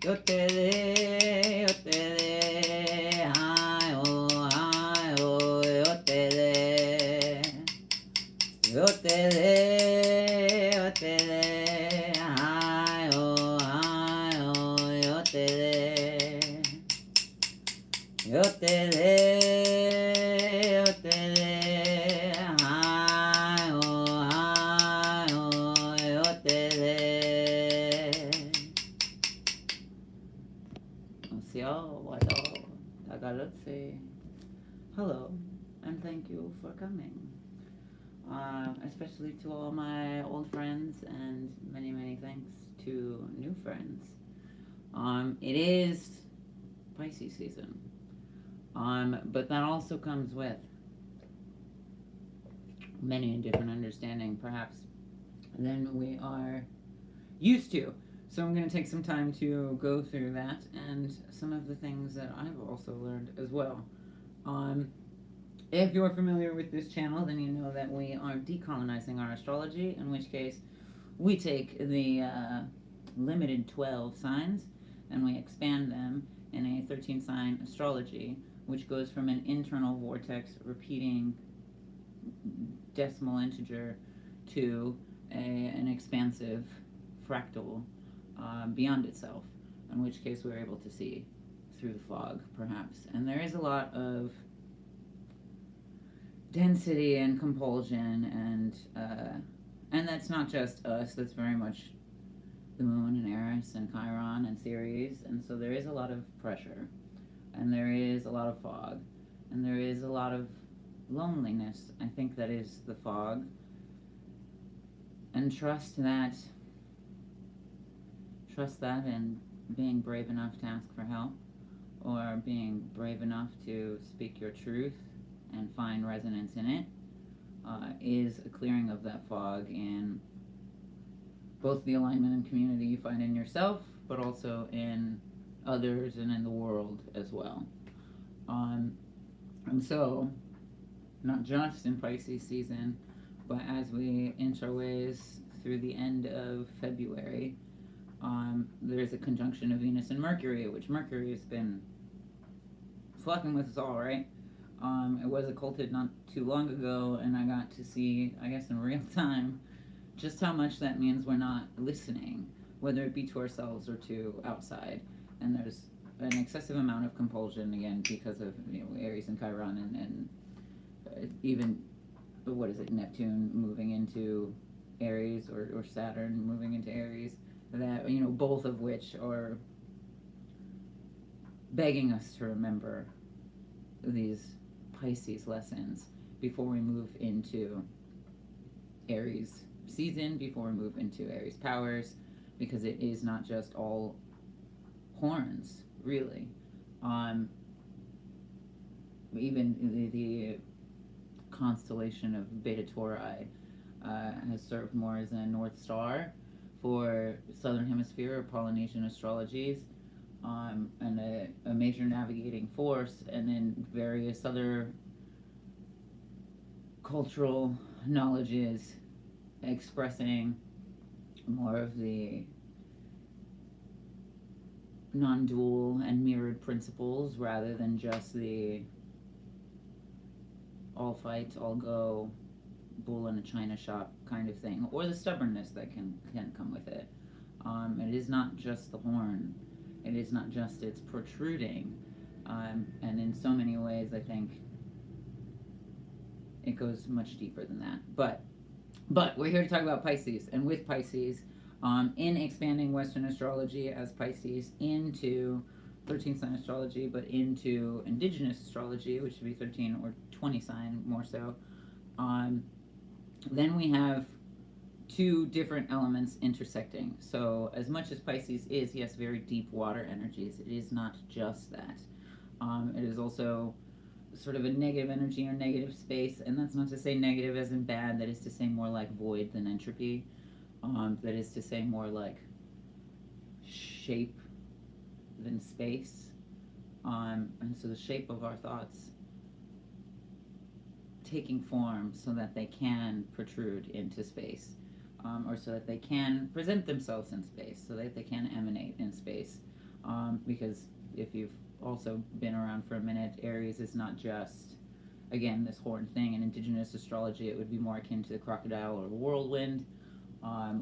yo te de, yo te de, ay, oh, yo te de, yo te de, yo te de, ay, oh, yo te de, yo te de, yo te de, ay, oh, yo te de. Hello, and thank you for coming. Especially to all my old friends, and many, many thanks to new friends. It is Pisces season, but that also comes with many different understanding, perhaps, than we are used to. So I'm going to take some time to go through that and some of the things that I've also learned as well. If you're familiar with this channel, then you know that we are decolonizing our astrology, in which case we take the limited 12 signs and we expand them in a 13 sign astrology, which goes from an internal vortex repeating decimal integer to an expansive fractal beyond itself, in which case we're able to see through the fog, perhaps. And there is a lot of density and compulsion, and that's not just us, that's very much the moon and Eris and Chiron and Ceres, and so there is a lot of pressure, and there is a lot of fog, and there is a lot of loneliness. I think that is the fog. And trust that and being brave enough to ask for help, or being brave enough to speak your truth and find resonance in it, is a clearing of that fog in both the alignment and community you find in yourself, but also in others and in the world as well. And so, not just in Pisces season, but as we inch our ways through the end of February, there's a conjunction of Venus and Mercury, which Mercury has been fucking with us all, right? It was occulted not too long ago, and I got to see, I guess in real time, just how much that means we're not listening, whether it be to ourselves or to outside. And there's an excessive amount of compulsion, again, because of, Aries and Chiron, and even, what is it, Neptune moving into Aries, or Saturn moving into Aries, that, both of which are begging us to remember these Pisces lessons before we move into Aries season, before we move into Aries powers, because it is not just all horns, really. Even the constellation of Beta Tauri has served more as a North Star for Southern Hemisphere or Polynesian astrologies, and a major navigating force, and then various other cultural knowledges expressing more of the non-dual and mirrored principles rather than just the all fight, all go, bull in a china shop kind of thing, or the stubbornness that can come with it. It is not just the horn. It is not just its protruding. And in so many ways, I think it goes much deeper than that. But we're here to talk about Pisces, and with Pisces, in expanding Western astrology as Pisces into 13 sign astrology, but into indigenous astrology, which would be 13 or 20 sign more so. Then we have two different elements intersecting. So as much as Pisces is, yes, very deep water energies, it is not just that. It is also sort of a negative energy or negative space, and that's not to say negative as in bad, that is to say more like void than entropy. That is to say more like shape than space. And so the shape of our thoughts taking form so that they can protrude into space, or so that they can present themselves in space, so that they can emanate in space. because if you've also been around for a minute, Aries is not just, again, this horned thing. In indigenous astrology, it would be more akin to the crocodile or the whirlwind,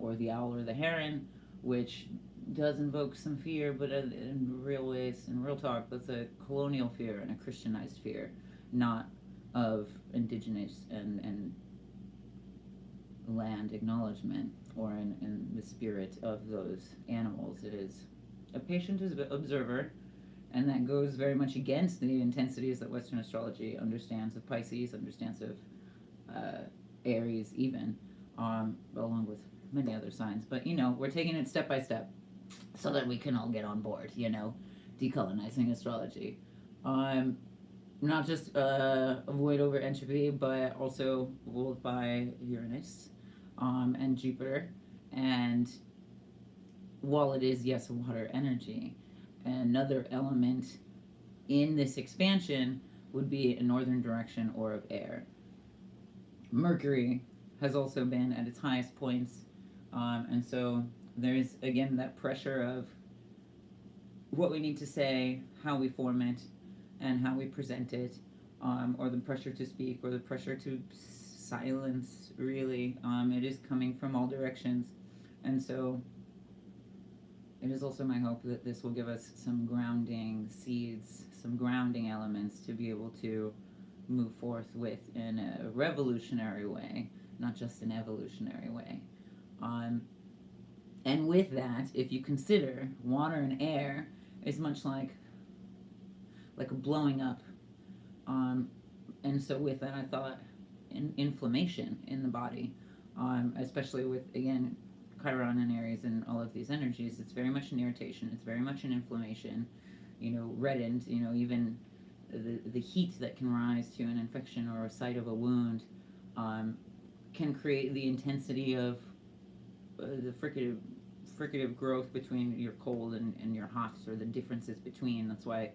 or the owl or the heron, which does invoke some fear, but in real ways, in real talk, that's a colonial fear and a Christianized fear, not of indigenous and land acknowledgement, or in the spirit of those animals. It is a patient observer, and that goes very much against the intensities that Western astrology understands of Pisces, understands of Aries even, along with many other signs. But, we're taking it step by step so that we can all get on board, decolonizing astrology. Not just avoid over entropy, but also ruled by Uranus and Jupiter. And while it is, yes, water energy, another element in this expansion would be a northern direction or of air. Mercury has also been at its highest points, and so there's, again, that pressure of what we need to say, how we form it, and how we present it, or the pressure to speak, or the pressure to silence, really. It is coming from all directions, and so it is also my hope that this will give us some grounding seeds, some grounding elements to be able to move forth with in a revolutionary way, not just an evolutionary way. And with that, if you consider water and air is much like a blowing up, and so with that I thought inflammation in the body, especially with, again, Chiron and Aries and all of these energies, it's very much an irritation, it's very much an inflammation, reddened, even the heat that can rise to an infection or a site of a wound can create the intensity of the fricative growth between your cold and your hot, or the differences between. That's why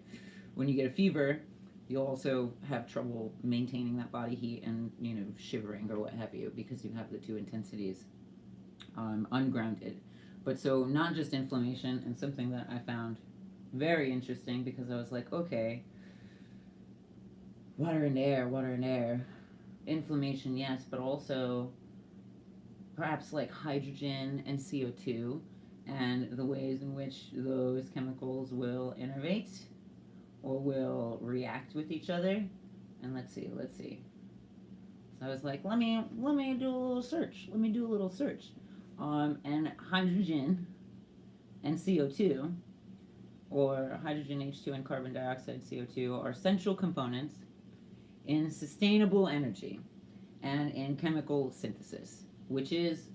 when you get a fever, you'll also have trouble maintaining that body heat and, shivering or what have you, because you have the two intensities ungrounded. But so not just inflammation, and something that I found very interesting, because I was like, okay, water and air, inflammation, yes, but also perhaps like hydrogen and CO2, and the ways in which those chemicals will innervate or will react with each other. And let's see. So I was like, let me do a little search. And hydrogen and CO2, or hydrogen H2 and carbon dioxide CO2, are essential components in sustainable energy and in chemical synthesis, which is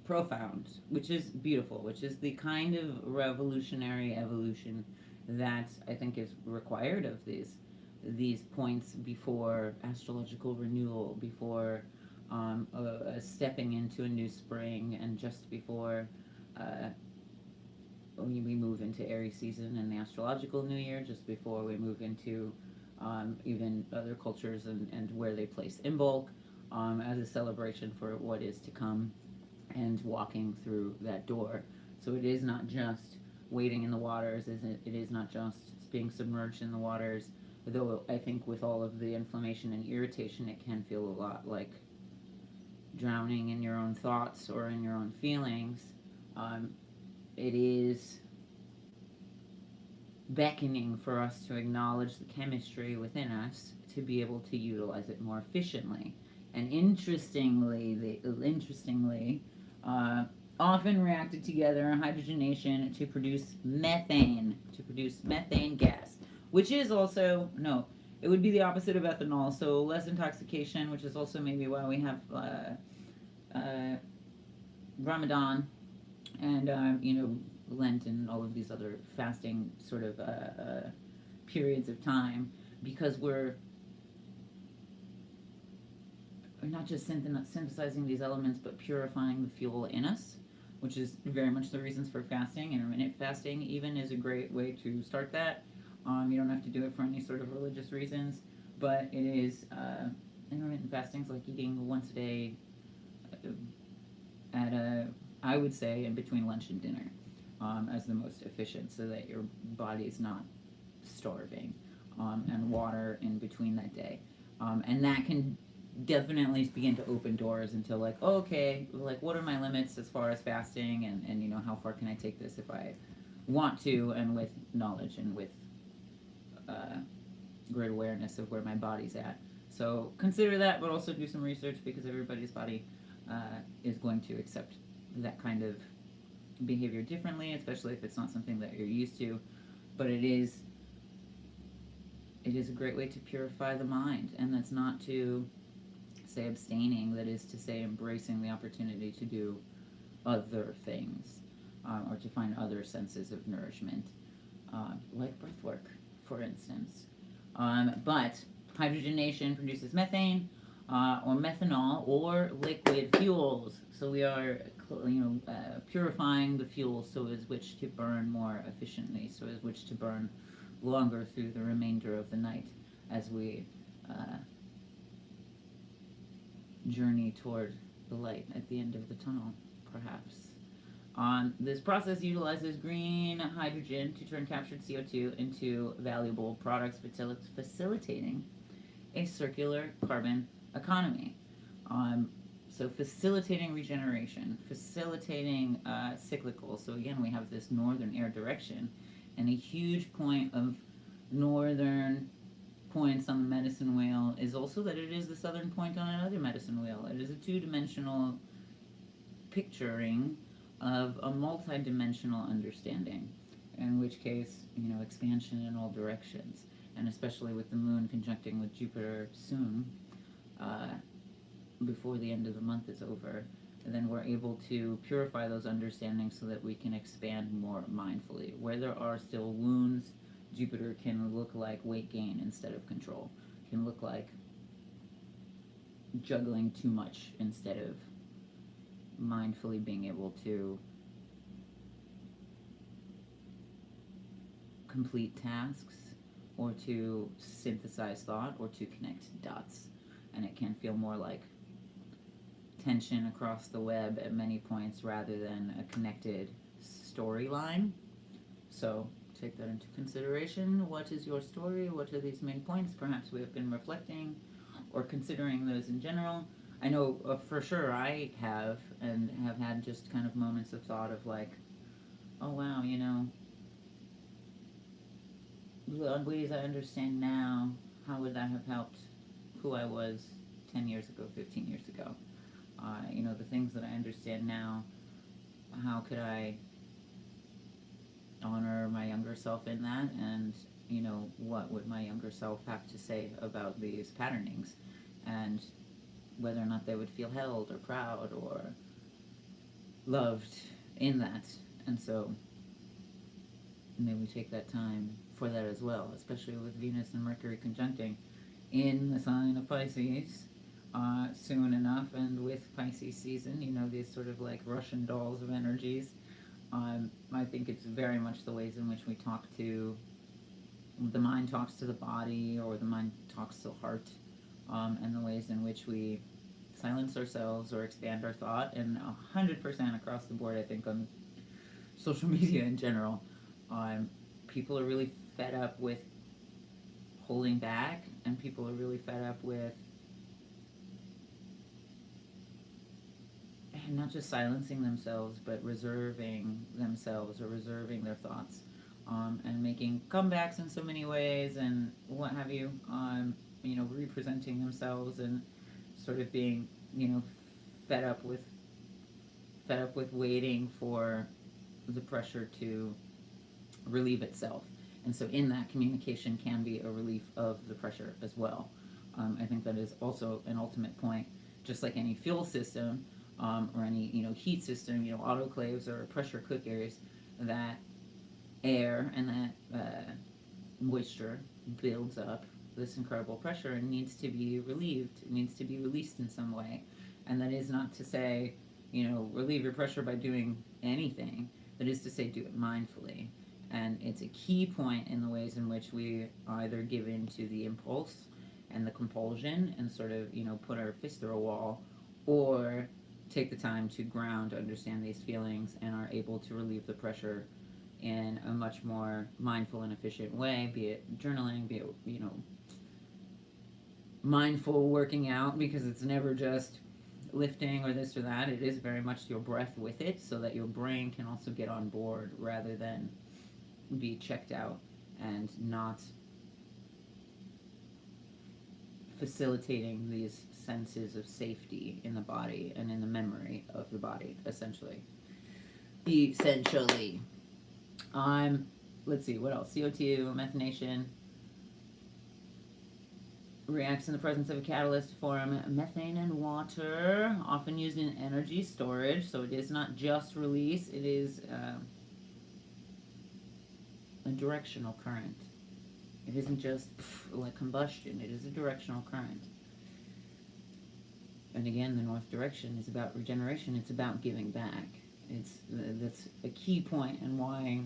profound, which is beautiful, which is the kind of revolutionary evolution that I think is required of these points before astrological renewal, before stepping into a new spring, and just before we move into Aries season and the astrological new year, just before we move into even other cultures and where they place Imbolc as a celebration for what is to come and walking through that door. So it is not just wading in the waters, it is not just being submerged in the waters, though I think with all of the inflammation and irritation, it can feel a lot like drowning in your own thoughts or in your own feelings. It is beckoning for us to acknowledge the chemistry within us to be able to utilize it more efficiently. And interestingly, often reacted together, hydrogenation, to produce methane gas, which is also, no, it would be the opposite of ethanol, so less intoxication, which is also maybe why we have Ramadan and, Lent and all of these other fasting sort of periods of time, because we're not just synthesizing these elements, but purifying the fuel in us, which is very much the reasons for fasting. Intermittent fasting even is a great way to start that. You don't have to do it for any sort of religious reasons, but it is, intermittent fasting is like eating once a day I would say, in between lunch and dinner. as the most efficient, so that your body's not starving, and water in between that day. And that can definitely begin to open doors into like, oh, okay, like what are my limits as far as fasting, and you know, how far can I take this if I want to, and with knowledge and with great awareness of where my body's at. So consider that, but also do some research, because everybody's body is going to accept that kind of behavior differently, especially if it's not something that you're used to. But it is a great way to purify the mind, and that's not to say abstaining, that is to say embracing the opportunity to do other things, or to find other senses of nourishment, like breathwork, for instance. But hydrogenation produces methane, or methanol, or liquid fuels. So we are, purifying the fuel so as which to burn more efficiently, so as which to burn longer through the remainder of the night, as we journey toward the light at the end of the tunnel, perhaps. This process utilizes green hydrogen to turn captured CO2 into valuable products, facilitating a circular carbon economy. So facilitating regeneration, facilitating cyclical. So again, we have this northern air direction, and a huge point of northern points on the medicine wheel is also that it is the southern point on another medicine wheel. It is a two-dimensional picturing of a multi-dimensional understanding, in which case, expansion in all directions, and especially with the moon conjuncting with Jupiter soon, before the end of the month is over, and then we're able to purify those understandings so that we can expand more mindfully. Where there are still wounds, Jupiter can look like weight gain instead of control, can look like juggling too much instead of mindfully being able to complete tasks, or to synthesize thought, or to connect dots. And it can feel more like tension across the web at many points rather than a connected storyline. So take that into consideration. What is your story? What are these main points? Perhaps we have been reflecting or considering those in general. I know for sure I have, and have had just kind of moments of thought of like, oh wow, the ways I understand now, how would that have helped who I was 10 years ago, 15 years ago? The things that I understand now, how could I honor my younger self in that? And, what would my younger self have to say about these patternings? And whether or not they would feel held or proud or loved in that. And so may we take that time for that as well, especially with Venus and Mercury conjuncting in the sign of Pisces soon enough, and with Pisces season, these sort of like Russian dolls of energies. I think it's very much the ways in which we talk to, the mind talks to the body, or the mind talks to the heart, and the ways in which we silence ourselves or expand our thought, and 100% across the board, I think, on social media in general. People are really fed up with holding back, and people are really fed up with not just silencing themselves, but reserving themselves or reserving their thoughts, and making comebacks in so many ways, and what have you, representing themselves, and sort of being, fed up with waiting for the pressure to relieve itself. And so in that, communication can be a relief of the pressure as well. I think that is also an ultimate point, just like any fuel system, or any heat system, autoclaves or pressure cookers, that air and that moisture builds up this incredible pressure and needs to be relieved. It needs to be released in some way. And that is not to say, relieve your pressure by doing anything. That is to say, do it mindfully. And it's a key point in the ways in which we either give in to the impulse and the compulsion and sort of, put our fist through a wall, or take the time to ground, understand these feelings, and are able to relieve the pressure in a much more mindful and efficient way, be it journaling, be it, mindful working out, because it's never just lifting or this or that. It is very much your breath with it, so that your brain can also get on board rather than be checked out and not facilitating these senses of safety in the body and in the memory of the body, essentially. Let's see, what else? CO2, methanation, reacts in the presence of a catalyst to form methane and water, often used in energy storage. So it is not just release, it is a directional current. It isn't just like combustion, it is a directional current. And again, the north direction is about regeneration, it's about giving back. That's a key point, and why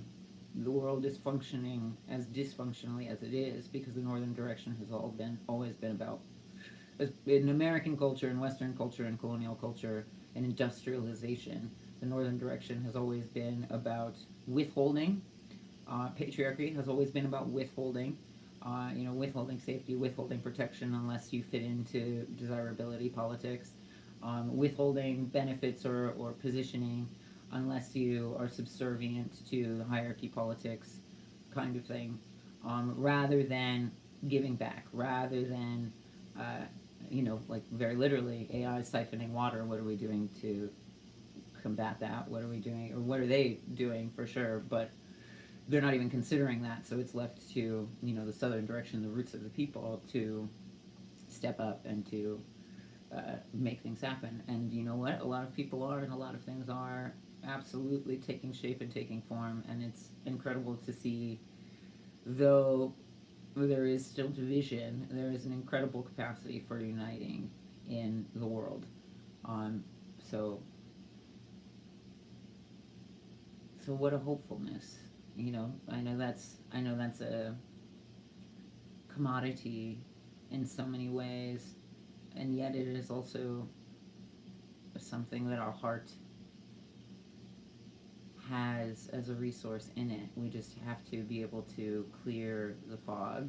the world is functioning as dysfunctionally as it is, because the northern direction has always been about, in American culture and Western culture and colonial culture and industrialization, the northern direction has always been about withholding. Patriarchy has always been about withholding, withholding safety, withholding protection unless you fit into desirability politics, withholding benefits or positioning unless you are subservient to the hierarchy politics kind of thing, rather than giving back, rather than, like very literally, AI siphoning water. What are we doing to combat that? What are we doing, or what are they doing for sure? But they're not even considering that, so it's left to, the southern direction, the roots of the people, to step up and to make things happen. And you know what? A lot of people are, and a lot of things are absolutely taking shape and taking form, and it's incredible to see. Though there is still division, there is an incredible capacity for uniting in the world. So what a hopefulness. I know that's a commodity in so many ways, and yet it is also something that our heart has as a resource in it. We just have to be able to clear the fog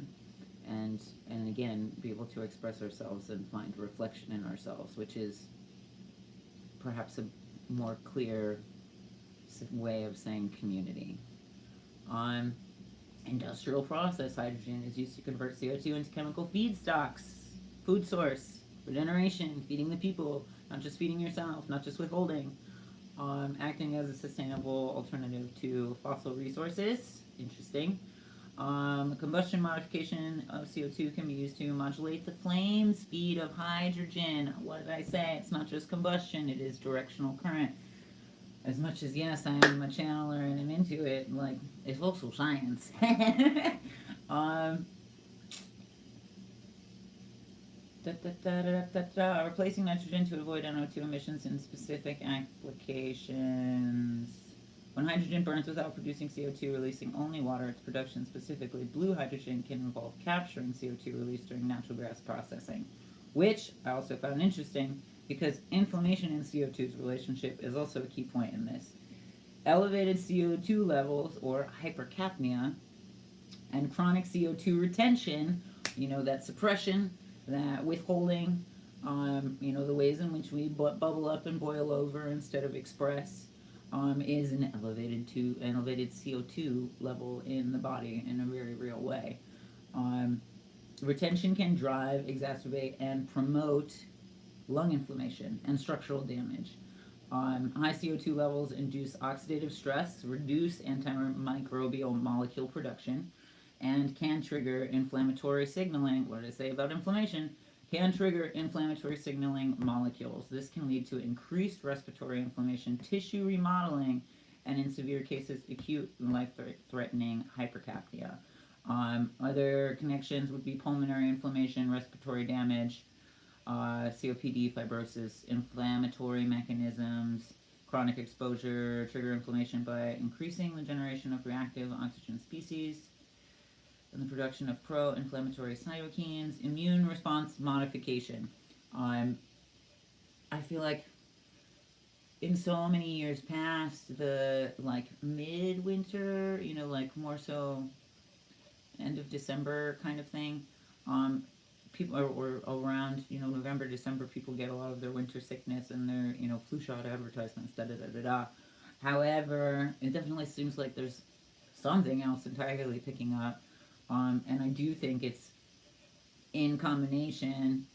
and again be able to express ourselves and find reflection in ourselves, which is perhaps a more clear way of saying community. Industrial process, hydrogen is used to convert CO2 into chemical feedstocks, food source, regeneration, feeding the people, not just feeding yourself, not just withholding. Acting as a sustainable alternative to fossil resources. Interesting. Combustion modification of CO2 can be used to modulate the flame speed of hydrogen. What did I say? It's not just combustion, it is directional current. As much as, yes, I am a channeler and I'm into it, it's also science. Replacing nitrogen to avoid NO2 emissions in specific applications. When hydrogen burns without producing CO2, releasing only water, its production, specifically blue hydrogen, can involve capturing CO2 released during natural gas processing, which I also found interesting because inflammation and CO2's relationship is also a key point in this. Elevated CO2 levels, or hypercapnia, and chronic CO2 retention, that suppression, that withholding, the ways in which we bubble up and boil over instead of express, is an elevated CO2 level in the body in a very real way. Retention can drive, exacerbate, and promote lung inflammation and structural damage. High CO2 levels induce oxidative stress, reduce antimicrobial molecule production, and can trigger inflammatory signaling. What did I say about inflammation? Can trigger inflammatory signaling molecules. This can lead to increased respiratory inflammation, tissue remodeling, and in severe cases, acute and life-threatening hypercapnia. Other connections would be pulmonary inflammation, respiratory damage, COPD, fibrosis, inflammatory mechanisms, chronic exposure, trigger inflammation by increasing the generation of reactive oxygen species, and the production of pro-inflammatory cytokines, immune response modification. I feel like in so many years past, the like midwinter, like more so end of December kind of thing. Um, People are around, November, December. People get a lot of their winter sickness and their, flu shot advertisements. Da da da da da. However, it definitely seems like there's something else entirely picking up, and I do think it's in combination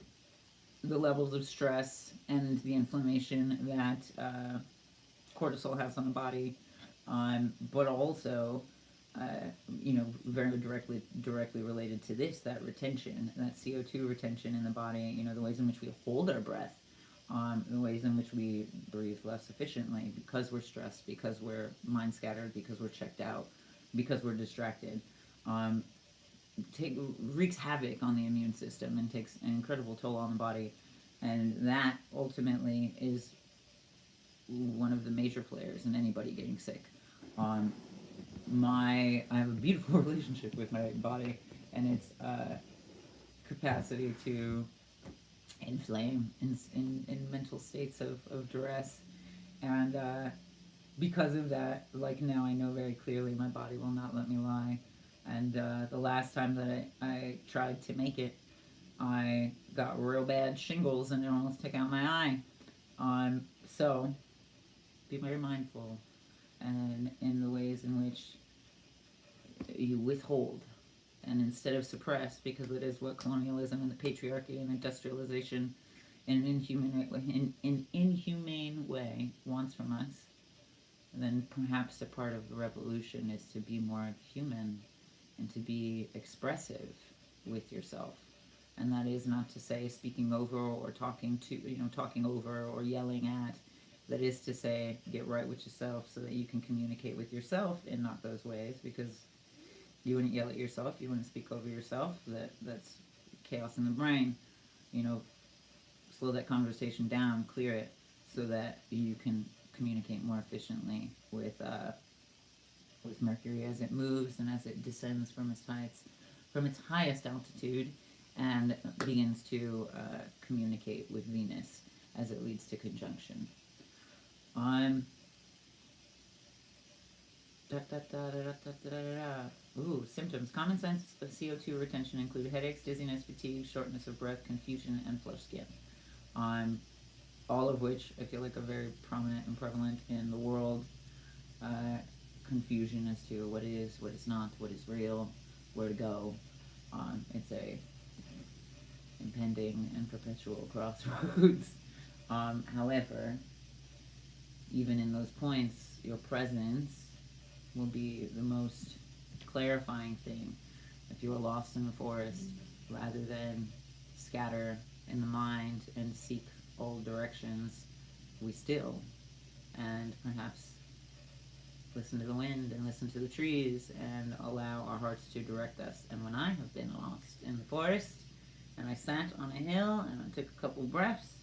the levels of stress and the inflammation that cortisol has on the body, but also, very directly related to this, that retention, that CO2 retention in the body. The ways in which we hold our breath, the ways in which we breathe less efficiently because we're stressed, because we're mind scattered, because we're checked out, because we're distracted. Um, Wreaks havoc on the immune system and takes an incredible toll on the body, and that ultimately is one of the major players in anybody getting sick. Um, I have a beautiful relationship with my body and its capacity to inflame in mental states of duress, and because of that, like now I know very clearly my body will not let me lie. And the last time that I tried to make it, I got real bad shingles and it almost took out my eye. So be very mindful and in the ways in which you withhold and instead of suppress, because it is what colonialism and the patriarchy and industrialization in an inhumane way wants from us. Then perhaps a part of the revolution is to be more human and to be expressive with yourself. And that is not to say speaking over or talking over or yelling at. That is to say, get right with yourself so that you can communicate with yourself in not those ways, because you wouldn't yell at yourself, you wouldn't speak over yourself. That's chaos in the brain. Slow that conversation down, clear it, so that you can communicate more efficiently with Mercury as it moves and as it descends from its highest altitude and begins to communicate with Venus as it leads to conjunction. Symptoms. Common signs of CO2 retention include headaches, dizziness, fatigue, shortness of breath, confusion, and flushed skin. All of which I feel like are very prominent and prevalent in the world. Confusion as to what is, what is not, what is real, where to go. It's a impending and perpetual crossroads. However, even in those points, your presence will be the most clarifying thing. If you are lost in the forest, rather than scatter in the mind and seek all directions, we still and perhaps listen to the wind and listen to the trees and allow our hearts to direct us. And when I have been lost in the forest and I sat on a hill and I took a couple breaths,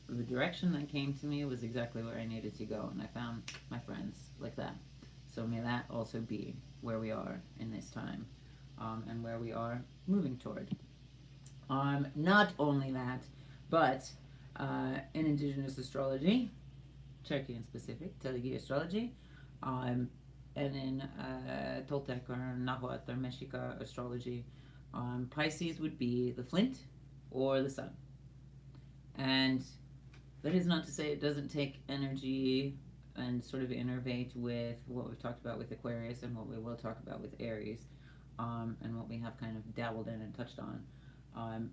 the direction that came to me was exactly where I needed to go, and I found my friends like that. So may that also be where we are in this time, and where we are moving toward. Not only that, but in indigenous astrology, Cherokee in specific, Telegi astrology, and in Toltec or Nahuatl or Mexica astrology, Pisces would be the flint or the sun. And that is not to say it doesn't take energy and sort of innervate with what we've talked about with Aquarius and what we will talk about with Aries, and what we have kind of dabbled in and touched on,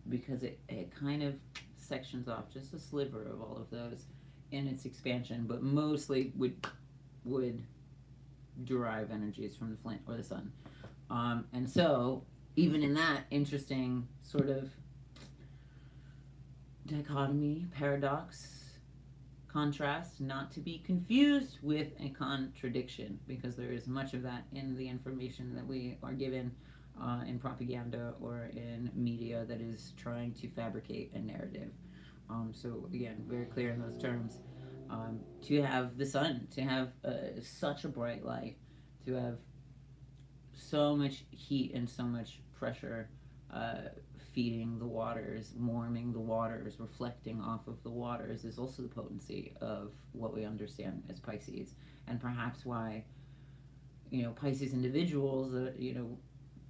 because it kind of sections off just a sliver of all of those in its expansion, but mostly would derive energies from the flint or the sun. And so, even in that interesting sort of dichotomy, paradox, contrast, not to be confused with a contradiction, because there is much of that in the information that we are given in propaganda or in media that is trying to fabricate a narrative. So again, very clear in those terms. To have the sun, to have such a bright light, to have so much heat and so much pressure feeding the waters, warming the waters, reflecting off of the waters is also the potency of what we understand as Pisces. And perhaps why, Pisces individuals that,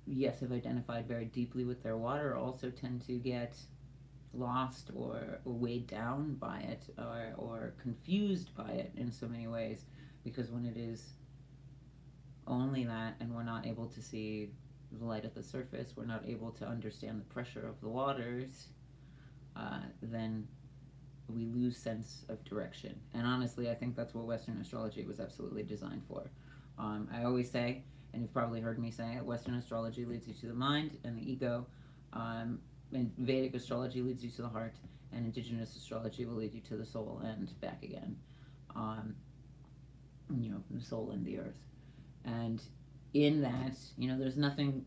yes, have identified very deeply with their water also tend to get lost or weighed down by it, or confused by it in so many ways, because when it is only that and we're not able to see the light at the surface, we're not able to understand the pressure of the waters, then we lose sense of direction. And honestly, I think that's what Western astrology was absolutely designed for. I always say, and you've probably heard me say it, Western astrology leads you to the mind and the ego, and Vedic astrology leads you to the heart, and indigenous astrology will lead you to the soul and back again. The soul and the earth. And in that, there's nothing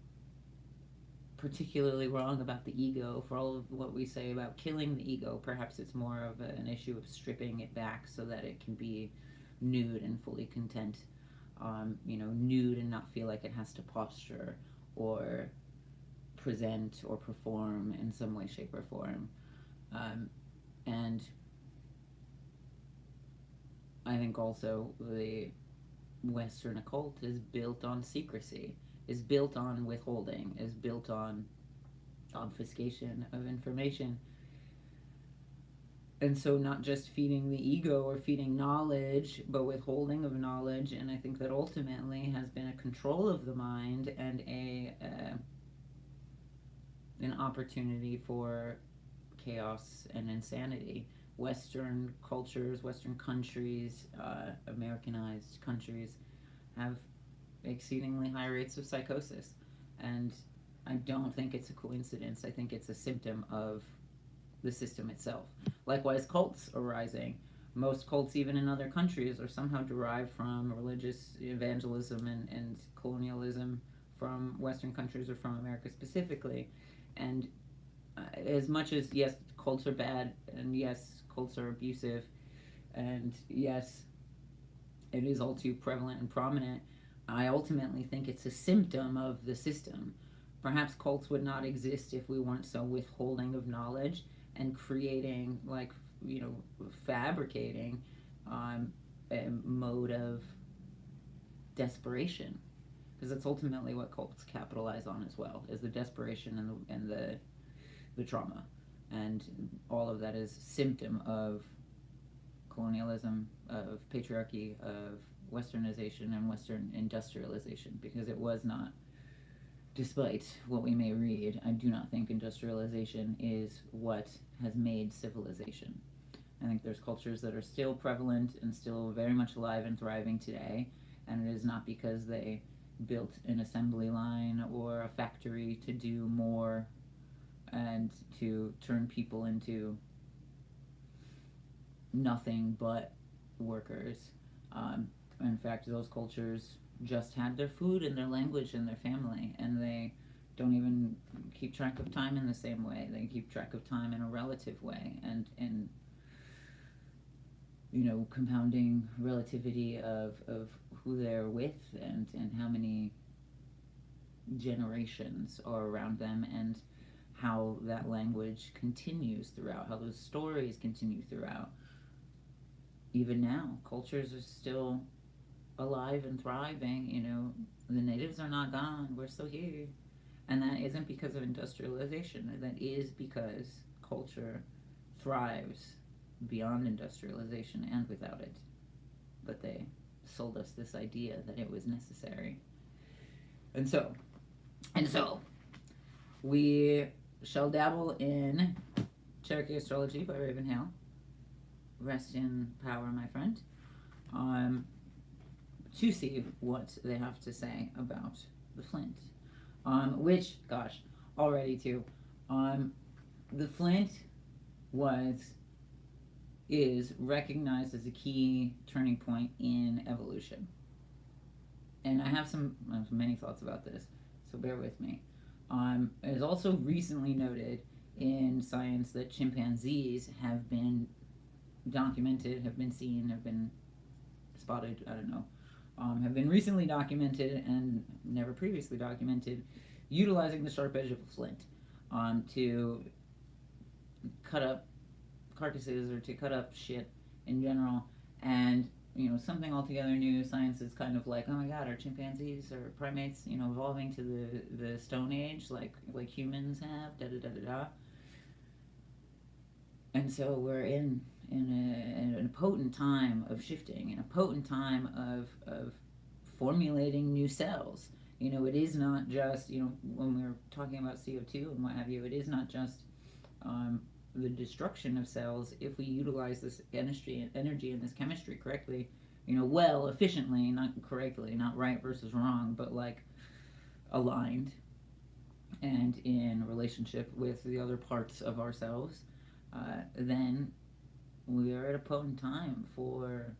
particularly wrong about the ego. For all of what we say about killing the ego, perhaps it's more of an issue of stripping it back so that it can be nude and fully content. Nude and not feel like it has to posture or present or perform in some way, shape, or form. And I think also the Western occult is built on secrecy, is built on withholding, is built on obfuscation of information. And so not just feeding the ego or feeding knowledge, but withholding of knowledge. And I think that ultimately has been a control of the mind and an opportunity for chaos and insanity. Western cultures, Western countries, Americanized countries have exceedingly high rates of psychosis. And I don't think it's a coincidence. I think it's a symptom of the system itself. Likewise, cults arising. Most cults, even in other countries, are somehow derived from religious evangelism and colonialism from Western countries or from America specifically. And as much as, yes, cults are bad, and yes, cults are abusive, and yes, it is all too prevalent and prominent, I ultimately think it's a symptom of the system. Perhaps cults would not exist if we weren't so withholding of knowledge and creating, fabricating a mode of desperation. Because that's ultimately what cults capitalize on as well, is the desperation and the trauma. And all of that is symptom of colonialism, of patriarchy, of westernization and Western industrialization, because it was not, despite what we may read, I do not think industrialization is what has made civilization. I think there's cultures that are still prevalent and still very much alive and thriving today, and it is not because they built an assembly line or a factory to do more and to turn people into nothing but workers. In fact, those cultures just had their food and their language and their family, and they don't even keep track of time in the same way. They keep track of time in a relative way, and compounding relativity of who they're with and how many generations are around them, and how that language continues throughout, how those stories continue throughout. Even now, cultures are still alive and thriving. The natives are not gone, we're still here. And that isn't because of industrialization, that is because culture thrives beyond industrialization and without it. But they sold us this idea that it was necessary. And so we shall dabble in Cherokee Astrology by Ravenhill. Rest in power, my friend. To see what they have to say about the flint. Which, gosh, already too. The flint is recognized as a key turning point in evolution. And I have many thoughts about this, so bear with me. It is also recently noted in science that chimpanzees have been documented, have been seen, have been spotted, I don't know, have been recently documented and never previously documented, utilizing the sharp edge of a flint. to cut up carcasses or to cut up shit in general. And something altogether new. Science is kind of like, oh my god, are chimpanzees or primates evolving to the Stone Age like humans have, da da da da da. And so we're in a potent time of shifting, in a potent time of formulating new cells. It is not just, when we're talking about CO2 and what have you, it is not just the destruction of cells if we utilize this energy and this chemistry correctly, well, efficiently, not correctly, not right versus wrong, but like aligned and in relationship with the other parts of ourselves, then we are at a potent time for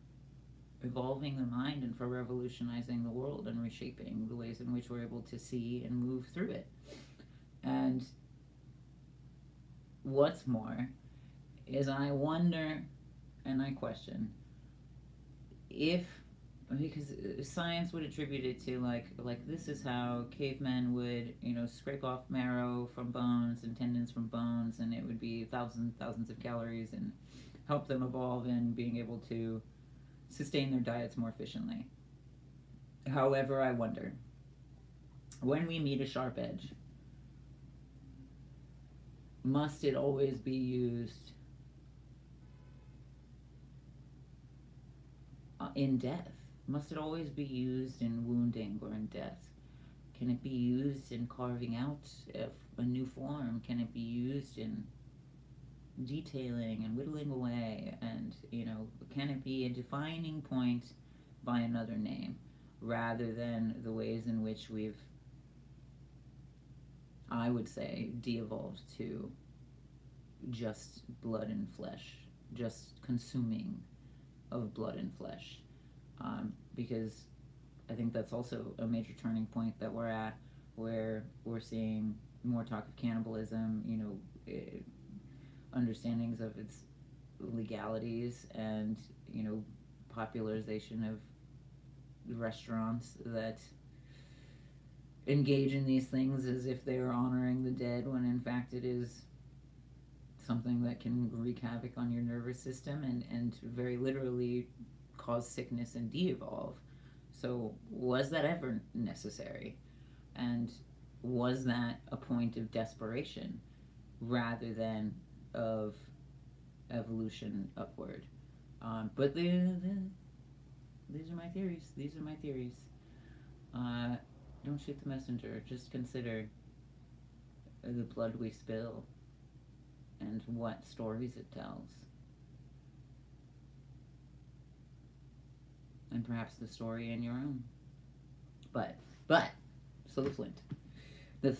evolving the mind and for revolutionizing the world and reshaping the ways in which we're able to see and move through it. And what's more is I wonder and I question if, because science would attribute it to like this is how cavemen would scrape off marrow from bones and tendons from bones, and it would be thousands of calories and help them evolve in being able to sustain their diets more efficiently. However, I wonder, when we meet a sharp edge, must it always be used in death? Must it always be used in wounding or in death? Can it be used in carving out a new form? Can it be used in detailing and whittling away? And, can it be a defining point by another name rather than the ways in which we've, I would say, de-evolved to just blood and flesh, just consuming of blood and flesh? Because I think that's also a major turning point that we're at, where we're seeing more talk of cannibalism, understandings of its legalities, and popularization of restaurants that engage in these things as if they are honoring the dead, when in fact it is something that can wreak havoc on your nervous system and very literally cause sickness and de-evolve. So was that ever necessary? And was that a point of desperation rather than of evolution upward? But these are my theories. Don't shoot the messenger. Just consider the blood we spill and what stories it tells. And perhaps the story in your own. But, so the flint, the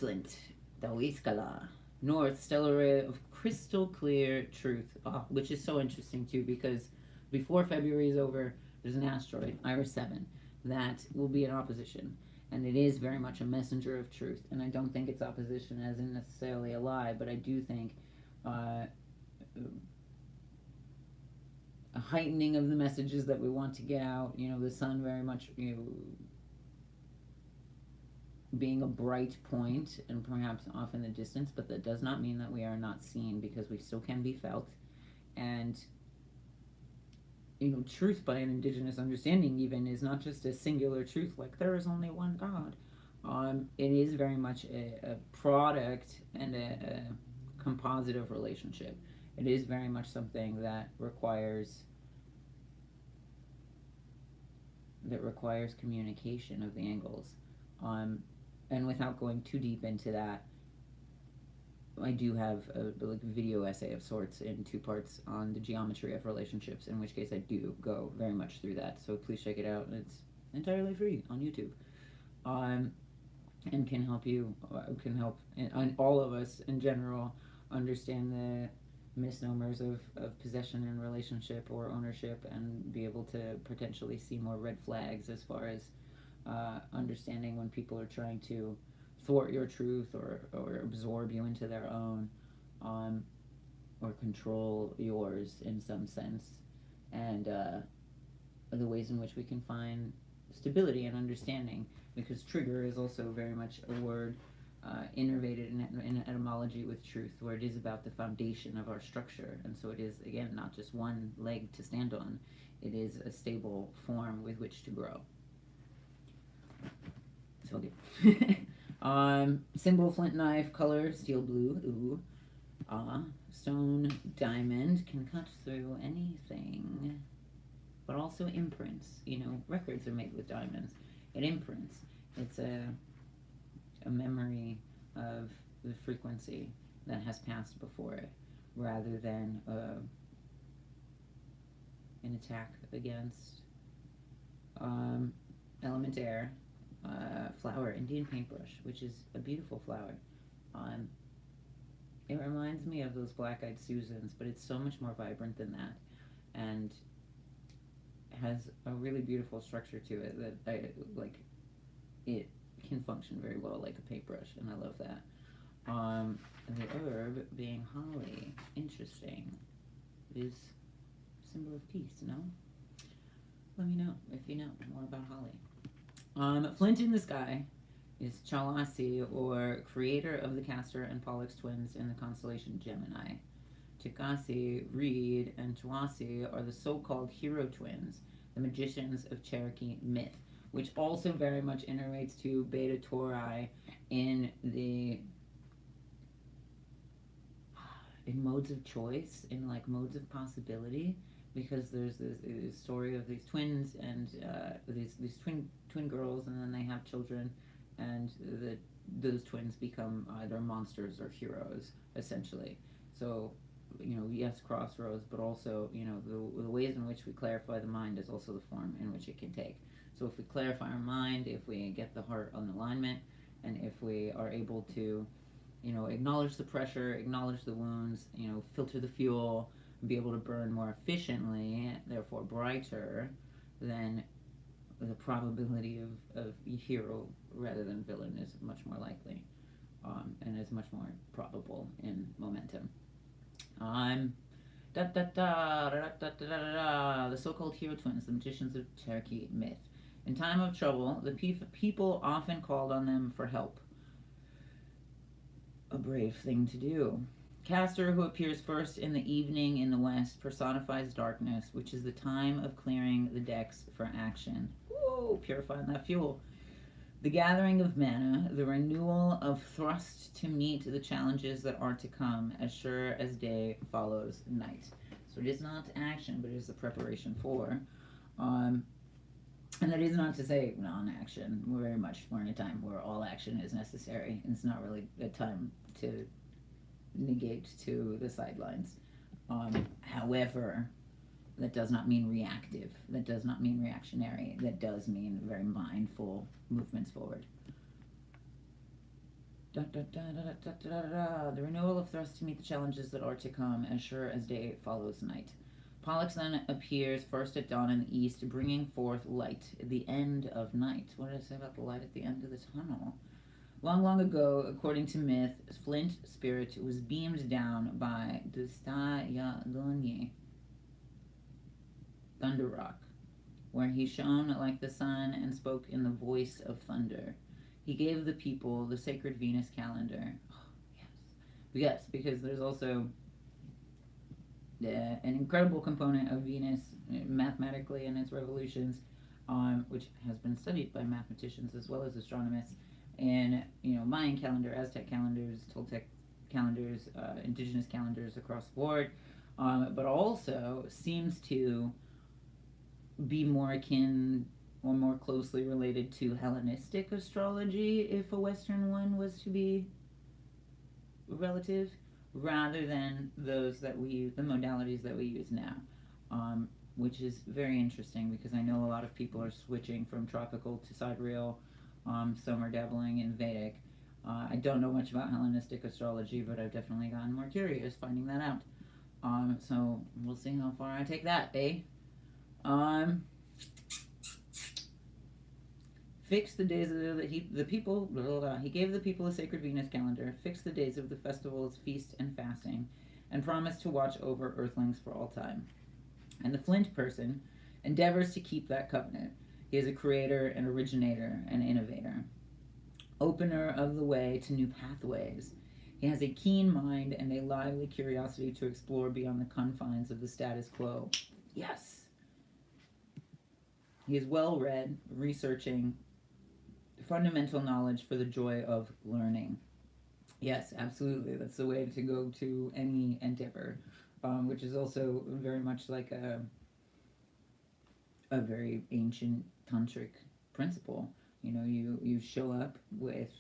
Iskala, north, stellar ray of crystal clear truth, which is so interesting too, because before February is over, there's an asteroid, Iris 7, that will be in opposition. And it is very much a messenger of truth. And I don't think it's opposition as in necessarily a lie, but I do think a heightening of the messages that we want to get out. The sun very much, being a bright point and perhaps off in the distance, but that does not mean that we are not seen, because we still can be felt. And truth by an indigenous understanding even is not just a singular truth like there is only one God. It is very much a product and a compositive relationship. It is very much something that requires communication of the angles. And without going too deep into that, I do have a video essay of sorts in 2 parts on the geometry of relationships, in which case I do go very much through that. So please check it out. It's entirely free on YouTube. And can help and all of us in general understand the misnomers of possession and relationship or ownership, and be able to potentially see more red flags as far as understanding when people are trying to thwart your truth or absorb you into their own, or control yours in some sense, and the ways in which we can find stability and understanding, because trigger is also very much a word innervated in etymology with truth, where it is about the foundation of our structure. And so it is, again, not just one leg to stand on, it is a stable form with which to grow. So good. Symbol flint knife, color steel blue. Ooh. Stone diamond can cut through anything, but also imprints. You know, records are made with diamonds. It imprints. It's a memory of the frequency that has passed before it, rather than an attack against element air. Flower, Indian paintbrush, which is a beautiful flower. It reminds me of those black-eyed Susans, but it's so much more vibrant than that, and has a really beautiful structure to it that I like. It can function very well like a paintbrush, and I love that. The herb being holly, interesting. It is a symbol of peace, no? Let me know if you know more about holly. Flint in the sky is Chalasi, or creator of the Castor and Pollux twins in the constellation Gemini. Chikasi, Reed, and Chawasi are the so-called hero twins, the magicians of Cherokee myth, which also very much innervates to Beta Tauri in modes of choice, in like modes of possibility, because there's this story of these twins and these twin girls, and then they have children, and those twins become either monsters or heroes, essentially. So, you know, yes, crossroads, but also, you know, the ways in which we clarify the mind is also the form in which it can take. So if we clarify our mind, if we get the heart on alignment, and if we are able to, you know, acknowledge the pressure, acknowledge the wounds, you know, filter the fuel, and be able to burn more efficiently, therefore brighter, then the probability of hero rather than villain is much more likely, and is much more probable in momentum. The so-called hero twins, the magicians of Cherokee myth. In time of trouble, the people often called on them for help. A brave thing to do. Castor, who appears first in the evening in the west, personifies darkness, which is the time of clearing the decks for action. Whoa, purifying that fuel. The gathering of mana, the renewal of thrust to meet the challenges that are to come, as sure as day follows night. So it is not action, but it is the preparation for. And that is not to say non-action. We're in a time where all action is necessary. It's not really a time to negate to the sidelines. However, that does not mean reactive. That does not mean reactionary. That does mean very mindful movements forward. The renewal of thrust to meet the challenges that are to come, as sure as day follows night. Pollux then appears first at dawn in the east, bringing forth light at the end of night. What did I say about the light at the end of the tunnel? Long, long ago, according to myth, Flint spirit was beamed down by Dustayalunye, Thunder Rock, where he shone like the sun and spoke in the voice of thunder. He gave the people the sacred Venus calendar. Oh, yes. Yes, because there's also an incredible component of Venus mathematically in its revolutions, which has been studied by mathematicians as well as astronomers, and Mayan calendar, Aztec calendars, Toltec calendars, indigenous calendars across the board, but also seems to be more akin or more closely related to Hellenistic astrology, if a Western one was to be relative, rather than the modalities that we use now, which is very interesting because I know a lot of people are switching from tropical to sidereal. Some are dabbling in Vedic. I don't know much about Hellenistic astrology, but I've definitely gotten more curious finding that out. So we'll see how far I take that, eh? Fix the days of the people. He gave the people a sacred Venus calendar, fixed the days of the festivals, feast, and fasting, and promised to watch over Earthlings for all time. And the Flint person endeavors to keep that covenant. He is a creator, an originator, an innovator. opener of the way to new pathways. He has a keen mind and a lively curiosity to explore beyond the confines of the status quo. Yes. He is well read, researching fundamental knowledge for the joy of learning. Yes, absolutely. That's the way to go to any endeavor, which is also very much like a very ancient tantric principle. You know, you show up with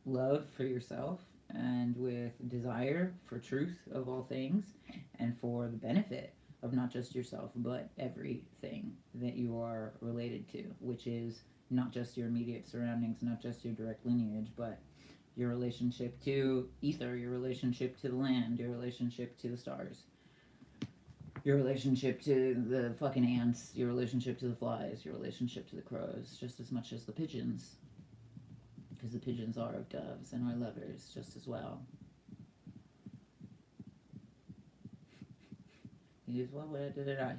love for yourself and with desire for truth of all things and for the benefit of not just yourself but everything that you are related to, which is not just your immediate surroundings, not just your direct lineage, but your relationship to ether, your relationship to the land, your relationship to the stars, your relationship to the fucking ants, your relationship to the flies, your relationship to the crows, just as much as the pigeons. Because the pigeons are of doves and are lovers just as well. He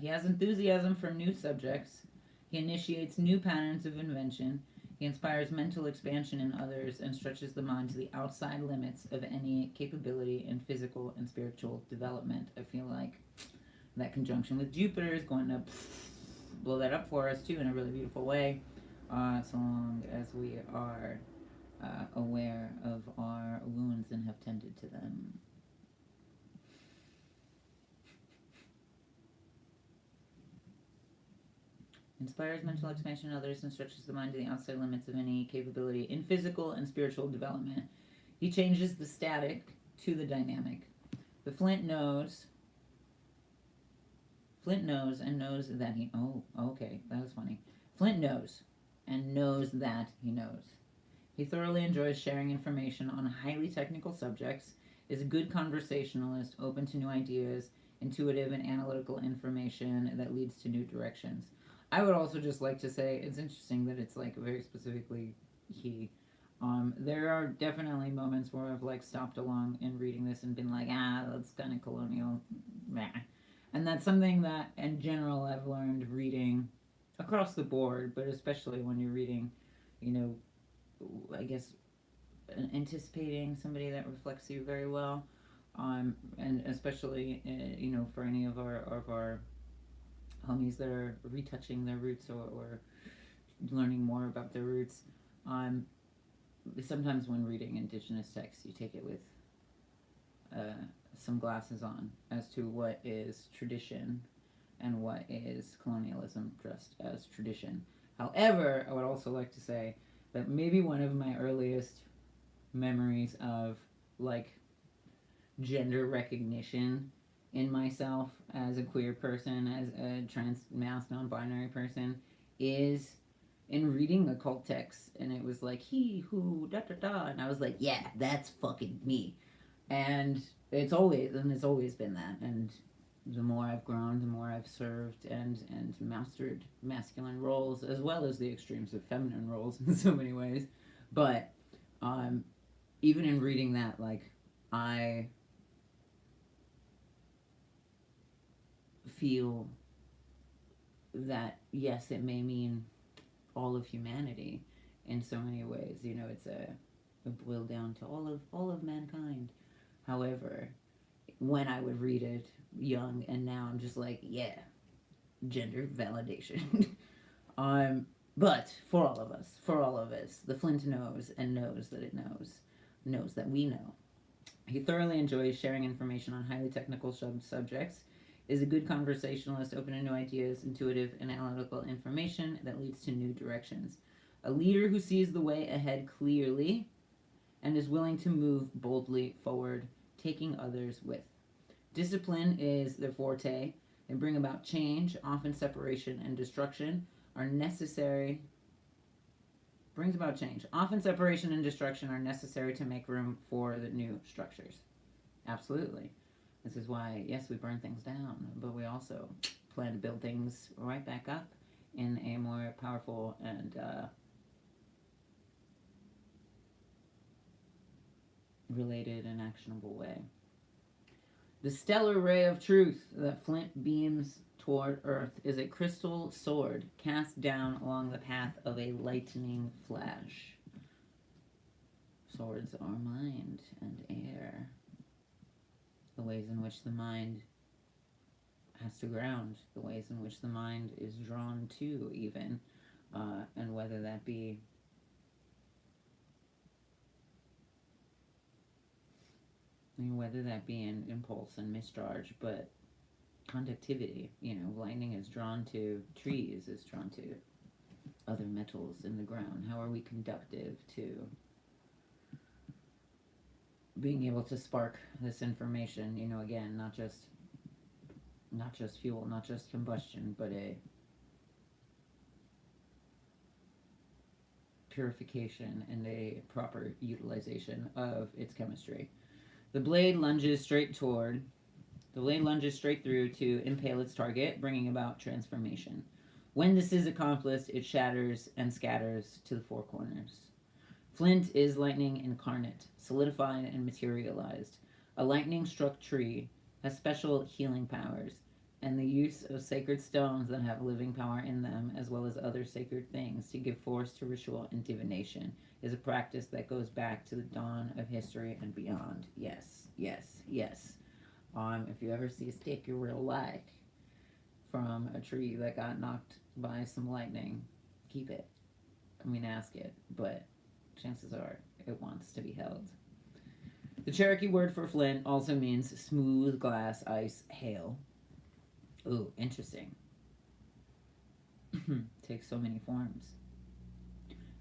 has enthusiasm for new subjects. He initiates new patterns of invention. He inspires mental expansion in others and stretches the mind to the outside limits of any capability in physical and spiritual development. I feel like that conjunction with Jupiter is going to blow that up for us too in a really beautiful way, so long as we are aware of our wounds and have tended to them. Inspires mental expansion in others and stretches the mind to the outside limits of any capability in physical and spiritual development. He changes the static to the dynamic. The Flint knows and knows that he... Oh, okay, that was funny. Flint knows and knows that he knows. He thoroughly enjoys sharing information on highly technical subjects, is a good conversationalist, open to new ideas, intuitive and analytical information that leads to new directions. I would also just like to say it's interesting that it's like very specifically he. There are definitely moments where I've like stopped along in reading this and been like, that's kind of colonial, meh. And that's something that in general I've learned reading across the board, but especially when you're reading, you know, I guess anticipating somebody that reflects you very well, and especially you know, for any of our homies that are retouching their roots or learning more about their roots. Sometimes when reading indigenous texts, you take it with some glasses on as to what is tradition and what is colonialism just as tradition. However, I would also like to say that maybe one of my earliest memories of like gender recognition in myself as a queer person, as a trans mass non-binary person, is in reading the cult texts, and it was like he who da da da, and I was like, yeah, that's fucking me. And it's always been that. And the more I've grown, the more I've served and mastered masculine roles as well as the extremes of feminine roles in so many ways. But even in reading that, like, I feel that yes, it may mean all of humanity in so many ways. You know, it's a boiled down to all of mankind. However, when I would read it young and now I'm just like, yeah, gender validation. But for all of us, the Flint knows and knows that it knows that we know. He thoroughly enjoys sharing information on highly technical subjects, is a good conversationalist, open to new ideas, intuitive and analytical information that leads to new directions. A leader who sees the way ahead clearly and is willing to move boldly forward, taking others with. Discipline is their forte. They bring about change, often separation and destruction are necessary. Brings about change. Often separation and destruction are necessary to make room for the new structures. Absolutely. This is why, yes, we burn things down, but we also plan to build things right back up in a more powerful and related and actionable way. The stellar ray of truth that Flint beams toward Earth is a crystal sword cast down along the path of a lightning flash. towards our mind and air. The ways in which the mind has to ground, the ways in which the mind is drawn to, even, and whether that be an impulse and mischarge, but conductivity. Lightning is drawn to trees, is drawn to other metals in the ground. How are we conductive to being able to spark this information? Again, not just fuel, not just combustion, but a purification and a proper utilization of its chemistry. The blade lunges straight through to impale its target, bringing about transformation. When this is accomplished, it shatters and scatters to the four corners. Flint is lightning incarnate, solidified and materialized. A lightning-struck tree has special healing powers, and the use of sacred stones that have living power in them, as well as other sacred things, to give force to ritual and divination, is a practice that goes back to the dawn of history and beyond. Yes, yes, yes. If you ever see a stick you really like from a tree that got knocked by some lightning, keep it. Ask it, but chances are it wants to be held. The Cherokee word for flint also means smooth glass, ice, hail. Ooh, interesting. Takes so many forms.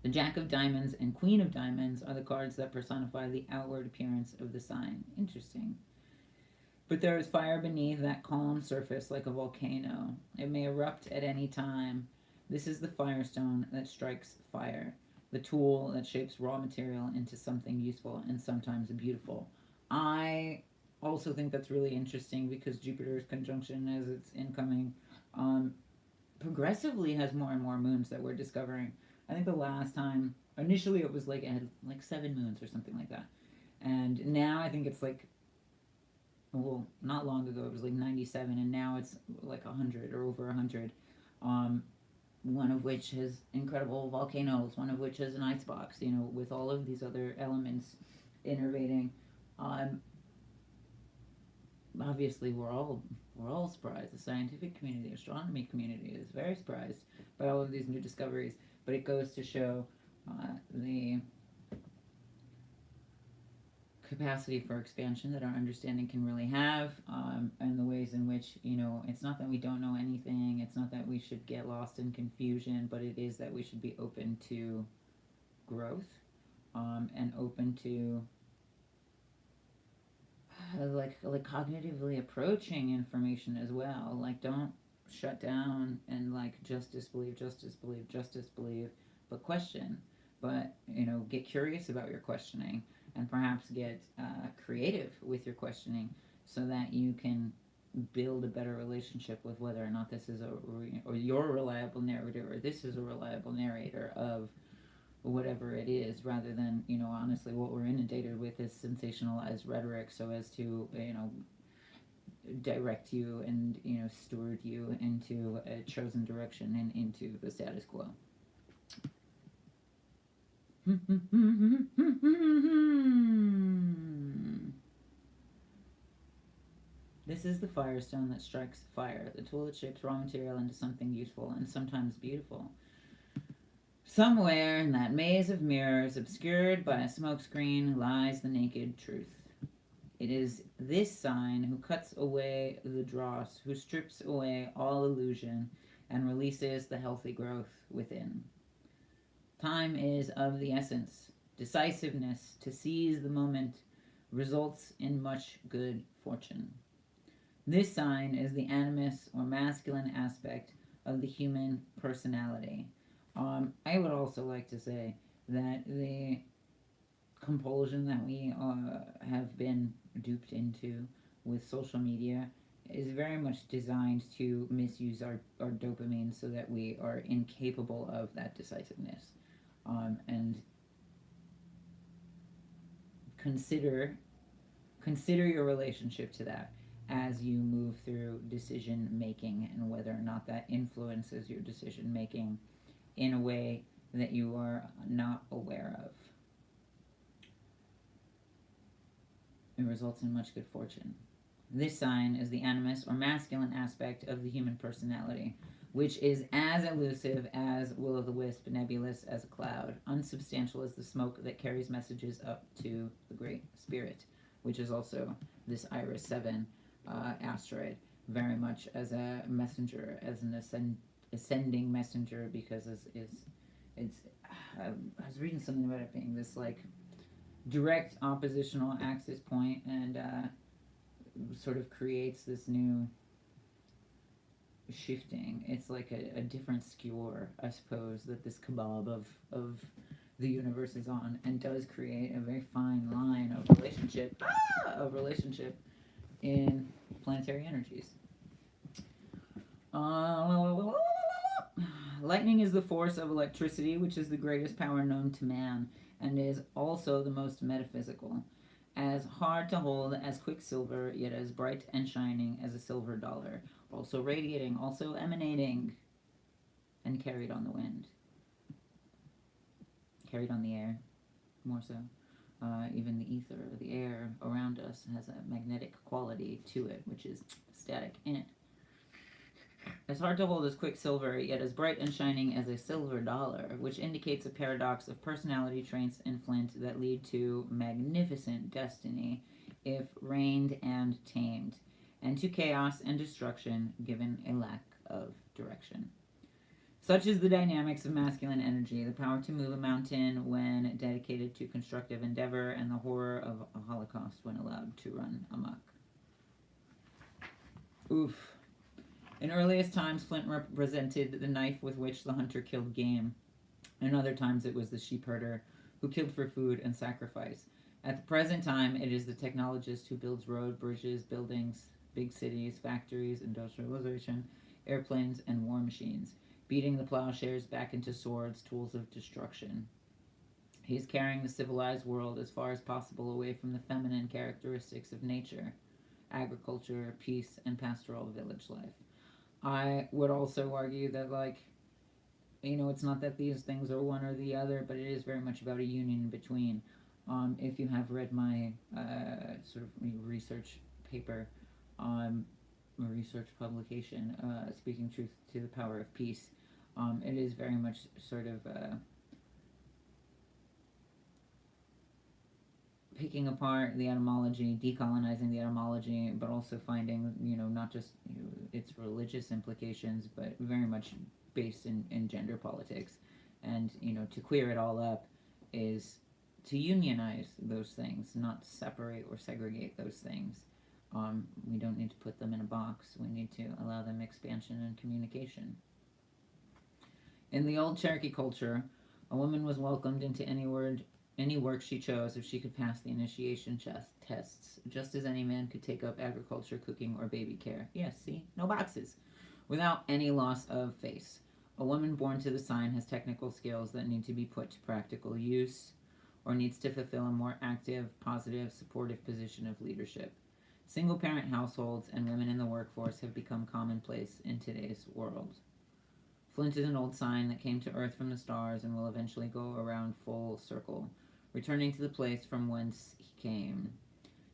The Jack of Diamonds and Queen of Diamonds are the cards that personify the outward appearance of the sign. Interesting. But there is fire beneath that calm surface like a volcano. It may erupt at any time. This is the firestone that strikes fire, the tool that shapes raw material into something useful and sometimes beautiful. I also think that's really interesting because Jupiter's conjunction, as it's incoming, progressively has more and more moons that we're discovering. I think the last time, initially it was it had 7 moons or something like that. And now I think it's not long ago it was 97, and now it's 100 or over 100. One of which has incredible volcanoes, one of which has an icebox, with all of these other elements innervating. Obviously we're all surprised. The scientific community, astronomy community is very surprised by all of these new discoveries, but it goes to show the capacity for expansion that our understanding can really have, and the ways in which, it's not that we don't know anything, it's not that we should get lost in confusion, but it is that we should be open to growth, and open to cognitively approaching information as well. Don't shut down and just disbelieve, but question. But get curious about your questioning, and perhaps get creative with your questioning, so that you can build a better relationship with whether or not this is or you're a reliable narrator, or this is a reliable narrator of whatever it is, rather than honestly what we're inundated with is sensationalized rhetoric, so as to direct you and steward you into a chosen direction and into the status quo. This is the firestone that strikes fire, the tool that shapes raw material into something useful and sometimes beautiful. Somewhere in that maze of mirrors, obscured by a smokescreen, lies the naked truth. It is this sign who cuts away the dross, who strips away all illusion, and releases the healthy growth within. Time is of the essence. Decisiveness to seize the moment results in much good fortune. This sign is the animus or masculine aspect of the human personality. I would also like to say that the compulsion that we have been duped into with social media is very much designed to misuse our dopamine, so that we are incapable of that decisiveness. And consider your relationship to that as you move through decision making, and whether or not that influences your decision making in a way that you are not aware of. It results in much good fortune. This sign is the animus or masculine aspect of the human personality, which is as elusive as will o' the wisp, nebulous as a cloud, unsubstantial as the smoke that carries messages up to the Great Spirit, which is also this Iris 7 asteroid, very much as a messenger, as an ascending messenger, because it's I was reading something about it being this like direct oppositional axis point, and sort of creates this new shifting. It's like a different skewer, I suppose, that this kebab of the universe is on, and does create a very fine line of relationship in planetary energies. Lightning is the force of electricity, which is the greatest power known to man, and is also the most metaphysical. As hard to hold as quicksilver, yet as bright and shining as a silver dollar, also radiating, also emanating, and carried on the wind. Carried on the air, more so. Even the ether, the air around us has a magnetic quality to it, which is static in it. As hard to hold as quicksilver, yet as bright and shining as a silver dollar, which indicates a paradox of personality traits in Flint that lead to magnificent destiny if reined and tamed, and to chaos and destruction given a lack of direction. Such is the dynamics of masculine energy, the power to move a mountain when dedicated to constructive endeavor, and the horror of a holocaust when allowed to run amok. Oof. In earliest times, Flint represented the knife with which the hunter killed game. In other times, it was the sheep herder who killed for food and sacrifice. At the present time, it is the technologist who builds road, bridges, buildings, big cities, factories, industrialization, airplanes, and war machines, beating the plowshares back into swords, tools of destruction. He is carrying the civilized world as far as possible away from the feminine characteristics of nature, agriculture, peace, and pastoral village life. I would also argue that, like, it's not that these things are one or the other, but it is very much about a union between. If you have read my sort of research paper, a research publication, Speaking Truth to the Power of Peace, it is very much sort of picking apart the etymology, decolonizing the etymology, but also finding, not just its religious implications, but very much based in gender politics. And, to clear it all up is to unionize those things, not separate or segregate those things. We don't need to put them in a box. We need to allow them expansion and communication. In the old Cherokee culture, a woman was welcomed into any work she chose if she could pass the initiation tests, just as any man could take up agriculture, cooking, or baby care. Yes, see? No boxes. Without any loss of face. A woman born to the sign has technical skills that need to be put to practical use, or needs to fulfill a more active, positive, supportive position of leadership. Single-parent households and women in the workforce have become commonplace in today's world. Flint is an old sign that came to Earth from the stars and will eventually go around full circle, returning to the place from whence he came.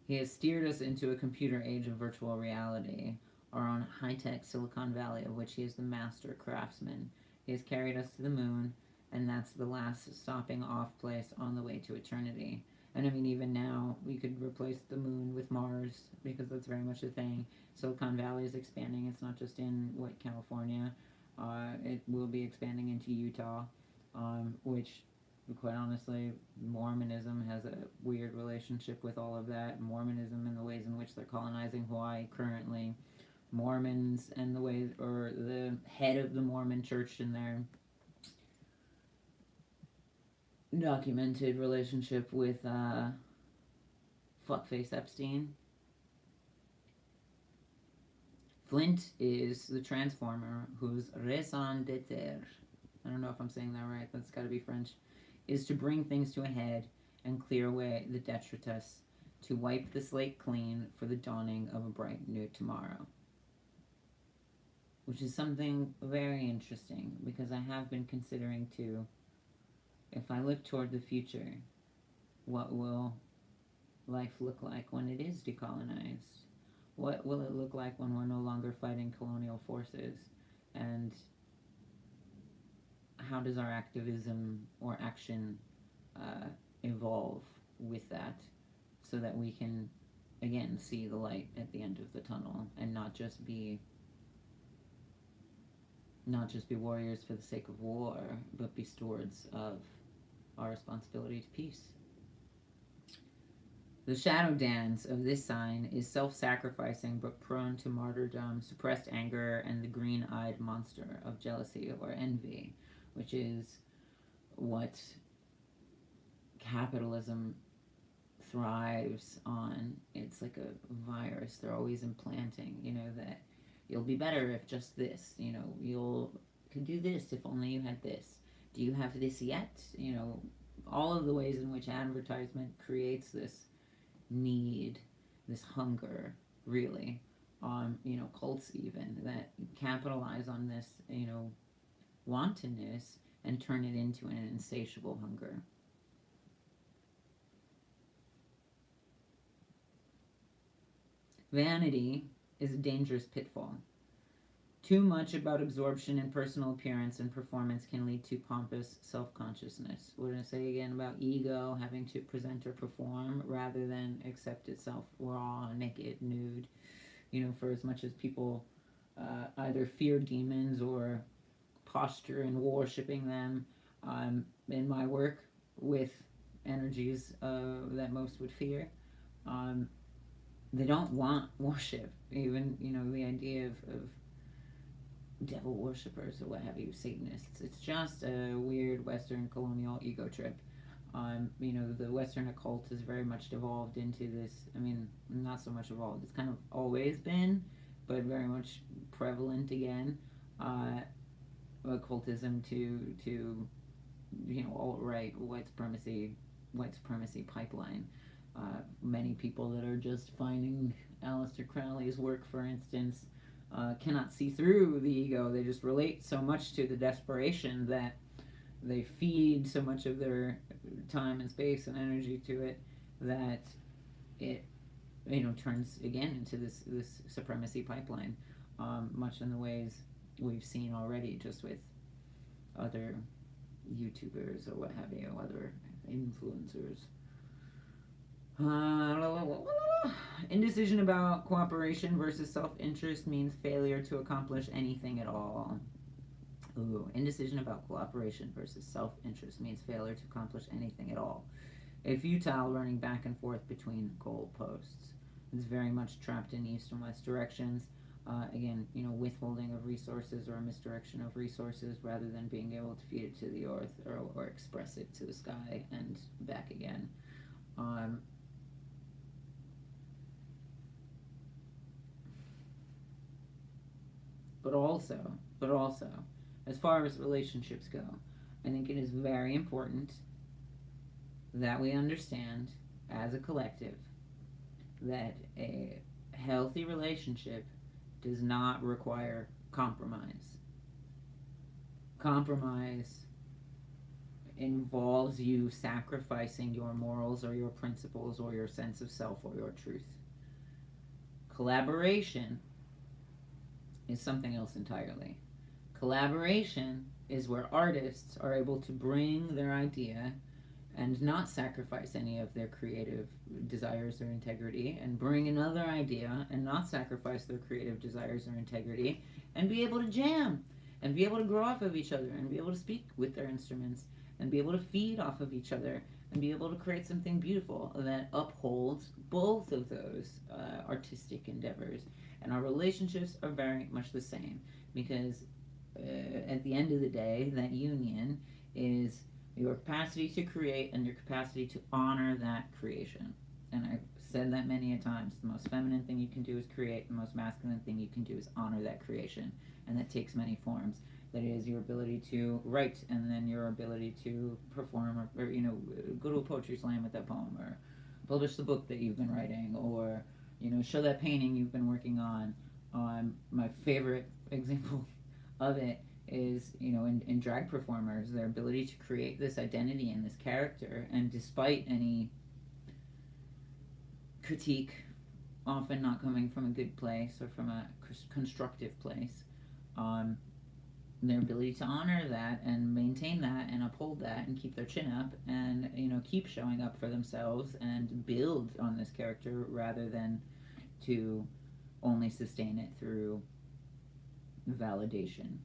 He has steered us into a computer age of virtual reality, our own high-tech Silicon Valley, of which he is the master craftsman. He has carried us to the moon, and that's the last stopping off place on the way to eternity. And I mean, even now, we could replace the moon with Mars, because that's very much a thing. Silicon Valley is expanding. It's not just in, California. It will be expanding into Utah, which, quite honestly, Mormonism has a weird relationship with all of that. Mormonism and the ways in which they're colonizing Hawaii currently. Mormons and the ways, or the head of the Mormon church in their documented relationship with fuckface Epstein. Flint is the transformer whose raison d'etre, I don't know if I'm saying that right, that's gotta be French, is to bring things to a head and clear away the detritus, to wipe the slate clean for the dawning of a bright new tomorrow. Which is something very interesting, because I have been considering too, if I look toward the future, what will life look like when it is decolonized? What will it look like when we're no longer fighting colonial forces? And how does our activism or action uh, evolve with that, so that we can again see the light at the end of the tunnel, and not just be warriors for the sake of war, but be stewards of our responsibility to peace. The shadow dance of this sign is self-sacrificing but prone to martyrdom, suppressed anger, and the green-eyed monster of jealousy or envy, which is what capitalism thrives on. It's like a virus. They're always implanting, that you'll be better if just this, you'll could do this if only you had this. Do you have this yet? All of the ways in which advertisement creates this need, this hunger, really. Cults even that capitalize on this, wantonness and turn it into an insatiable hunger. Vanity is a dangerous pitfall. Too much about absorption in personal appearance and performance can lead to pompous self-consciousness. We're going to say again about ego having to present or perform rather than accept itself raw, naked, nude. For as much as people either fear demons or posture in worshipping them, in my work with energies that most would fear, they don't want worship. Even, the idea of devil worshippers or what have you, Satanists. It's just a weird Western colonial ego trip. The Western occult has very much devolved into this. Not so much evolved. It's kind of always been, but very much prevalent again. Occultism to alt-right white supremacy pipeline. Many people that are just finding Aleister Crowley's work, for instance, cannot see through the ego. They just relate so much to the desperation that they feed so much of their time and space and energy to it that it turns again into this supremacy pipeline, much in the ways we've seen already just with other YouTubers or what have you, other influencers. Indecision about cooperation versus self-interest means failure to accomplish anything at all. Ooh, indecision about cooperation versus self-interest means failure to accomplish anything at all. A futile running back and forth between goalposts. It's very much trapped in east and west directions. Again, withholding of resources or a misdirection of resources rather than being able to feed it to the earth or express it to the sky and back again. But also, as far as relationships go, I think it is very important that we understand as a collective that a healthy relationship does not require compromise. Compromise involves you sacrificing your morals or your principles or your sense of self or your truth. Collaboration is something else entirely. Collaboration is where artists are able to bring their idea and not sacrifice any of their creative desires or integrity, and bring another idea and not sacrifice their creative desires or integrity, and be able to jam, and be able to grow off of each other, and be able to speak with their instruments, and be able to feed off of each other, and be able to create something beautiful that upholds both of those artistic endeavors. And our relationships are very much the same, because at the end of the day, that union is your capacity to create and your capacity to honor that creation. And I've said that many a times. The most feminine thing you can do is create. The most masculine thing you can do is honor that creation. And that takes many forms. That is your ability to write, and then your ability to perform, or go to a poetry slam with that poem, or publish the book that you've been writing, or show that painting you've been working on. My favorite example of it is, in drag performers, their ability to create this identity and this character, and despite any critique, often not coming from a good place or from a constructive place. Their ability to honor that and maintain that and uphold that and keep their chin up and, you know, keep showing up for themselves and build on this character rather than to only sustain it through validation.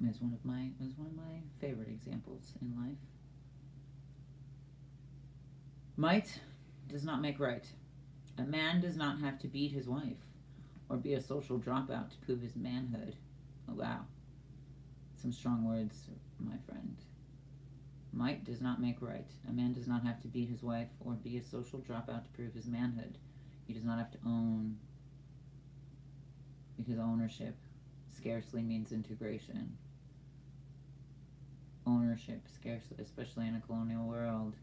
Is one of my favorite examples in life. Might does not make right. A man does not have to beat his wife or be a social dropout to prove his manhood. Oh, wow. Some strong words, my friend. Might does not make right. A man does not have to beat his wife or be a social dropout to prove his manhood. He does not have to own, because ownership scarcely means integration. Ownership, scarcely, especially in a colonial world,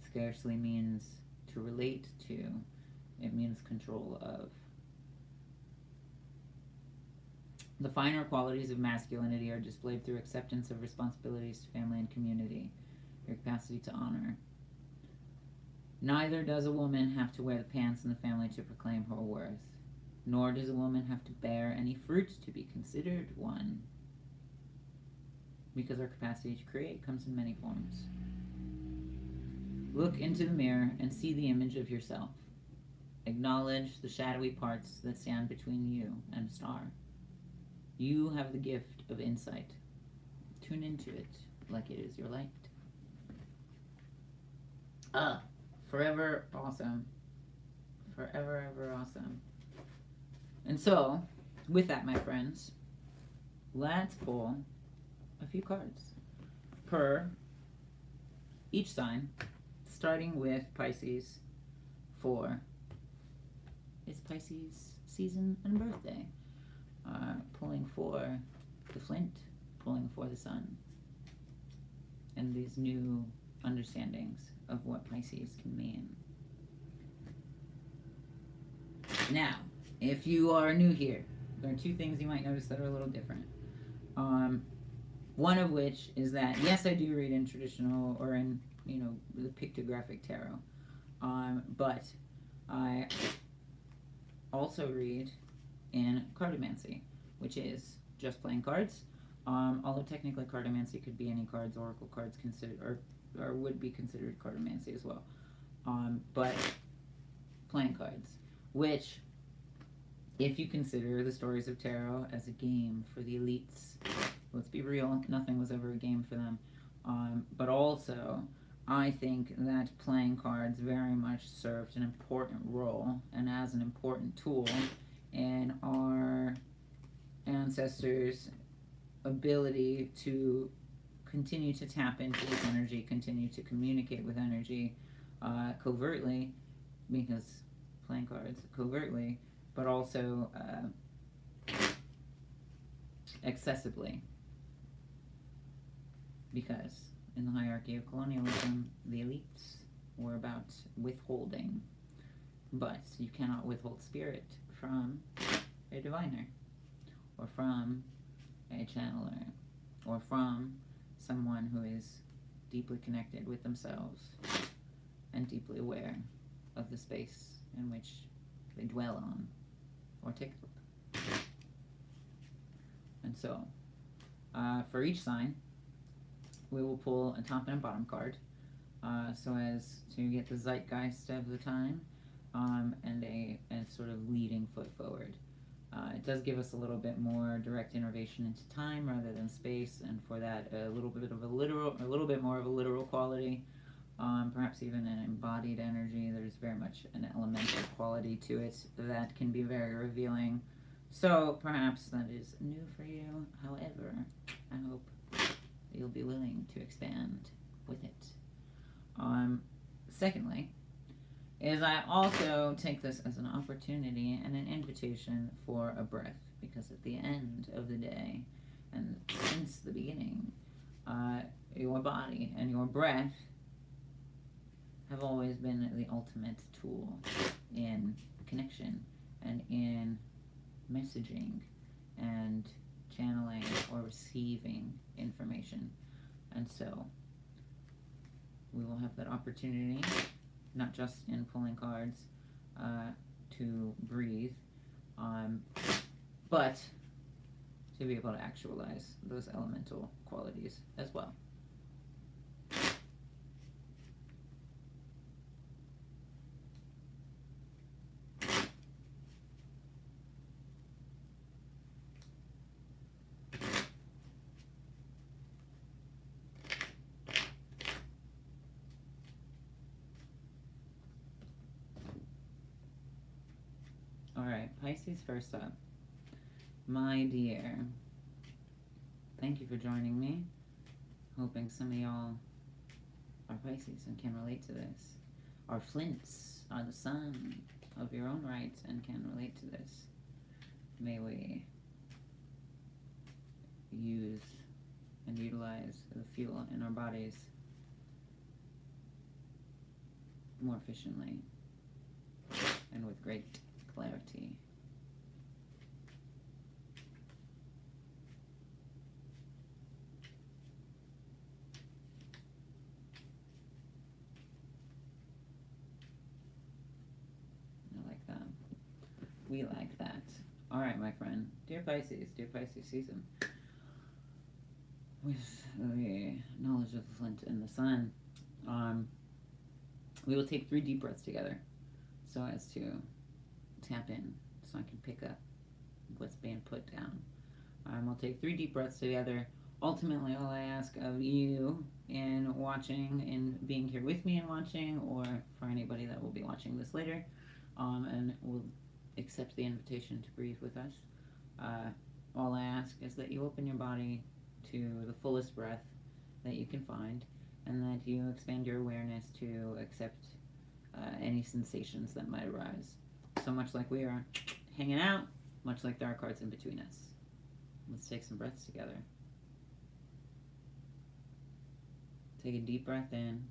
scarcely means to relate to. It means control of. The finer qualities of masculinity are displayed through acceptance of responsibilities to family and community, your capacity to honor. Neither does a woman have to wear the pants in the family to proclaim her worth, nor does a woman have to bear any fruit to be considered one, because our capacity to create comes in many forms. Look into the mirror and see the image of yourself. Acknowledge the shadowy parts that stand between you and a star. You have the gift of insight. Tune into it like it is your light. Forever awesome. Forever, ever awesome. And so, with that, my friends, let's pull a few cards per each sign, starting with Pisces for its Pisces season and birthday. Pulling for the Flint, pulling for the Sun, and these new understandings of what Pisces can mean. Now, if you are new here, there are two things you might notice that are a little different. One of which is that, yes, I do read in traditional or in, you know, the pictographic tarot, but I also read in cartomancy, which is just playing cards. Although technically cartomancy could be any cards, oracle cards considered, or would be considered cartomancy as well. But playing cards, which, if you consider the stories of tarot as a game for the elites, let's be real, nothing was ever a game for them. But also, I think that playing cards very much served an important role and as an important tool in our ancestors' ability to continue to tap into this energy, continue to communicate with energy covertly, because playing cards covertly, but also accessibly, because in the hierarchy of colonialism, the elites were about withholding, but you cannot withhold spirit from a diviner, or from a channeler, or from someone who is deeply connected with themselves and deeply aware of the space in which they dwell on or take up. And so, for each sign, we will pull a top and a bottom card, so as to get the zeitgeist of the time, and a sort of leading foot forward. It does give us a little bit more direct innervation into time rather than space, and for that a little bit more of a literal quality, perhaps even an embodied energy. There's very much an elemental quality to it that can be very revealing. So perhaps that is new for you. However, I hope you'll be willing to expand with it. Secondly, is I also take this as an opportunity and an invitation for a breath, because at the end of the day, and since the beginning, your body and your breath have always been the ultimate tool in connection and in messaging and channeling or receiving information. And so we will have that opportunity not just in pulling cards to breathe, but to be able to actualize those elemental qualities as well. Alright, Pisces first up. My dear, thank you for joining me. Hoping some of y'all are Pisces and can relate to this. Are Flints, are the sun of your own right and can relate to this. May we use and utilize the fuel in our bodies more efficiently and with great clarity. I like that. We like that. All right, my friend. Dear Pisces season. With the knowledge of the flint and the sun, we will take 3 deep breaths together so as to tap in, so I can pick up what's being put down. We'll take 3 deep breaths together. Ultimately, all I ask of you in watching and being here with me and watching, or for anybody that will be watching this later, and will accept the invitation to breathe with us, all I ask is that you open your body to the fullest breath that you can find, and that you expand your awareness to accept any sensations that might arise. So much like we are hanging out, much like there are cards in between us. Let's take some breaths together. Take a deep breath in.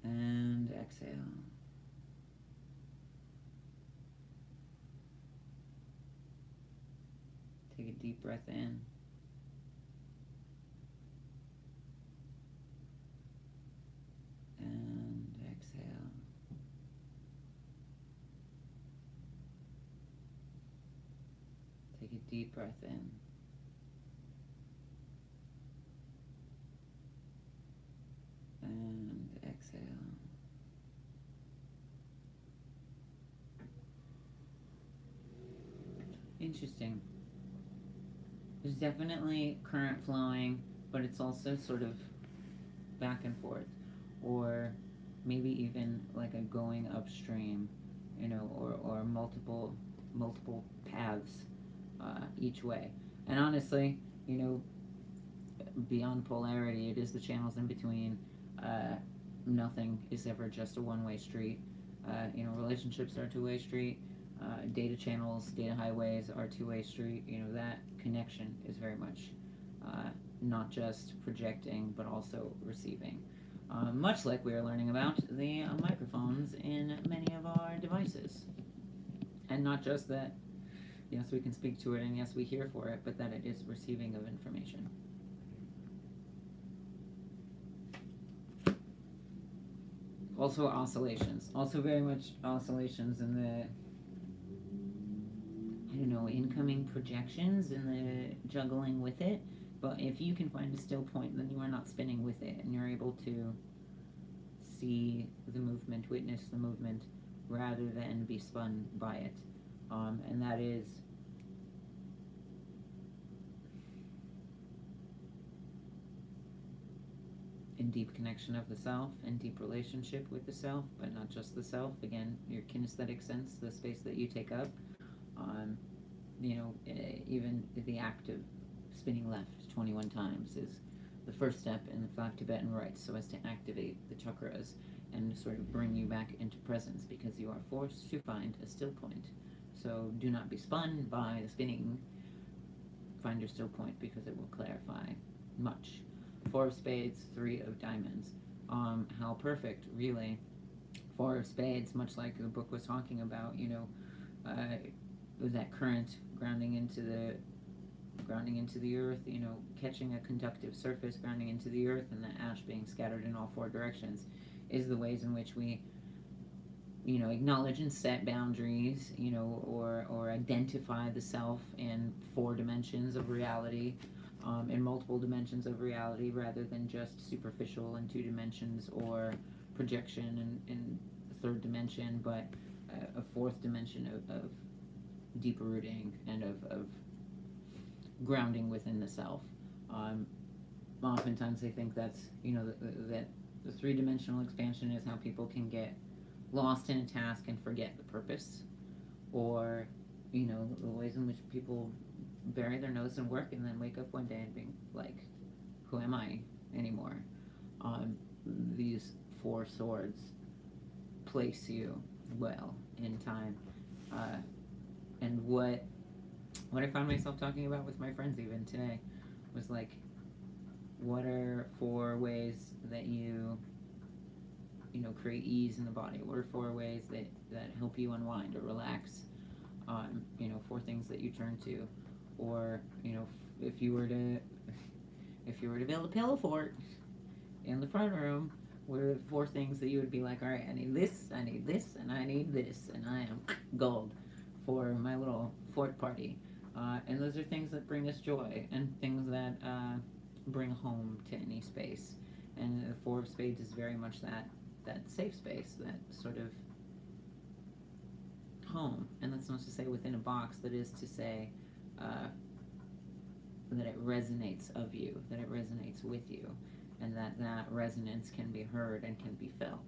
And exhale. Take a deep breath in. And exhale. Take a deep breath in. And exhale. Interesting. There's definitely current flowing, but it's also sort of back and forth, or maybe even like a going upstream, you know, or multiple paths each way. And honestly, you know, beyond polarity, it is the channels in between. Nothing is ever just a one-way street. You know, relationships are a two-way street. Data channels, data highways are a two-way street. You know, that connection is very much not just projecting, but also receiving. Much like we are learning about the microphones in many of our devices. And not just that, yes, we can speak to it, and yes, we hear for it, but that it is receiving of information. Also oscillations. Also very much oscillations in the, I don't know, incoming projections and the juggling with it. But if you can find a still point, then you are not spinning with it, and you're able to see the movement, witness the movement, rather than be spun by it. And that is in deep connection of the self, in deep relationship with the self, but not just the self. Again, your kinesthetic sense, the space that you take up. You know, even the act of spinning left 21 times is the first step in the 5 Tibetan rites, so as to activate the chakras and sort of bring you back into presence, because you are forced to find a still point. So do not be spun by the spinning. Find your still point, because it will clarify much. 4 of spades, 3 of diamonds. How perfect, really. 4 of spades, much like the book was talking about, you know, that current grounding into the grounding into the earth, catching a conductive surface, grounding into the earth, and the ash being scattered in all four directions, is the ways in which we, acknowledge and set boundaries, or identify the self in four dimensions of reality, in multiple dimensions of reality, rather than just superficial in two dimensions, or projection in third dimension, but a fourth dimension of deeper rooting and of grounding within the self. Oftentimes I think that's, that the three-dimensional expansion is how people can get lost in a task and forget the purpose, or, the ways in which people bury their nose in work and then wake up one day and being like, who am I anymore? These four swords place you well in time. And what I found myself talking about with my friends even today was like, what are four ways that you create ease in the body? What are four ways that help you unwind or relax? Four things that you turn to, or if you were to build a pillow fort in the front room, what are the four things that you would be like, all right, I need this, and I need this, and I am gold for my little fort party. And those are things that bring us joy, and things that bring home to any space. And the Four of Spades is very much that safe space, that sort of home. And that's not to say within a box, that is to say that it resonates of you, that it resonates with you, and that resonance can be heard and can be felt.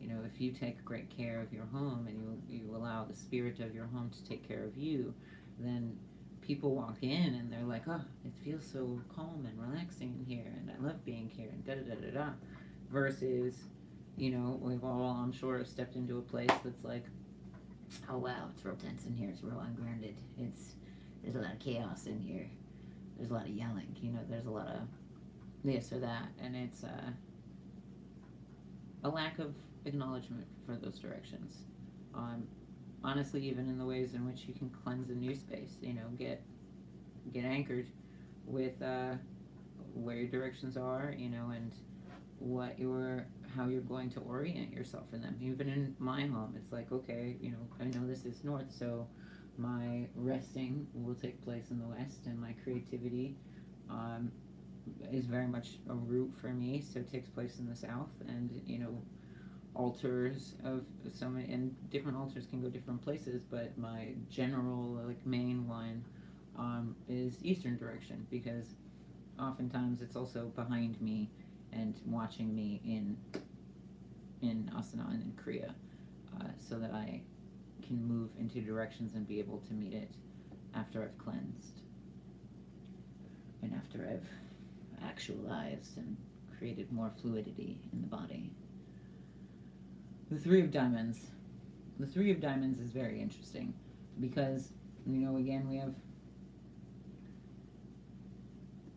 If you take great care of your home, and you allow the spirit of your home to take care of you, then people walk in and they're like, oh, it feels so calm and relaxing in here, and I love being here, and da-da-da-da-da. Versus, we've all, I'm sure, stepped into a place that's like, oh wow, it's real tense in here, it's real ungrounded, there's a lot of chaos in here, there's a lot of yelling, there's a lot of this or that, and it's a lack of acknowledgement for those directions. Honestly, even in the ways in which you can cleanse a new space, get anchored with where your directions are, and how you're going to orient yourself in them. Even in my home, it's like, okay, I know this is north, so my resting will take place in the west, and my creativity is very much a root for me, so it takes place in the south. And altars of so many, and different altars can go different places, but my general main one is eastern direction, because oftentimes it's also behind me and watching me in asana and in kriya, so that I can move into directions and be able to meet it after I've cleansed and after I've actualized and created more fluidity in the body. The Three of Diamonds. The Three of Diamonds is very interesting because, again, we have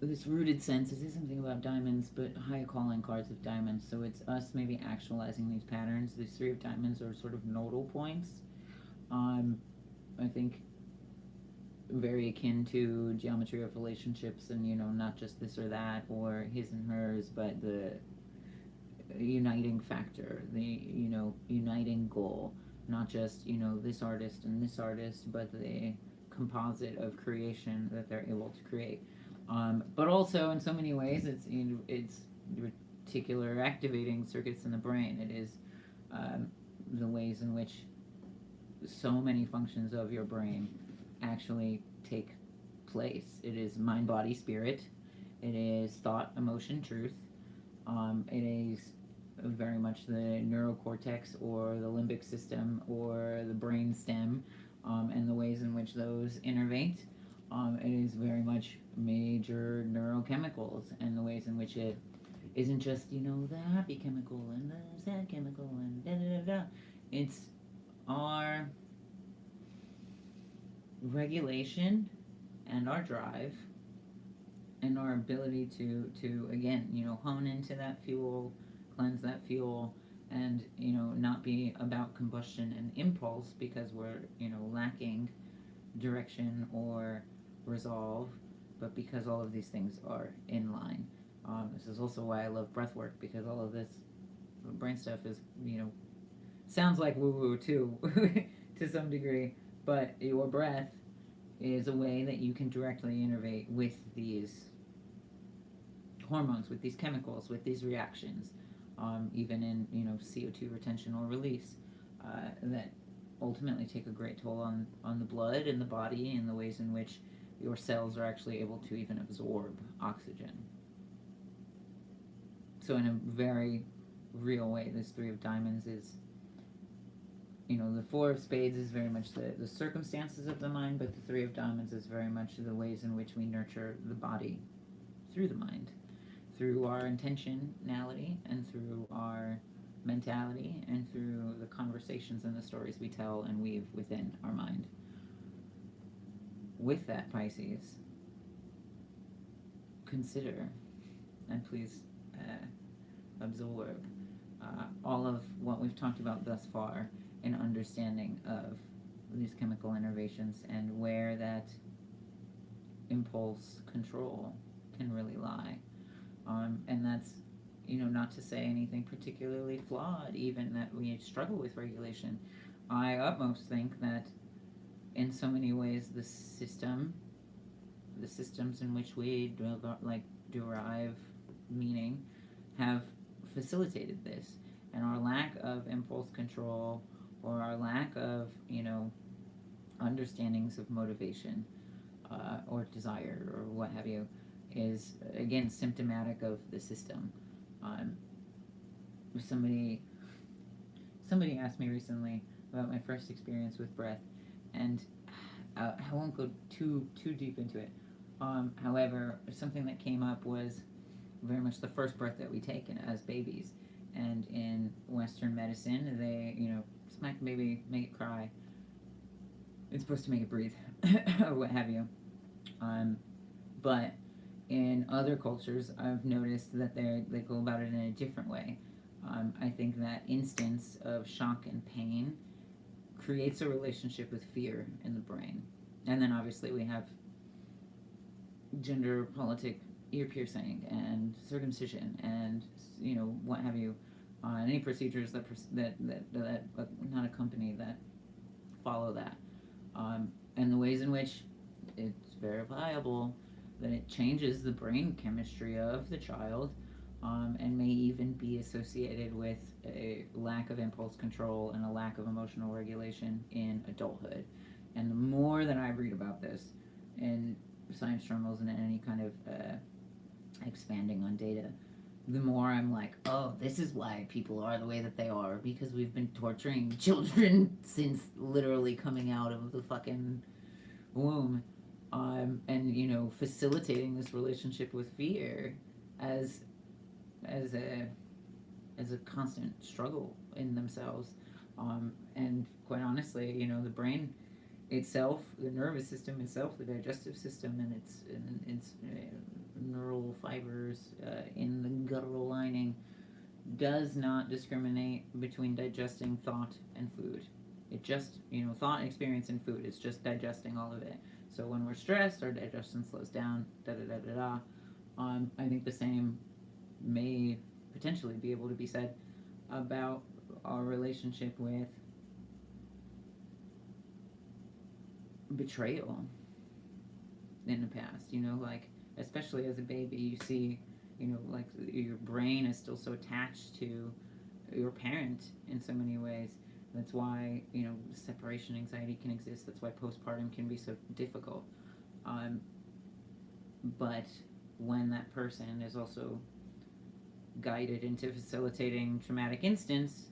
this rooted sense. It says something about diamonds, but high calling cards of diamonds. So it's us maybe actualizing these patterns. These Three of Diamonds are sort of nodal points. I think very akin to geometry of relationships, and not just this or that or his and hers, but the uniting factor, the uniting goal, not just this artist and this artist, but the composite of creation that they're able to create. But also in so many ways it's reticular activating circuits in the brain. It is the ways in which so many functions of your brain actually take place. It is mind, body, spirit. It is thought, emotion, truth. It is very much the neurocortex or the limbic system or the brain stem, and the ways in which those innervate. It is very much major neurochemicals, and the ways in which it isn't just, the happy chemical and the sad chemical and da-da-da-da. It's our regulation and our drive and our ability to again, hone into that fuel, cleanse that fuel, and, not be about combustion and impulse because we're, lacking direction or resolve, but because all of these things are in line. This is also why I love breath work, because all of this brain stuff is, sounds like woo woo too, to some degree, but your breath is a way that you can directly innervate with these hormones, with these chemicals, with these reactions, even in CO2 retention or release, that ultimately take a great toll on the blood and the body, and the ways in which your cells are actually able to even absorb oxygen. So in a very real way, this Three of Diamonds is, the Four of Spades is very much the circumstances of the mind, but the Three of Diamonds is very much the ways in which we nurture the body through the mind, through our intentionality and through our mentality and through the conversations and the stories we tell and weave within our mind. With that, Pisces, consider and please absorb all of what we've talked about thus far in understanding of these chemical innervations and where that impulse control can really lie. And that's, not to say anything particularly flawed, even that we struggle with regulation. I utmost think that in so many ways the systems in which we derive meaning have facilitated this, and our lack of impulse control or our lack of understandings of motivation or desire or what have you is again symptomatic of the system. Somebody asked me recently about my first experience with breath, and I won't go too deep into it. However, something that came up was very much the first breath that we take as babies, and in Western medicine, they smack the baby, make it cry. It's supposed to make it breathe, or what have you. But in other cultures, I've noticed that they go about it in a different way. I think that instance of shock and pain creates a relationship with fear in the brain. And then obviously we have gender politic ear piercing and circumcision and what have you, any procedures that not accompany that, follow that, and the ways in which it's verifiable that it changes the brain chemistry of the child, and may even be associated with a lack of impulse control and a lack of emotional regulation in adulthood. And the more that I read about this in science journals and any kind of expanding on data, the more I'm like, oh, this is why people are the way that they are, because we've been torturing children since literally coming out of the fucking womb, and facilitating this relationship with fear as a constant struggle in themselves, and quite honestly, the brain itself, the nervous system itself, the digestive system, and its neural fibers in the guttural lining does not discriminate between digesting thought and food. It just, thought, experience, and food. It's just digesting all of it. So when we're stressed, our digestion slows down, da-da-da-da-da. I think the same may potentially be able to be said about our relationship with betrayal in the past. Especially as a baby, you see, your brain is still so attached to your parent in so many ways. That's why, separation anxiety can exist. That's why postpartum can be so difficult. But when that person is also guided into facilitating traumatic instance,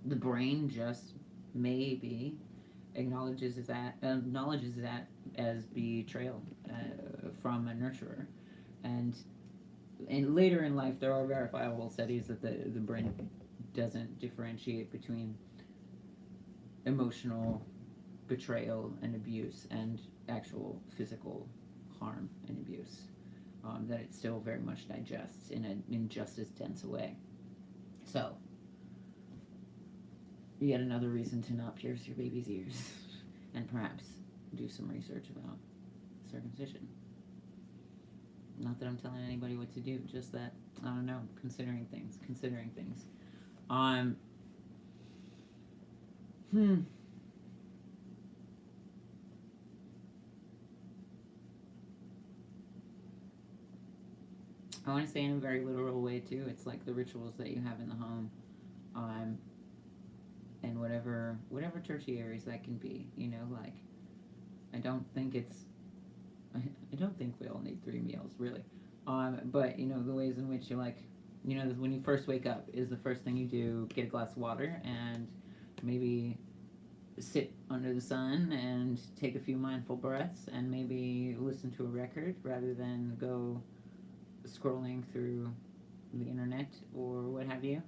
the brain just maybe acknowledges that as betrayal from a nurturer. And later in life, there are verifiable studies that the brain doesn't differentiate between emotional betrayal and abuse and actual physical harm and abuse, that it still very much digests in just as dense a way. So, yet another reason to not pierce your baby's ears, and perhaps do some research about circumcision. Not that I'm telling anybody what to do, just that, I don't know, considering things. Um, hmm. I want to say in a very literal way too. It's like the rituals that you have in the home, um, and whatever tertiaries that can be. You know, like I don't think it's I don't think we all need 3 meals, really. But you know, the ways in which you like, you know, when you first wake up is the first thing you do. Get a glass of water and maybe sit under the sun and take a few mindful breaths and maybe listen to a record rather than go scrolling through the internet or what have you.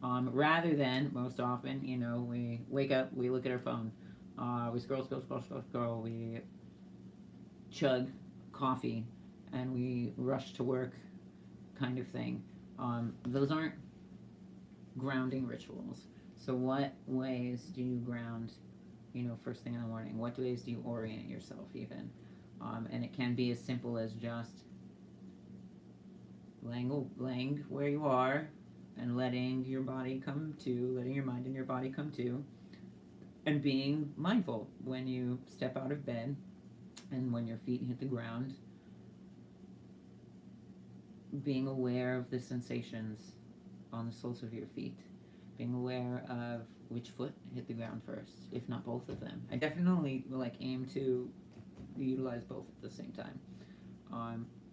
Rather than most often, you know, we wake up, we look at our phone, we scroll, we chug coffee, and we rush to work, kind of thing. Those aren't grounding rituals. So, what ways do you ground? You know, first thing in the morning. What ways do you orient yourself, even? And it can be as simple as just laying where you are and letting your body come to, letting your mind and your body come to, and being mindful when you step out of bed and when your feet hit the ground, being aware of the sensations on the soles of your feet, being aware of which foot hit the ground first, if not both of them. I definitely like aim to utilize both at the same time.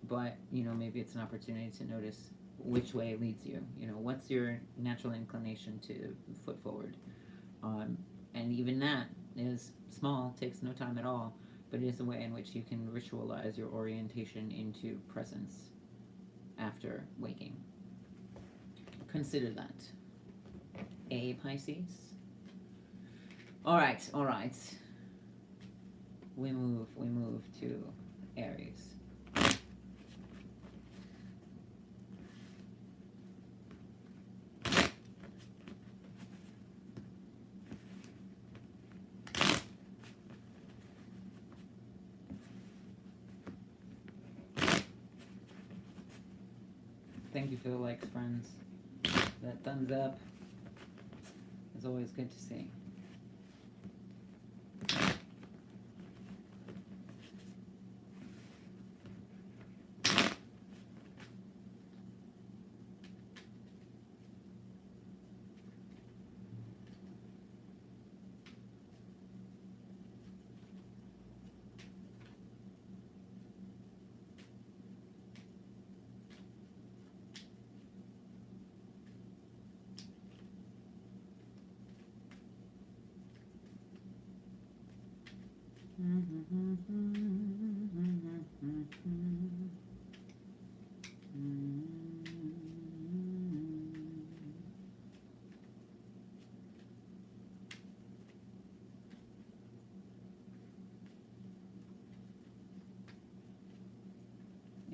But you know, maybe it's an opportunity to notice which way leads you. You know, what's your natural inclination to foot forward? And even that is small, takes no time at all, but it is a way in which you can ritualize your orientation into presence after waking. Consider that. Pisces? Alright. We move to Aries. Thank you for the likes, friends. That thumbs up is always good to see.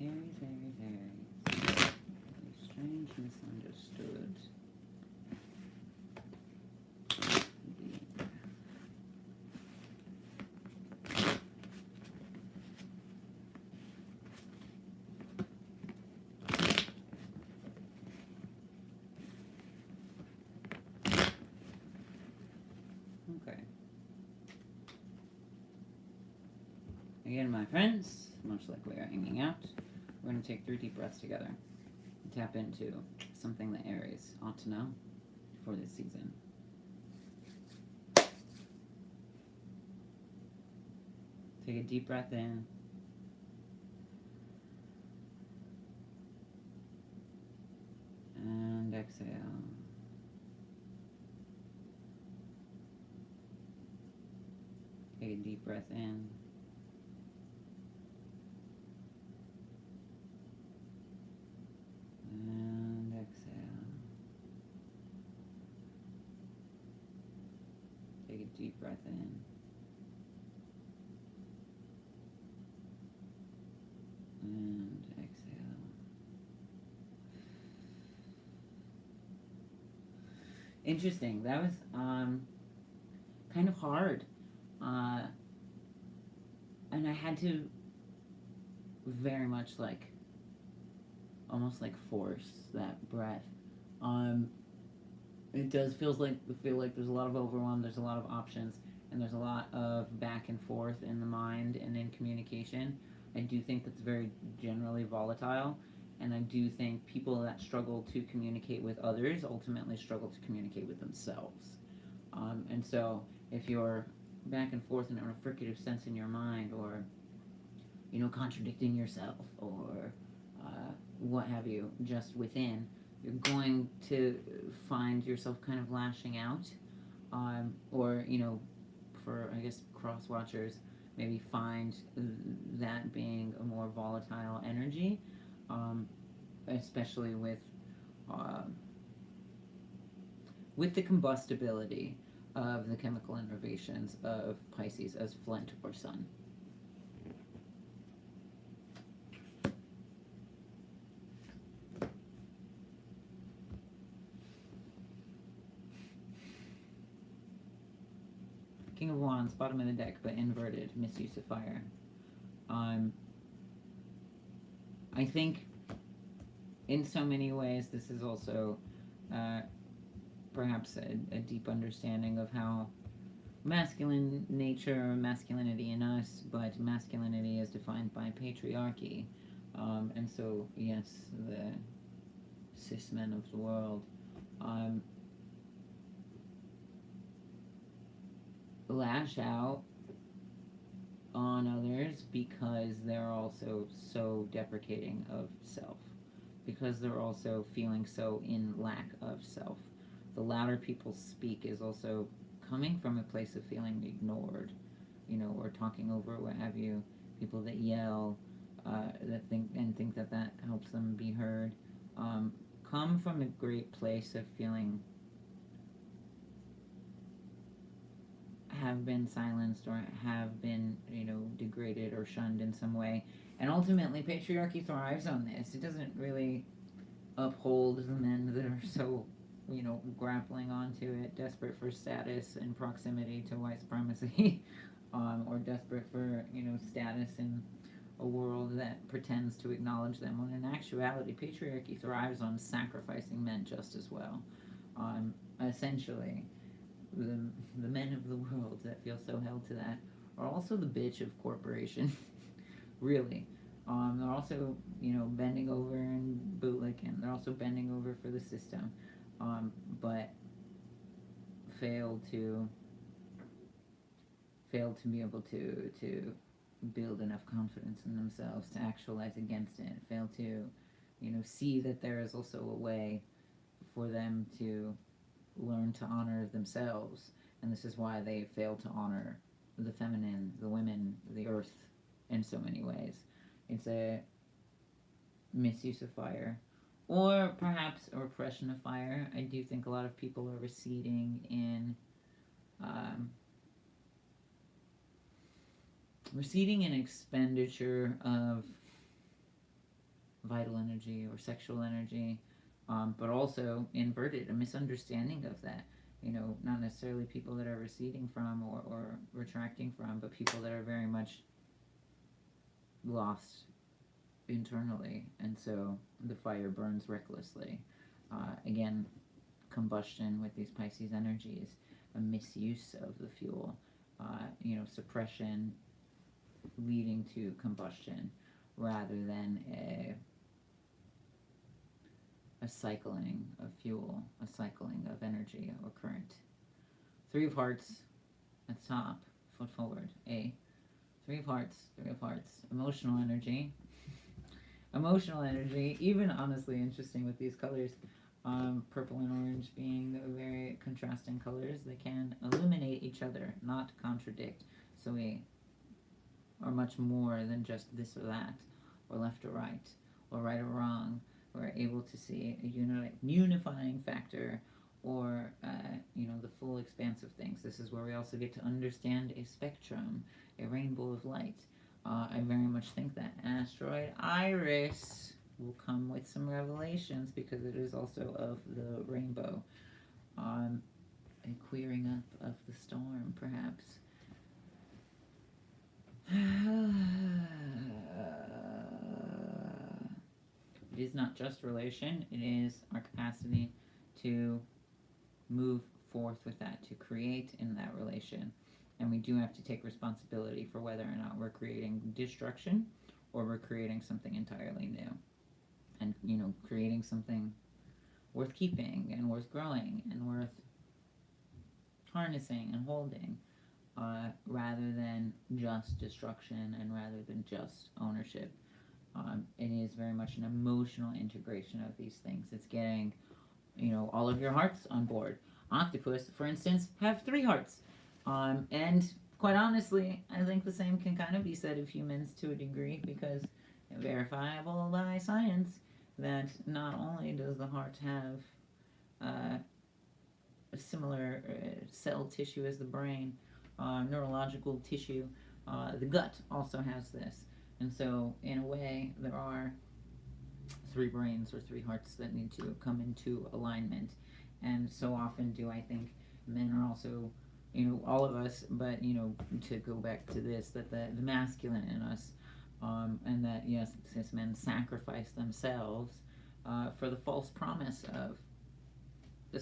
Aries. Strange, misunderstood. Okay. Again, my friends, much like we are hanging out, we're going to take 3 deep breaths together and tap into something that Aries ought to know for this season. Take a deep breath in. And exhale. Take a deep breath in. And exhale. Take a deep breath in. And exhale. Interesting. That was kind of hard. And I had to very much like almost like force, that breath. It does feel like there's a lot of overwhelm, there's a lot of options, and there's a lot of back and forth in the mind and in communication. I do think that's very generally volatile, and I do think people that struggle to communicate with others ultimately struggle to communicate with themselves. And so, if you're back and forth in a fricative sense in your mind, or contradicting yourself, or what have you, just within, you're going to find yourself kind of lashing out, or for I guess cross watchers, maybe find that being a more volatile energy, especially uh, with the combustibility of the chemical innervations of Pisces as flint or sun. King of Wands, bottom of the deck, but inverted, misuse of fire. I think in so many ways this is also perhaps a deep understanding of how masculine nature, masculinity in us, but masculinity is defined by patriarchy. And so, yes, the cis men of the world lash out on others because they're also so deprecating of self, because they're also feeling so in lack of self. The louder people speak is also coming from a place of feeling ignored, or talking over, what have you. People that yell, that think that helps them be heard, come from a great place of feeling have been silenced or have been, degraded or shunned in some way. And ultimately, patriarchy thrives on this. It doesn't really uphold the men that are so, grappling onto it, desperate for status and proximity to white supremacy, or desperate for, status in a world that pretends to acknowledge them, when in actuality, patriarchy thrives on sacrificing men just as well. Essentially, the men of the world that feel so held to that are also the bitch of corporation. Really. They're also, bending over and bootlicking. They're also bending over for the system, but fail to be able to build enough confidence in themselves to actualize against it. Fail to, see that there is also a way for them to learn to honor themselves. And this is why they fail to honor the feminine, the women, the earth, in so many ways. It's a misuse of fire, or perhaps a repression of fire. I do think a lot of people are receding in expenditure of vital energy or sexual energy, but also inverted, a misunderstanding of that. Not necessarily people that are receding from or retracting from, but people that are very much lost internally, and so the fire burns recklessly. Again, combustion with these Pisces energies, a misuse of the fuel, suppression leading to combustion rather than a cycling of fuel, a cycling of energy or current. Three of Hearts at the top, foot forward, A. Three of Hearts, emotional energy. Emotional energy, even honestly interesting with these colors. Purple and orange being very contrasting colors. They can illuminate each other, not contradict. So we are much more than just this or that, or left or right, or right or wrong. We're able to see a unifying factor, or the full expanse of things. This is where we also get to understand a spectrum, a rainbow of light. I very much think that asteroid Iris will come with some revelations, because it is also of the rainbow. A queering up of the storm, perhaps. It is not just relation, it is our capacity to move forth with that, to create in that relation. And we do have to take responsibility for whether or not we're creating destruction or we're creating something entirely new. And, creating something worth keeping and worth growing and worth harnessing and holding, rather than just destruction and rather than just ownership. It is very much an emotional integration of these things. It's getting, all of your hearts on board. Octopus, for instance, have 3 hearts. And quite honestly, I think the same can kind of be said of humans to a degree, because verifiable by science that not only does the heart have a similar cell tissue as the brain, neurological tissue, the gut also has this. And so, in a way, there are 3 brains or 3 hearts that need to come into alignment. And so often do I think men are also, all of us, but, to go back to this, that the masculine in us, and that, yes, cis men sacrifice themselves for the false promise of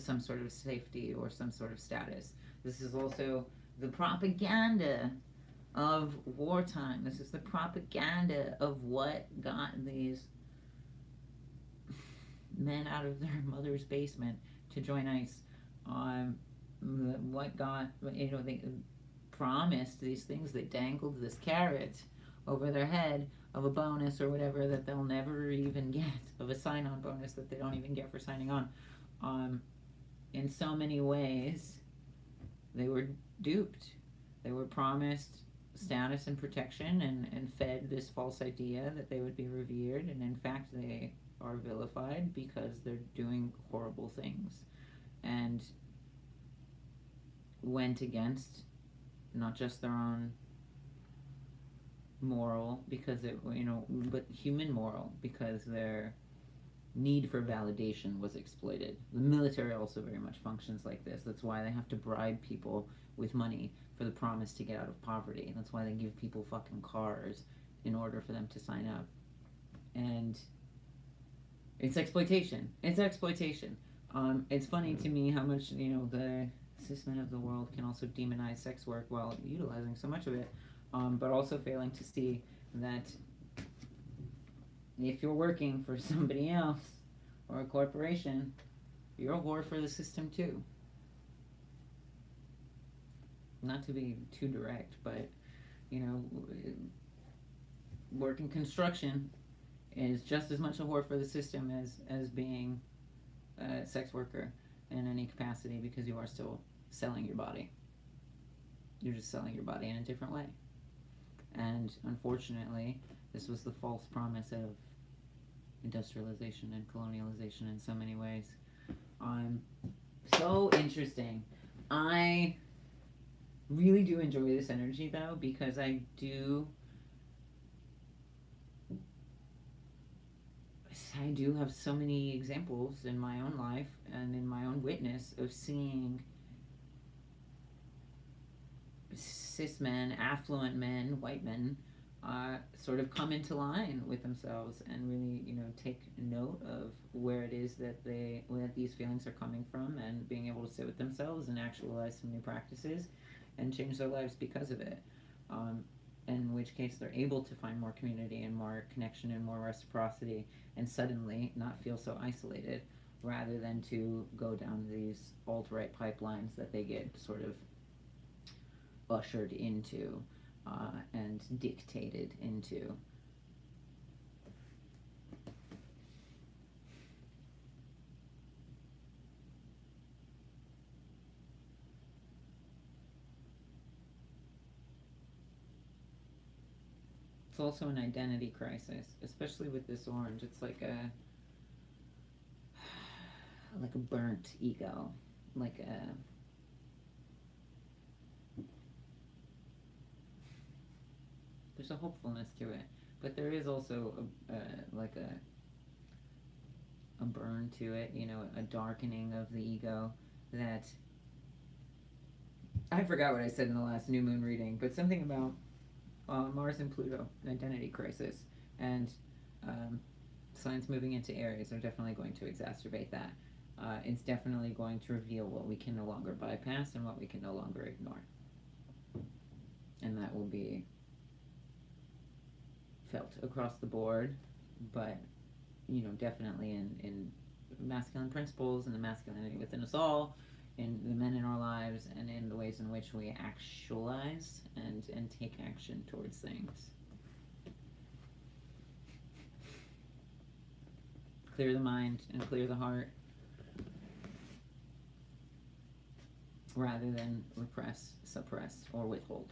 some sort of safety or some sort of status. This is also the propaganda of wartime. This is the propaganda of what got these men out of their mother's basement to join ICE. What got, they promised these things, they dangled this carrot over their head of a bonus or whatever that they'll never even get, of a sign-on bonus that they don't even get for signing on. In so many ways, they were duped. They were promised status and protection and fed this false idea that they would be revered, and in fact they are vilified because they're doing horrible things and went against not just their own moral, because it, but human moral, because their need for validation was exploited. The military also very much functions like this. That's why they have to bribe people with money for the promise to get out of poverty. That's why they give people fucking cars in order for them to sign up. And it's exploitation. It's exploitation. It's funny to me how much, the cis men of the world can also demonize sex work while utilizing so much of it, but also failing to see that if you're working for somebody else or a corporation, you're a whore for the system too. Not to be too direct, but, working construction is just as much a whore for the system as being a sex worker in any capacity, because you are still selling your body. You're just selling your body in a different way. And unfortunately, this was the false promise of industrialization and colonialization in so many ways. So interesting. I really do enjoy this energy, though, because I do have so many examples in my own life and in my own witness of seeing cis men, affluent men, white men, sort of come into line with themselves and really, take note of where it is that these feelings are coming from, and being able to sit with themselves and actualize some new practices and change their lives because of it. In which case they're able to find more community and more connection and more reciprocity, and suddenly not feel so isolated, rather than to go down these alt-right pipelines that they get sort of ushered into and dictated into. It's also an identity crisis, especially with this orange. It's like a burnt ego, there's a hopefulness to it, but there is also a burn to it, a darkening of the ego that, I forgot what I said in the last new moon reading, but something about Mars and Pluto, an identity crisis, and signs moving into Aries are definitely going to exacerbate that. It's definitely going to reveal what we can no longer bypass and what we can no longer ignore. And that will be felt across the board, but, you know, definitely in masculine principles and the masculinity within us all, in the men in our lives, and in the ways in which we actualize and take action towards things. Clear the mind and clear the heart, rather than repress, suppress, or withhold.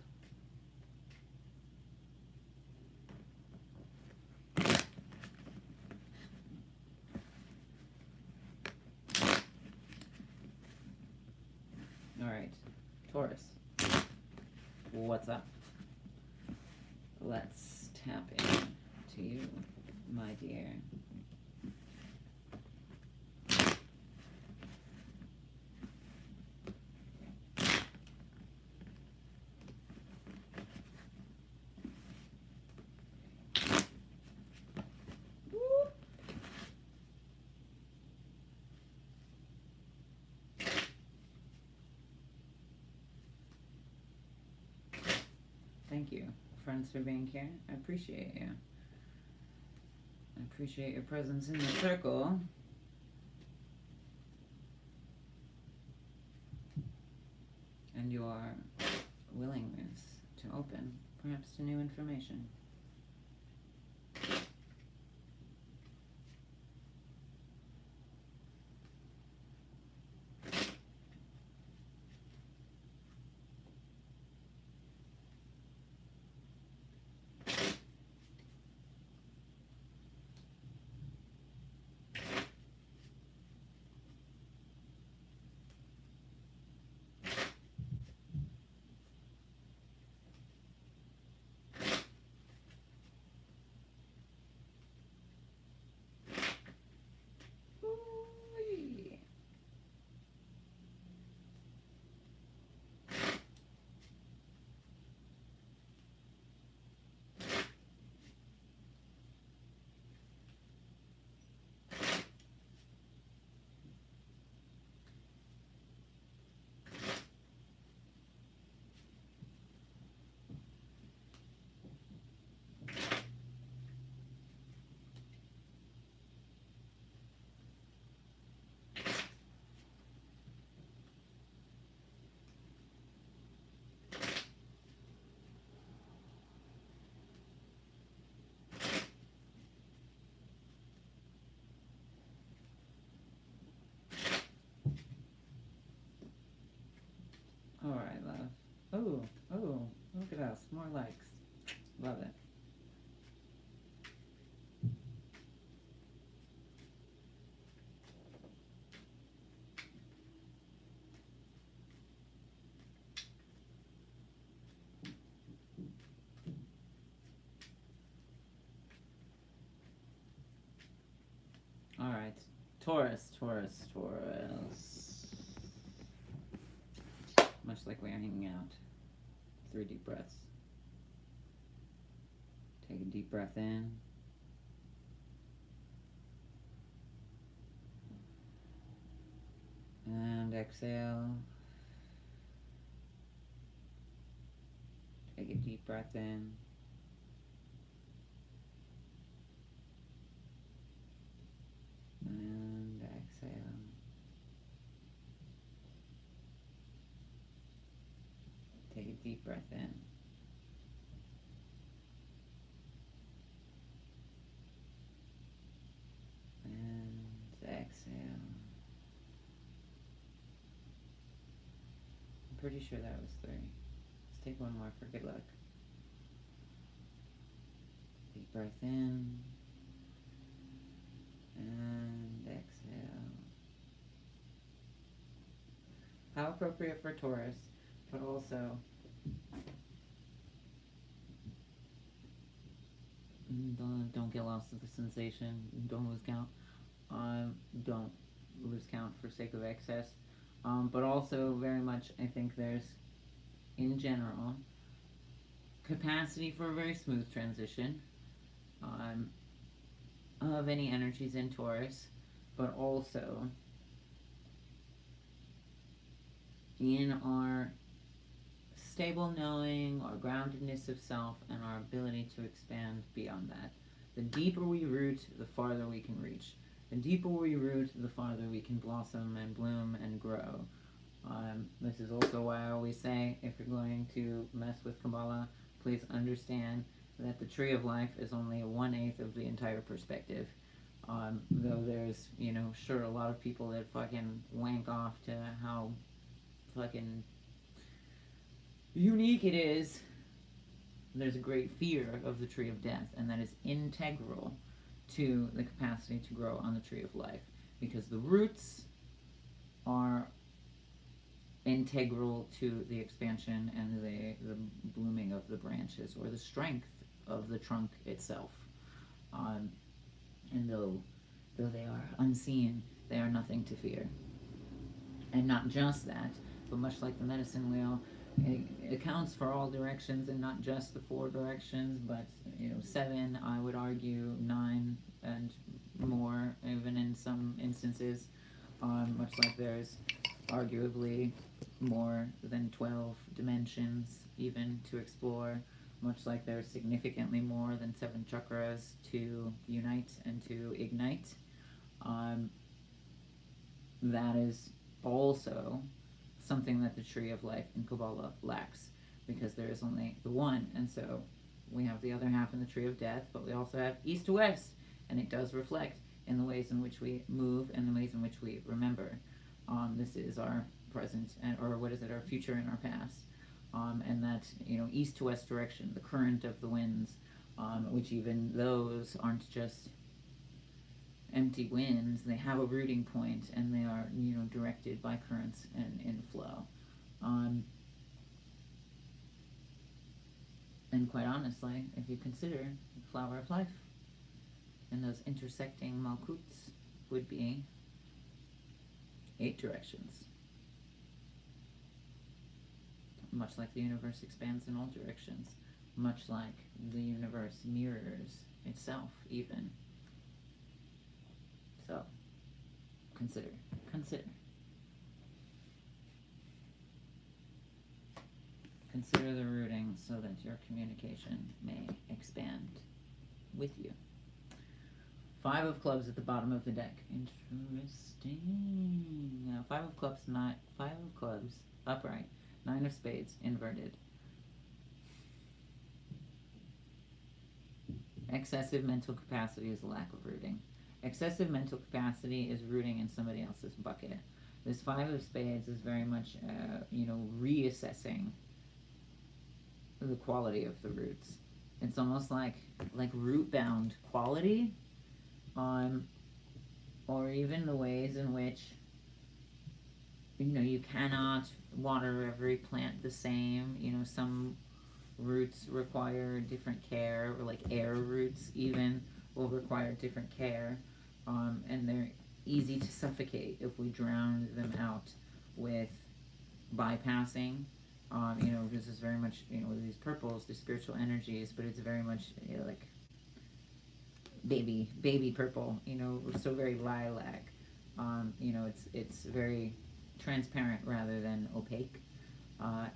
Alright, Taurus, what's up? Let's tap into you, my dear. Thank you, friends, for being here. I appreciate you. I appreciate your presence in the circle. And your willingness to open, perhaps, to new information. Alright, love. Oh, look at us. More likes. Love it. Alright. Taurus. Much like we are hanging out. 3 deep breaths. Take a deep breath in. And exhale. Take a deep breath in. And exhale. Take a deep breath in. And exhale. I'm pretty sure that was 3. Let's take one more for good luck. Deep breath in. And exhale. How appropriate for Taurus, but also don't get lost in the sensation. Don't lose count. Don't lose count for sake of excess. But also very much, I think there's, in general, capacity for a very smooth transition. of any energies in Taurus, but also in our stable knowing, our groundedness of self, and our ability to expand beyond that. The deeper we root, the farther we can reach. The deeper we root, the farther we can blossom and bloom and grow. This is also why I always say, if you're going to mess with Kabbalah, please understand that the tree of life is only 1/8 of the entire perspective. Though there's, sure, a lot of people that fucking wank off to how fucking unique it is. There's a great fear of the tree of death, and that is integral to the capacity to grow on the tree of life, because the roots are integral to the expansion and the blooming of the branches, or the strength of the trunk itself. And though they are unseen, they are nothing to fear. And not just that, but much like the medicine wheel, it accounts for all directions, and not just the 4 directions, but 7, I would argue 9 and more, even in some instances. Much like there's arguably more than 12 dimensions even to explore, much like there's significantly more than 7 chakras to unite and to ignite. That is also something that the tree of life in Kabbalah lacks, because there is only the one. And so we have the other half in the tree of death, but we also have east to west, and it does reflect in the ways in which we move and the ways in which we remember. This is our present, or what is it, our future and our past. And that, east to west direction, the current of the winds, which even those aren't just empty winds, they have a rooting point, and they are, directed by currents and inflow. And quite honestly, if you consider the flower of life, and those intersecting malkuts would be 8 directions. Much like the universe expands in all directions, much like the universe mirrors itself even. So, consider. Consider the rooting so that your communication may expand with you. 5 of clubs at the bottom of the deck. Interesting. Now, 5 of clubs, 5 of clubs, upright. 9 of spades, inverted. Excessive mental capacity is a lack of rooting. Excessive mental capacity is rooting in somebody else's bucket. This 5 of spades is very much, reassessing the quality of the roots. It's almost like root-bound quality, or even the ways in which, you cannot water every plant the same. Some roots require different care, or like air roots even will require different care, and they're easy to suffocate if we drown them out with bypassing. This is very much, with these purples, the spiritual energies, but it's very much like baby purple, so very lilac. It's very transparent rather than opaque.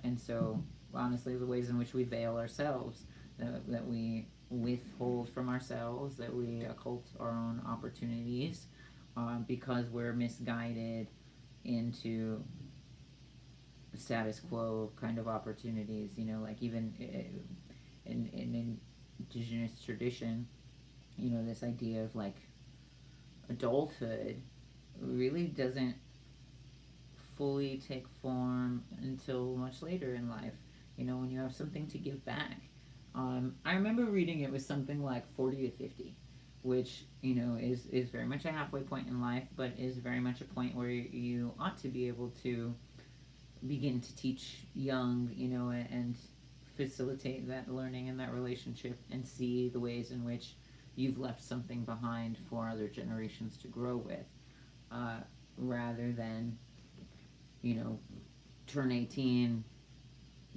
And so, honestly, the ways in which we veil ourselves, that we withhold from ourselves, that we occult our own opportunities, because we're misguided into status quo kind of opportunities, like even in indigenous tradition, this idea of like adulthood really doesn't fully take form until much later in life, when you have something to give back. I remember reading it was something like 40 to 50, which, is very much a halfway point in life, but is very much a point where you ought to be able to begin to teach young, and facilitate that learning and that relationship, and see the ways in which you've left something behind for other generations to grow with, rather than, turn 18,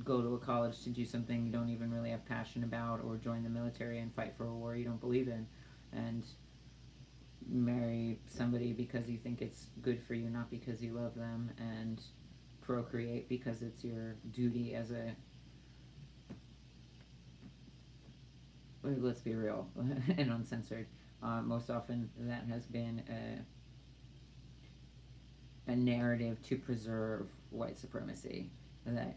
go to a college to do something you don't even really have passion about, or join the military and fight for a war you don't believe in. And marry somebody because you think it's good for you, not because you love them, and procreate because it's your duty as a, let's be real, and uncensored. Most often that has been a narrative to preserve white supremacy. That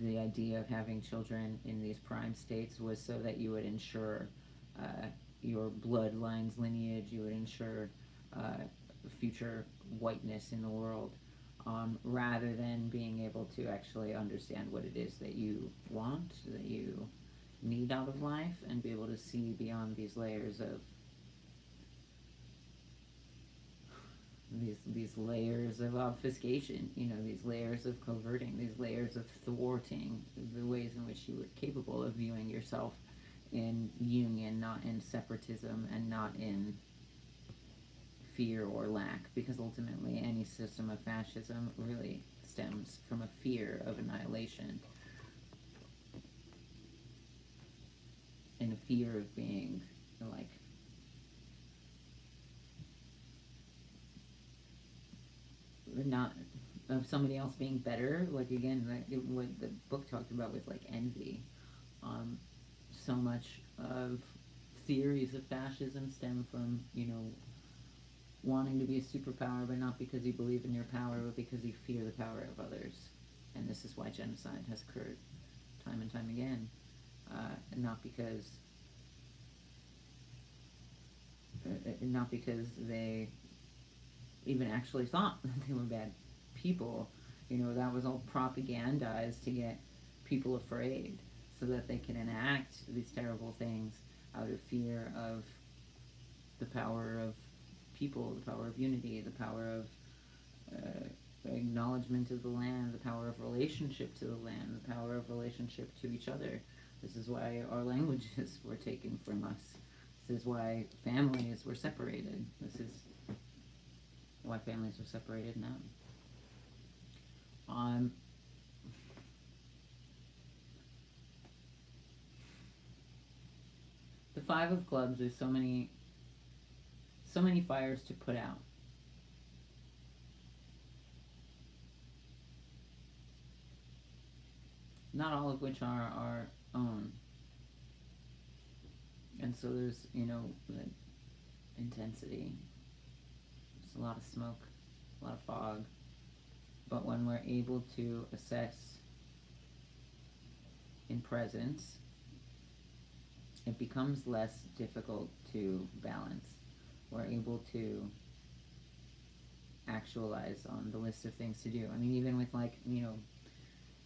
the idea of having children in these prime states was so that you would ensure your bloodline's lineage, you would ensure future whiteness in the world, rather than being able to actually understand what it is that you want, that you need out of life, and be able to see beyond these layers of these layers of obfuscation, these layers of coverting, these layers of thwarting the ways in which you were capable of viewing yourself in union, not in separatism, and not in fear or lack, because ultimately any system of fascism really stems from a fear of annihilation and a fear of being like not of somebody else being better, like again, like what the book talked about with like envy. So much of theories of fascism stem from wanting to be a superpower, but not because you believe in your power, but because you fear the power of others. And this is why genocide has occurred time and time again, not because they even actually thought that they were bad people. That was all propagandized to get people afraid so that they can enact these terrible things out of fear of the power of people, the power of unity, the power of acknowledgement of the land, the power of relationship to the land, the power of relationship to each other. This is why our languages were taken from us. This is why families were separated. This is why families are separated now. The Five of Clubs, there's so many fires to put out. Not all of which are our own. And so there's, the intensity. There's a lot of smoke, a lot of fog. But when we're able to assess in presence, it becomes less difficult to balance. We're able to actualize on the list of things to do. I mean, even with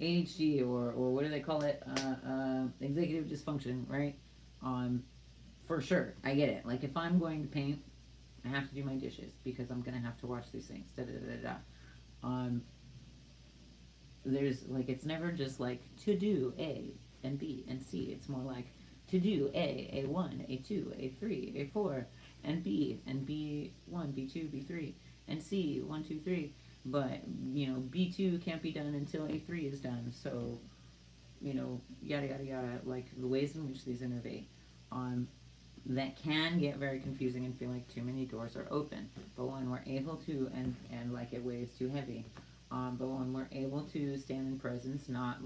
ADHD or what do they call it? Executive dysfunction, right? For sure, I get it. Like if I'm going to paint, I have to do my dishes because I'm gonna have to watch these things. Da da da da. There's it's never just to do A and B and C. It's more like to do A1, A2, A3, A4, and B, and B1, B2, B3, and C, 1, 2, 3. But, B2 can't be done until A3 is done. So, yada, yada, yada, the ways in which these innervate. That can get very confusing and feel like too many doors are open. But when we're able to, and it weighs too heavy, but when we're able to stand in presence, not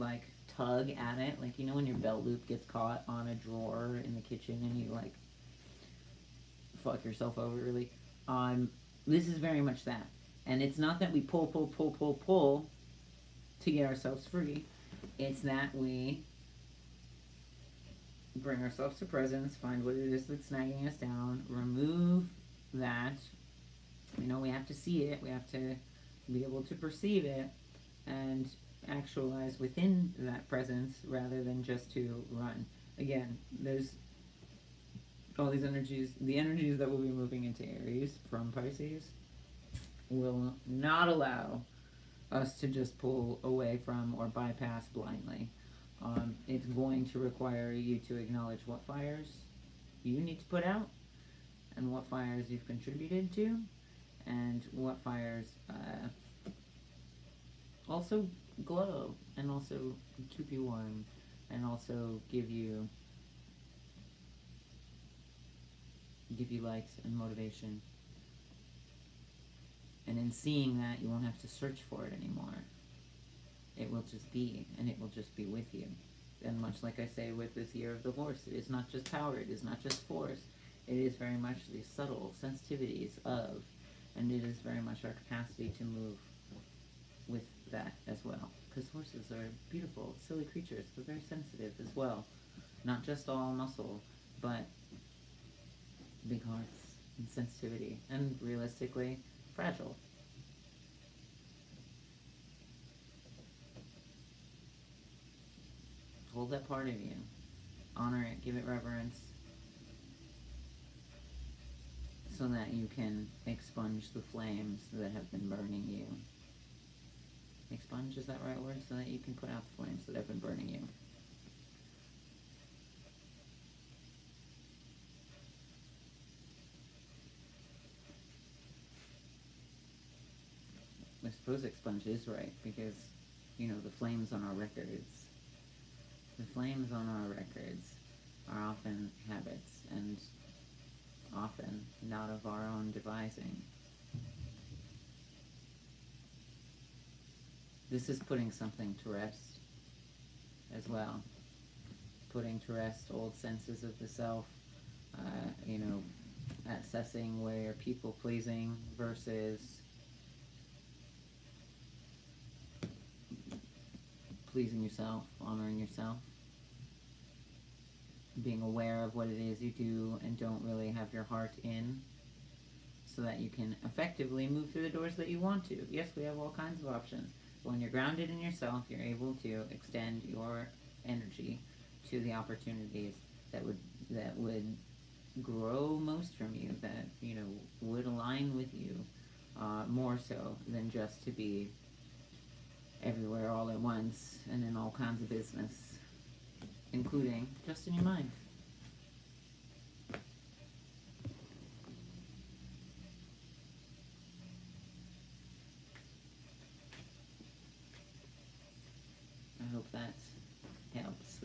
tug at it, when your belt loop gets caught on a drawer in the kitchen and you fuck yourself over really. This is very much that. And it's not that we pull to get ourselves free. It's that we bring ourselves to presence, find what it is that's snagging us down, remove that. We have to see it, we have to be able to perceive it, and actualize within that presence rather than just to run. Again, there's all these energies. The energies that will be moving into Aries from Pisces will not allow us to just pull away from or bypass blindly. It's going to require you to acknowledge what fires you need to put out and what fires you've contributed to and what fires also glow and also keep you warm and also give you light and motivation And in seeing that, you won't have to search for it anymore. It will just be, and it will just be with you. And much like I say with this year of the horse, it is not just power, it is not just force. It is very much the subtle sensitivities of, and it is very much our capacity to move with that as well. Because horses are beautiful, silly creatures, but very sensitive as well. Not just all muscle, but big hearts and sensitivity, and realistically, fragile. Hold that part of you. Honor it, give it reverence, so that you can expunge the flames that have been burning you. Expunge, is that the right word? So that you can put out the flames that have been burning you. I suppose expunge is right, because, the flames on our records. The flames on our records are often habits, and often not of our own devising. This is putting something to rest as well. Putting to rest old senses of the self, assessing where you're people pleasing versus pleasing yourself, honoring yourself, being aware of what it is you do and don't really have your heart in, so that you can effectively move through the doors that you want to. Yes, we have all kinds of options. But when you're grounded in yourself, you're able to extend your energy to the opportunities that would grow most from you, that would align with you, more so than just to be everywhere all at once and in all kinds of business, including just in your mind. I hope that helps.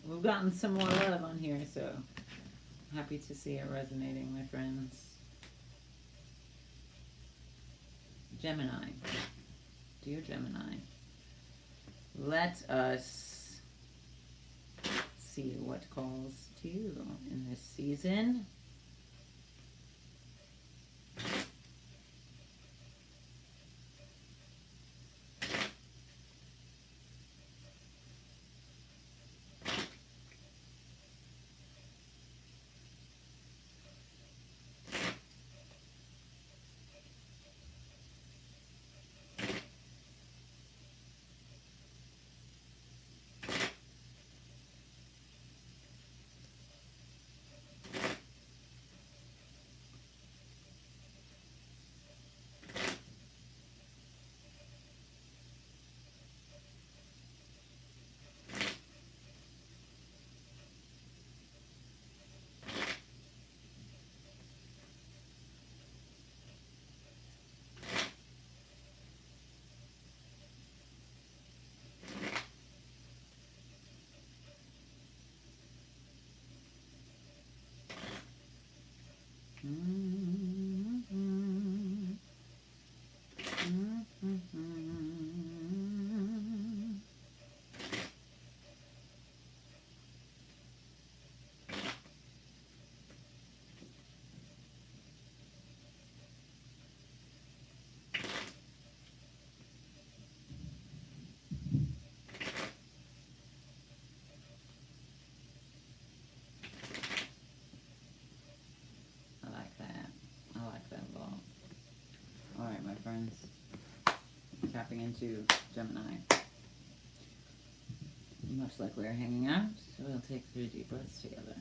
We've gotten some more love on here, so happy to see it resonating, my friends. Gemini. Dear Gemini, let us see what calls to you in this season. Friends, tapping into Gemini. Much like we're hanging out, so we'll take 3 deep breaths together.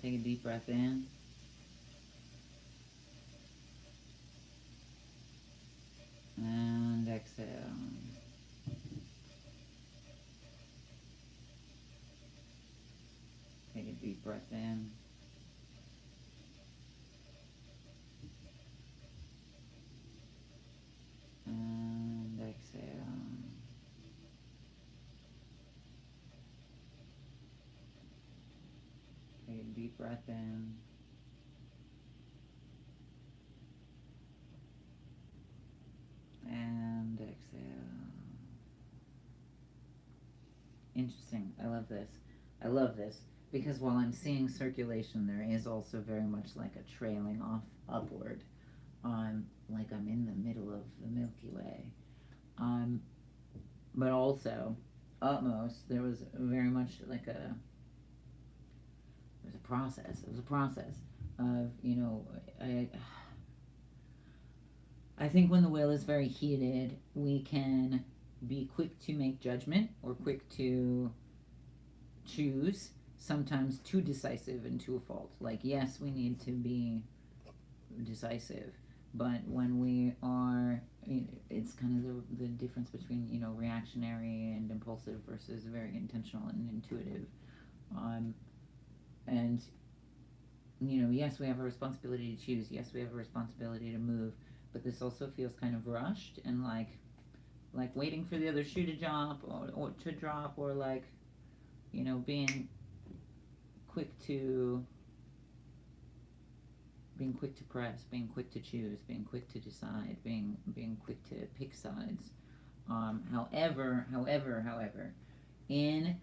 Take a deep breath in. And exhale. Take a deep breath in. And exhale. Take a deep breath in. Interesting. I love this. I love this because while I'm seeing circulation, there is also very much like a trailing off upward. Like I'm in the middle of the Milky Way. Um, but also, utmost, there was very much like it was a process. It was a process of, I think when the will is very heated, we can be quick to make judgment or quick to choose, sometimes too decisive and to a fault. Like, yes, we need to be decisive, but when we are, it's kind of the difference between, reactionary and impulsive versus very intentional and intuitive. And, yes, we have a responsibility to choose. Yes, we have a responsibility to move, but this also feels kind of rushed and like waiting for the other shoe to drop or to drop, or like, being quick to press, being quick to choose, being quick to decide, being quick to pick sides. However, in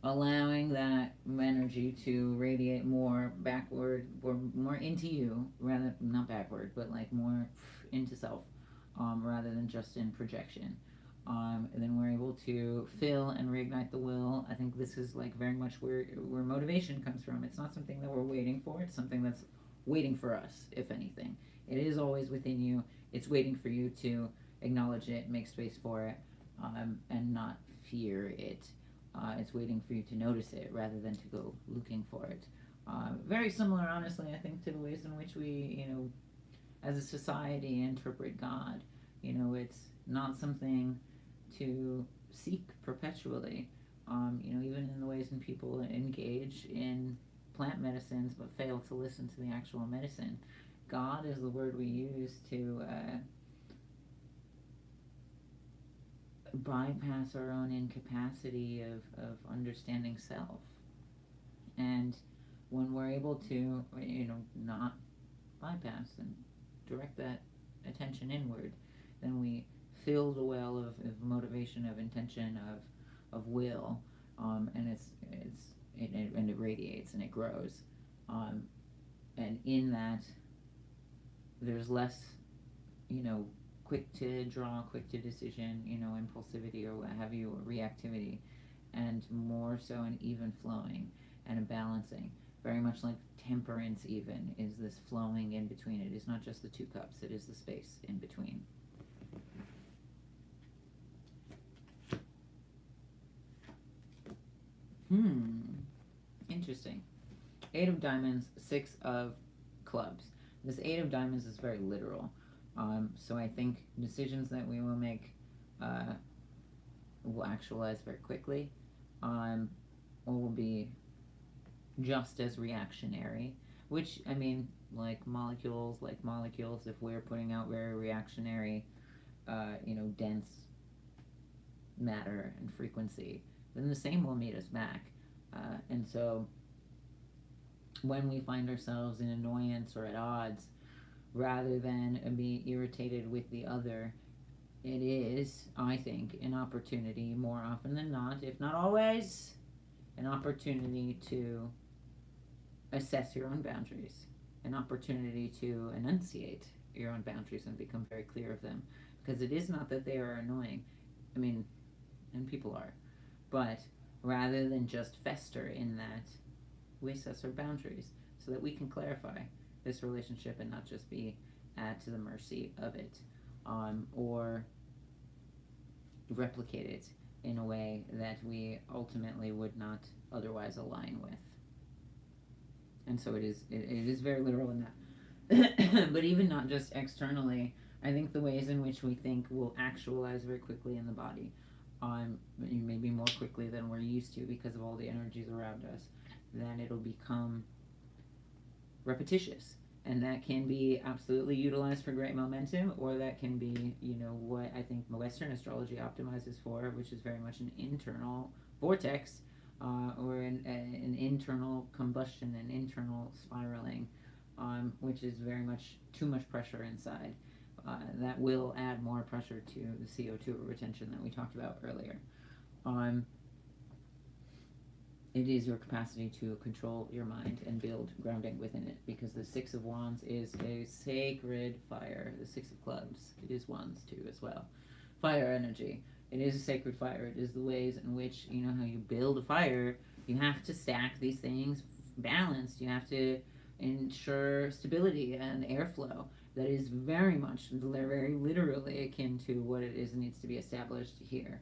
allowing that energy to radiate more backward or more into you, rather not backward, but like more into self, rather than just in projection. And then we're able to fill and reignite the will. I think this is like very much where motivation comes from. It's not something that we're waiting for. It's something that's waiting for us, if anything. It is always within you. It's waiting for you to acknowledge it, make space for it, and not fear it. It's waiting for you to notice it rather than to go looking for it. Very similar, honestly, I think, to the ways in which we, as a society, interpret God. It's not something to seek perpetually. Even in the ways in people engage in plant medicines but fail to listen to the actual medicine. God is the word we use to bypass our own incapacity of understanding self. And when we're able to, not bypass and direct that attention inward, then we fill the well of motivation, of intention, of will, and it radiates and it grows, and in that there's less, quick to draw, quick to decision, impulsivity or what have you, or reactivity, and more so an even flowing and a balancing. Very much like temperance, even, is this flowing in between. It is not just the two cups, it is the space in between. Interesting. 8 of Diamonds, 6 of Clubs. This 8 of Diamonds is very literal. So I think decisions that we will make will actualize very quickly, or will be just as reactionary. Which, I mean, like molecules, if we're putting out very reactionary, dense matter and frequency, then the same will meet us back. And so when we find ourselves in annoyance or at odds, rather than be irritated with the other, it is, I think, an opportunity, more often than not, if not always, an opportunity to assess your own boundaries, an opportunity to enunciate your own boundaries and become very clear of them. Because it is not that they are annoying. I mean, and people are. But rather than just fester in that, we assess our boundaries so that we can clarify this relationship and not just be at the mercy of it, or replicate it in a way that we ultimately would not otherwise align with. And so it is very literal in that. But even not just externally, I think the ways in which we think will actualize very quickly in the body, maybe more quickly than we're used to because of all the energies around us. Then it'll become repetitious, and that can be absolutely utilized for great momentum, or that can be, what I think Western astrology optimizes for, which is very much an internal vortex, or an internal combustion, an internal spiraling, which is very much too much pressure inside. That will add more pressure to the CO2 retention that we talked about earlier. it is your capacity to control your mind and build grounding within it, because the Six of Wands is a sacred fire. The Six of Clubs, it is Wands too as well. Fire energy. It is a sacred fire. It is the ways in which, you know, how you build a fire. You have to stack these things balanced. You have to ensure stability and airflow. That is very much, very literally akin to what it is that needs to be established here.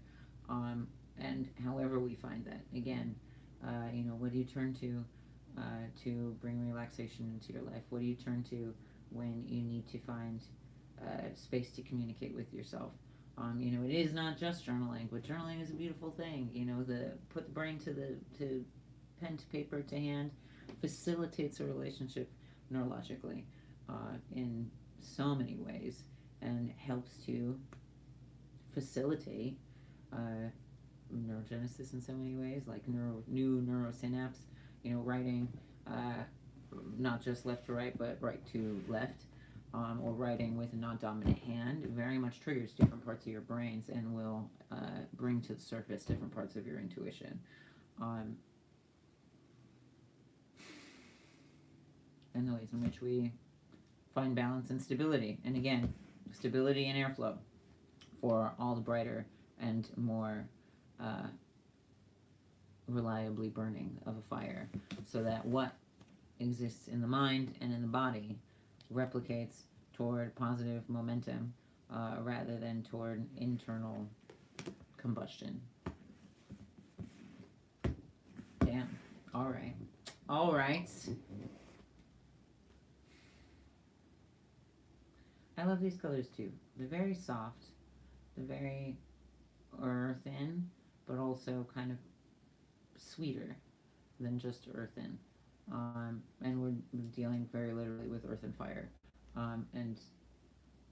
And however we find that, again, you know, what do you turn to bring relaxation into your life? What do you turn to when you need to find space to communicate with yourself? You know, it is not just journaling, but journaling is a beautiful thing. You know, the put the brain to pen to paper to hand facilitates a relationship neurologically in so many ways, and helps to facilitate neurogenesis in so many ways, like new neurosynapse. You know, writing not just left to right, but right to left, or writing with a non-dominant hand very much triggers different parts of your brains and will bring to the surface different parts of your intuition. And the ways in which we find balance and stability. And again, stability and airflow for all the brighter and more reliably burning of a fire, so that what exists in the mind and in the body replicates toward positive momentum rather than toward internal combustion. Damn. All right. All right. I love these colors too. They're very soft. They're very earthen, but also kind of sweeter than just earthen. And we're dealing very literally with earth and fire. And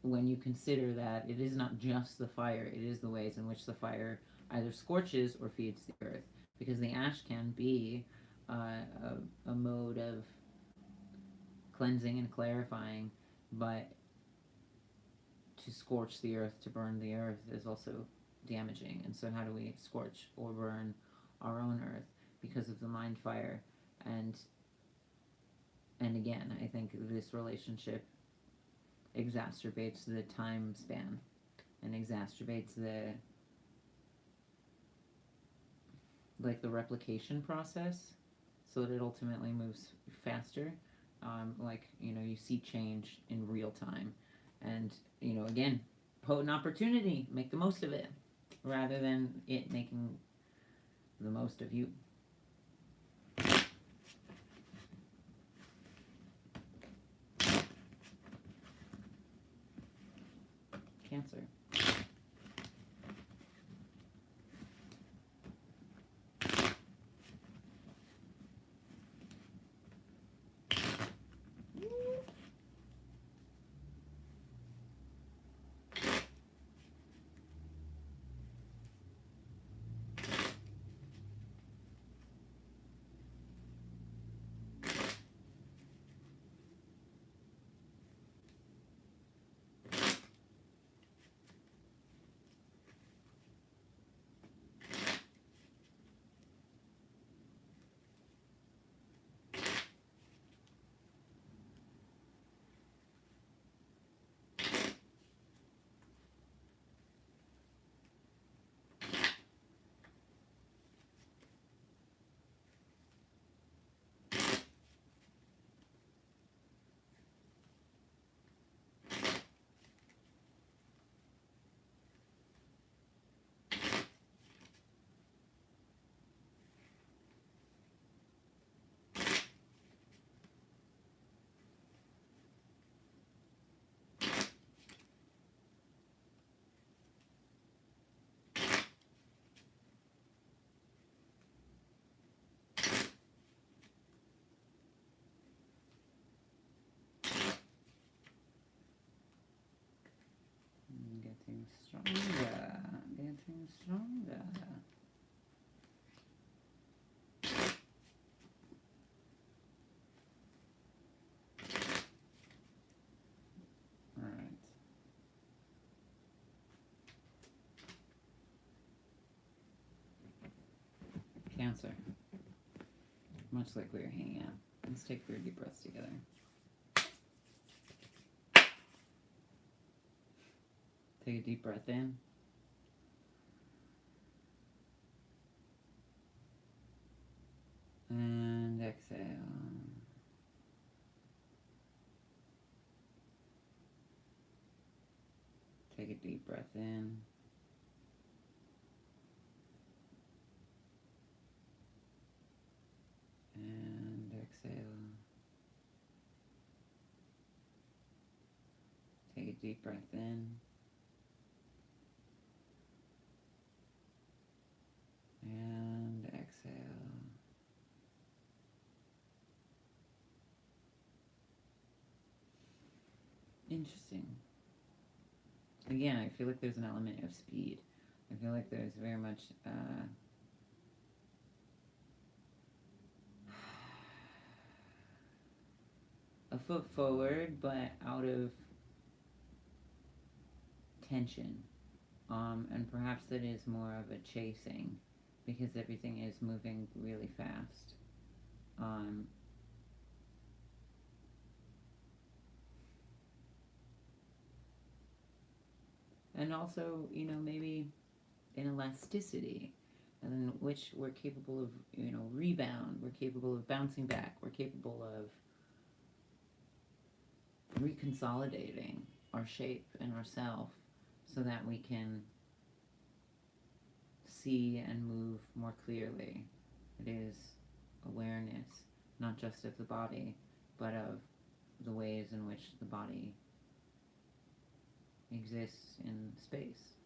when you consider that it is not just the fire, it is the ways in which the fire either scorches or feeds the earth. Because the ash can be a mode of cleansing and clarifying, but to scorch the earth, to burn the earth, is also damaging. And so how do we scorch or burn our own earth? Because of the mind fire. And again, I think this relationship exacerbates the time span and exacerbates the replication process, so that it ultimately moves faster. Like, you know, you see change in real time. And, you know, again, potent opportunity, make the most of it, rather than it making the most of you. Cancer. Getting stronger, getting stronger. All right. Cancer. much like we were hanging out. Let's take 3 deep breaths together. Take a deep breath in. And exhale. Take a deep breath in. And exhale. Take a deep breath in. And exhale. Interesting. Again, I feel like there's an element of speed. I feel like there's very much a foot forward, but out of tension. And perhaps it is more of a chasing, because everything is moving really fast. And also, maybe an elasticity, and in which we're capable of, rebound, we're capable of bouncing back, we're capable of reconsolidating our shape and ourself so that we can see and move more clearly. It is awareness, not just of the body, but of the ways in which the body exists in space.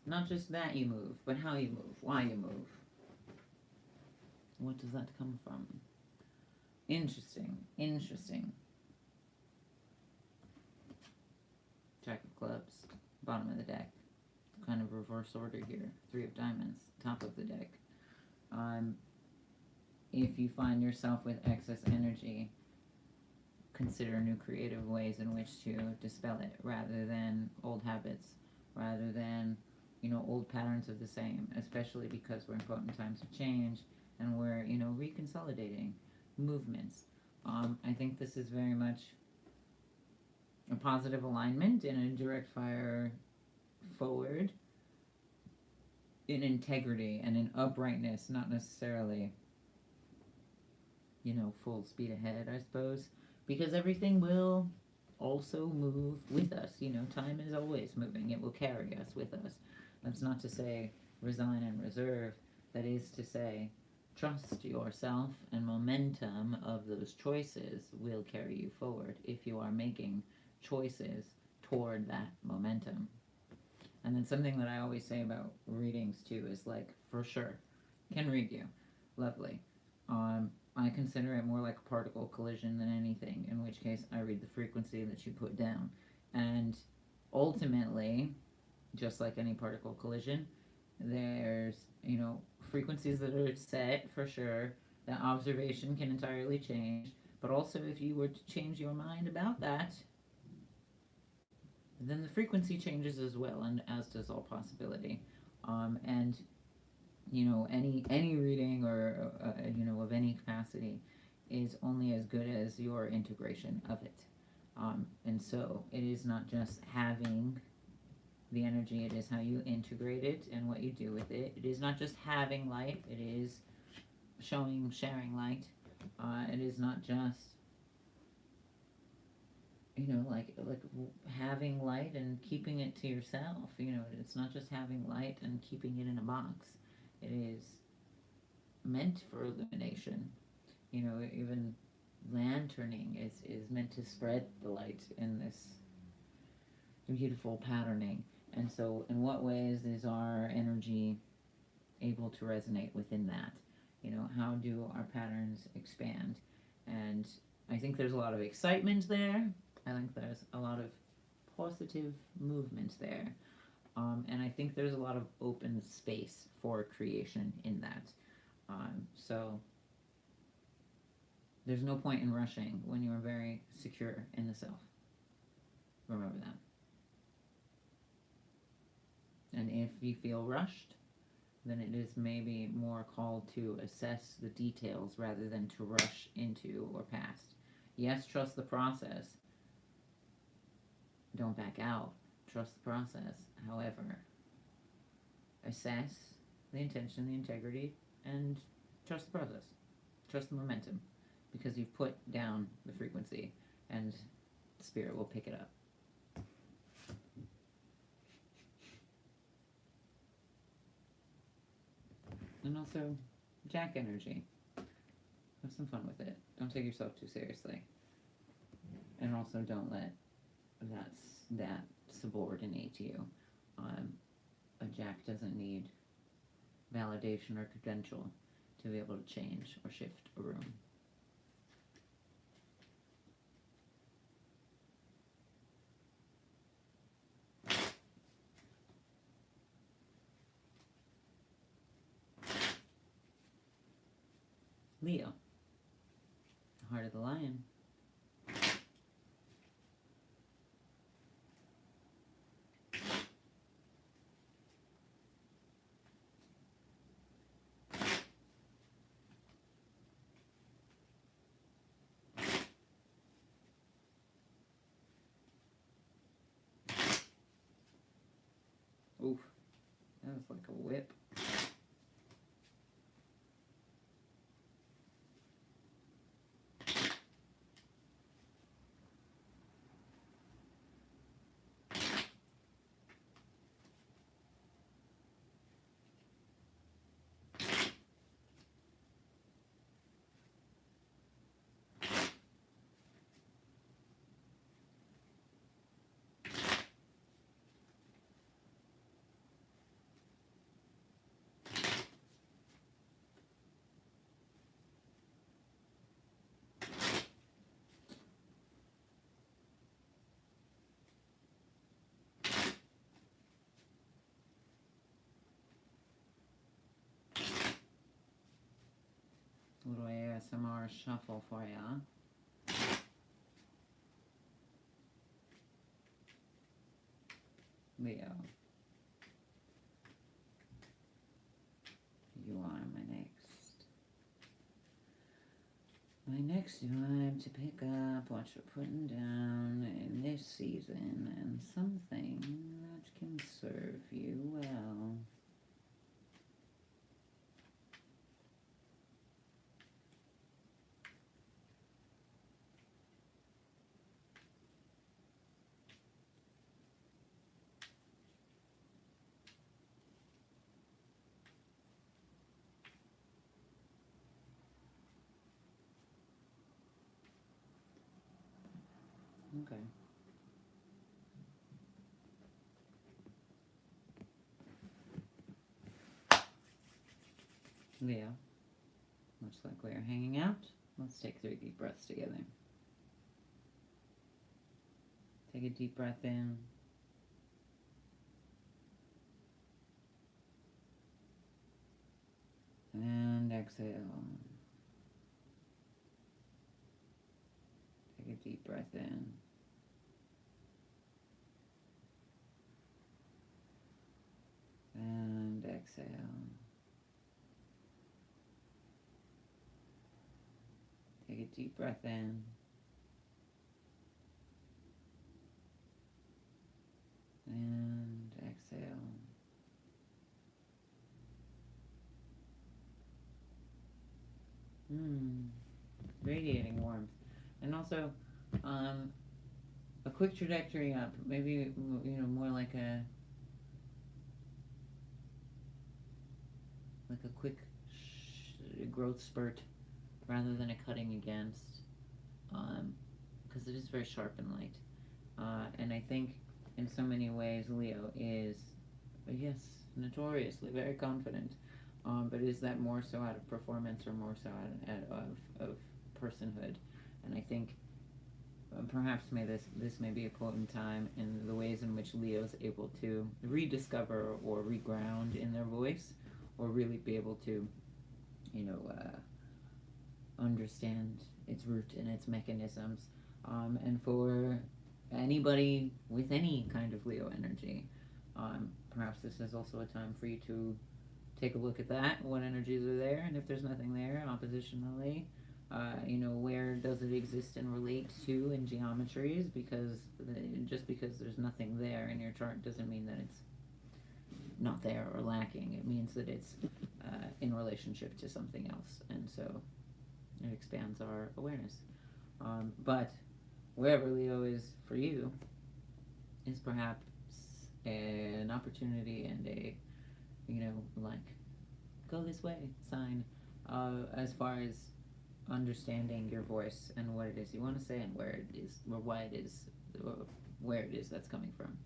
Not just that you move, but how you move, why you move. What does that come from? Interesting. Jack of clubs, bottom of the deck. Kind of reverse order here. 3 of diamonds, top of the deck. If you find yourself with excess energy, consider new creative ways in which to dispel it, rather than old habits, rather than, old patterns of the same, especially because we're in potent times of change and we're, reconsolidating movements. I think this is very much a positive alignment and a direct fire forward in integrity and in uprightness, not necessarily, full speed ahead, I suppose, because everything will also move with us. Time is always moving. It will carry us with us. That's not to say resign and reserve. That is to say, trust yourself, and momentum of those choices will carry you forward if you are making choices toward that momentum. And then something that I always say about readings too is, like, for sure, can read you, lovely. I consider it more like a particle collision than anything, in which case I read the frequency that you put down. And ultimately, just like any particle collision, there's, frequencies that are set, for sure. That observation can entirely change. But also, if you were to change your mind about that, then the frequency changes as well, and as does all possibility. And any reading or of any capacity is only as good as your integration of it. And so it is not just having the energy, it is how you integrate it and what you do with it. It is not just having light, it is sharing light. It is not just like having light and keeping it to yourself. It's not just having light and keeping it in a box. It is meant for illumination. Even lanterning is meant to spread the light in this beautiful patterning. And so, in what ways is our energy able to resonate within that? How do our patterns expand? And I think there's a lot of excitement there. I think there's a lot of positive movement there. And I think there's a lot of open space for creation in that. So there's no point in rushing when you're very secure in the self. Remember that. And if you feel rushed, then it is maybe more called to assess the details rather than to rush into or past. Yes, trust the process. Don't back out. Trust the process. However, assess the intention, the integrity, and trust the process. Trust the momentum, because you've put down the frequency and spirit will pick it up. And also, Jack energy. Have some fun with it. Don't take yourself too seriously. And also don't let that subordinate you. A Jack doesn't need validation or credential to be able to change or shift a room. Leo, heart of the lion. Oof, that was like a whip. Little ASMR shuffle for ya. Leo, you are my next vibe to pick up what you're putting down in this season, and something that can serve you well. Okay. Leo, much like we are hanging out, let's take 3 deep breaths together. Take a deep breath in. And exhale. Take a deep breath in. And exhale. Take a deep breath in. And exhale. Radiating warmth. And also, a quick trajectory up. Maybe, more like a quick growth spurt rather than a cutting against, because it is very sharp and light. And I think in so many ways Leo is, yes, notoriously very confident, but is that more so out of performance or more so out of personhood? And I think perhaps this may be a point in time in the ways in which Leo's able to rediscover or reground in their voice, or really be able to, understand its root and its mechanisms. And for anybody with any kind of Leo energy, perhaps this is also a time for you to take a look at that, what energies are there, and if there's nothing there, oppositionally, where does it exist and relate to in geometries? Because just because there's nothing there in your chart doesn't mean that it's not there or lacking. It means that it's in relationship to something else, and so it expands our awareness. But wherever Leo is for you is perhaps an opportunity and a, go this way sign, as far as understanding your voice and what it is you want to say and where it is, or why it is, or where it is that's coming from.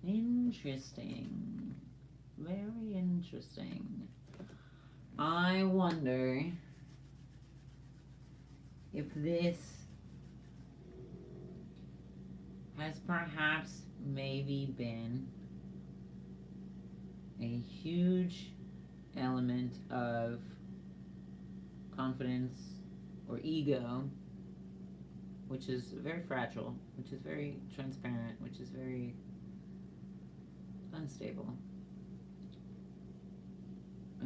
Interesting. Very interesting. I wonder if this has perhaps maybe been a huge element of confidence or ego, which is very fragile, which is very transparent, which is very unstable,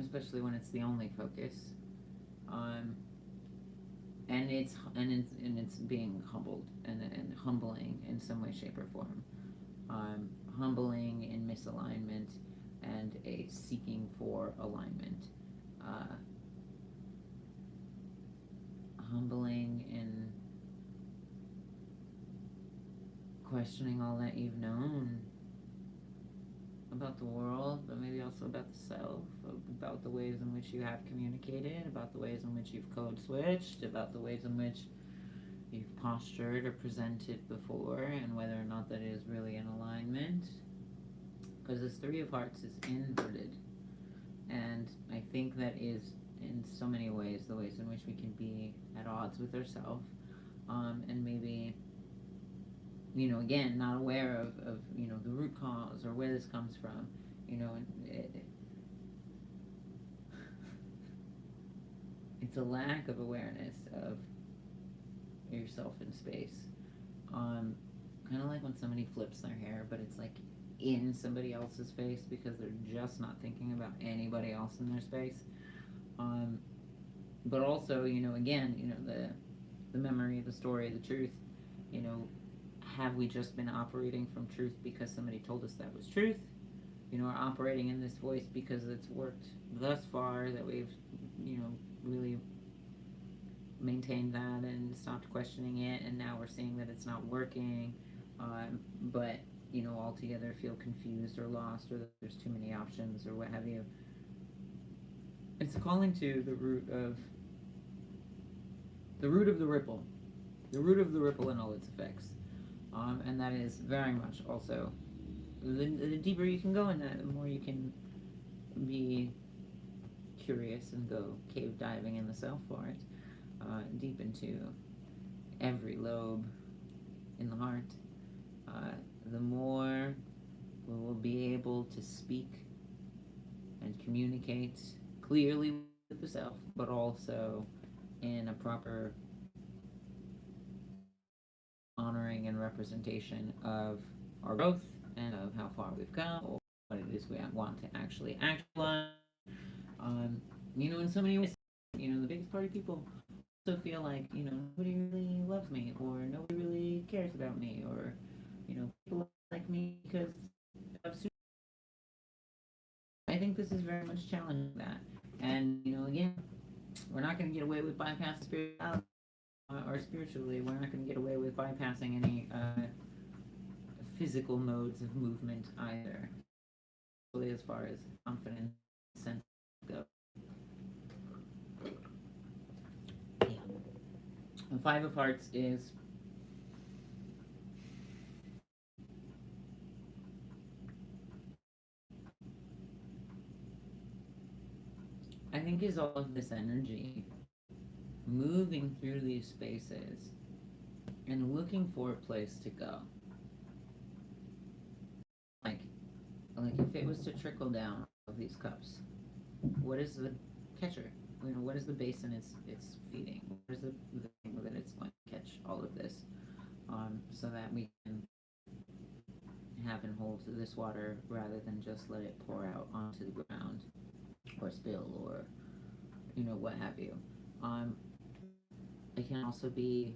especially when it's the only focus. And it's being humbled and humbling in some way, shape, or form. Humbling in misalignment and a seeking for alignment. Humbling in questioning all that you've known about the world, but maybe also about the self, about the ways in which you have communicated, about the ways in which you've code switched, about the ways in which you've postured or presented before, and whether or not that is really in alignment. Because this Three of Hearts is inverted, and I think that is in so many ways the ways in which we can be at odds with ourselves, and maybe, again, not aware of the root cause or where this comes from, it's a lack of awareness of yourself in space. Kind of like when somebody flips their hair, but it's like in somebody else's face because they're just not thinking about anybody else in their space. But also, again, the memory, the story, the truth, have we just been operating from truth because somebody told us that was truth? Or operating in this voice because it's worked thus far, that we've, really maintained that and stopped questioning it, and now we're seeing that it's not working, but, altogether feel confused or lost, or that there's too many options or what have you. It's calling to the root of the ripple. The root of the ripple and all its effects. And that is very much also, the deeper you can go in that, the more you can be curious and go cave diving in the self for it, deep into every lobe in the heart. The more we will be able to speak and communicate clearly with the self, but also in a proper honoring and representation of our growth and of how far we've come, or what it is we want to actually actualize. In so many ways, the biggest part of people also feel like, nobody really loves me, or nobody really cares about me, or, people like me because of I think this is very much challenging that. And, again, we're not going to get away with bypassing spirituality, or spiritually, we're not going to get away with bypassing any physical modes of movement either, really, as far as confidence and sense go. Yeah. The Five of Hearts is I think is all of this energy moving through these spaces and looking for a place to go. Like if it was to trickle down of these cups, what is the catcher? what is the basin it's feeding? What is the thing that it's going to catch all of this, so that we can have and hold this water rather than just let it pour out onto the ground or spill or what have you. It can also be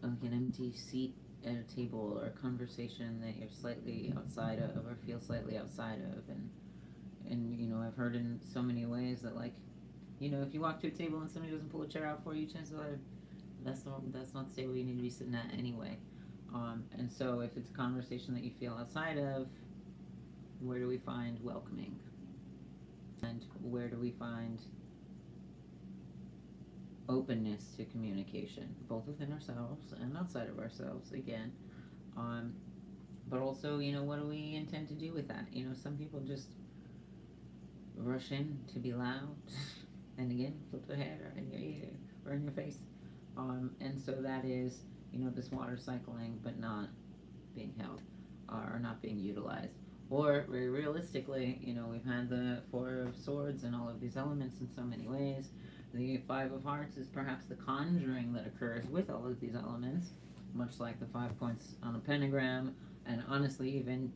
like an empty seat at a table or a conversation that you're slightly outside of or feel slightly outside of, and I've heard in so many ways that, like, if you walk to a table and somebody doesn't pull a chair out for you, chances are that's not the table you need to be sitting at anyway. And so if it's a conversation that you feel outside of, where do we find welcoming? And where do we find openness to communication, both within ourselves and outside of ourselves, again? But also, what do we intend to do with that? Some people just rush in to be loud and again flip their hair in your ear or in your face. And so that is, this water cycling but not being held or not being utilized. Or very realistically, we've had the Four of Swords and all of these elements in so many ways. The Five of Hearts is perhaps the conjuring that occurs with all of these elements, much like the 5 points on a pentagram. And honestly, even,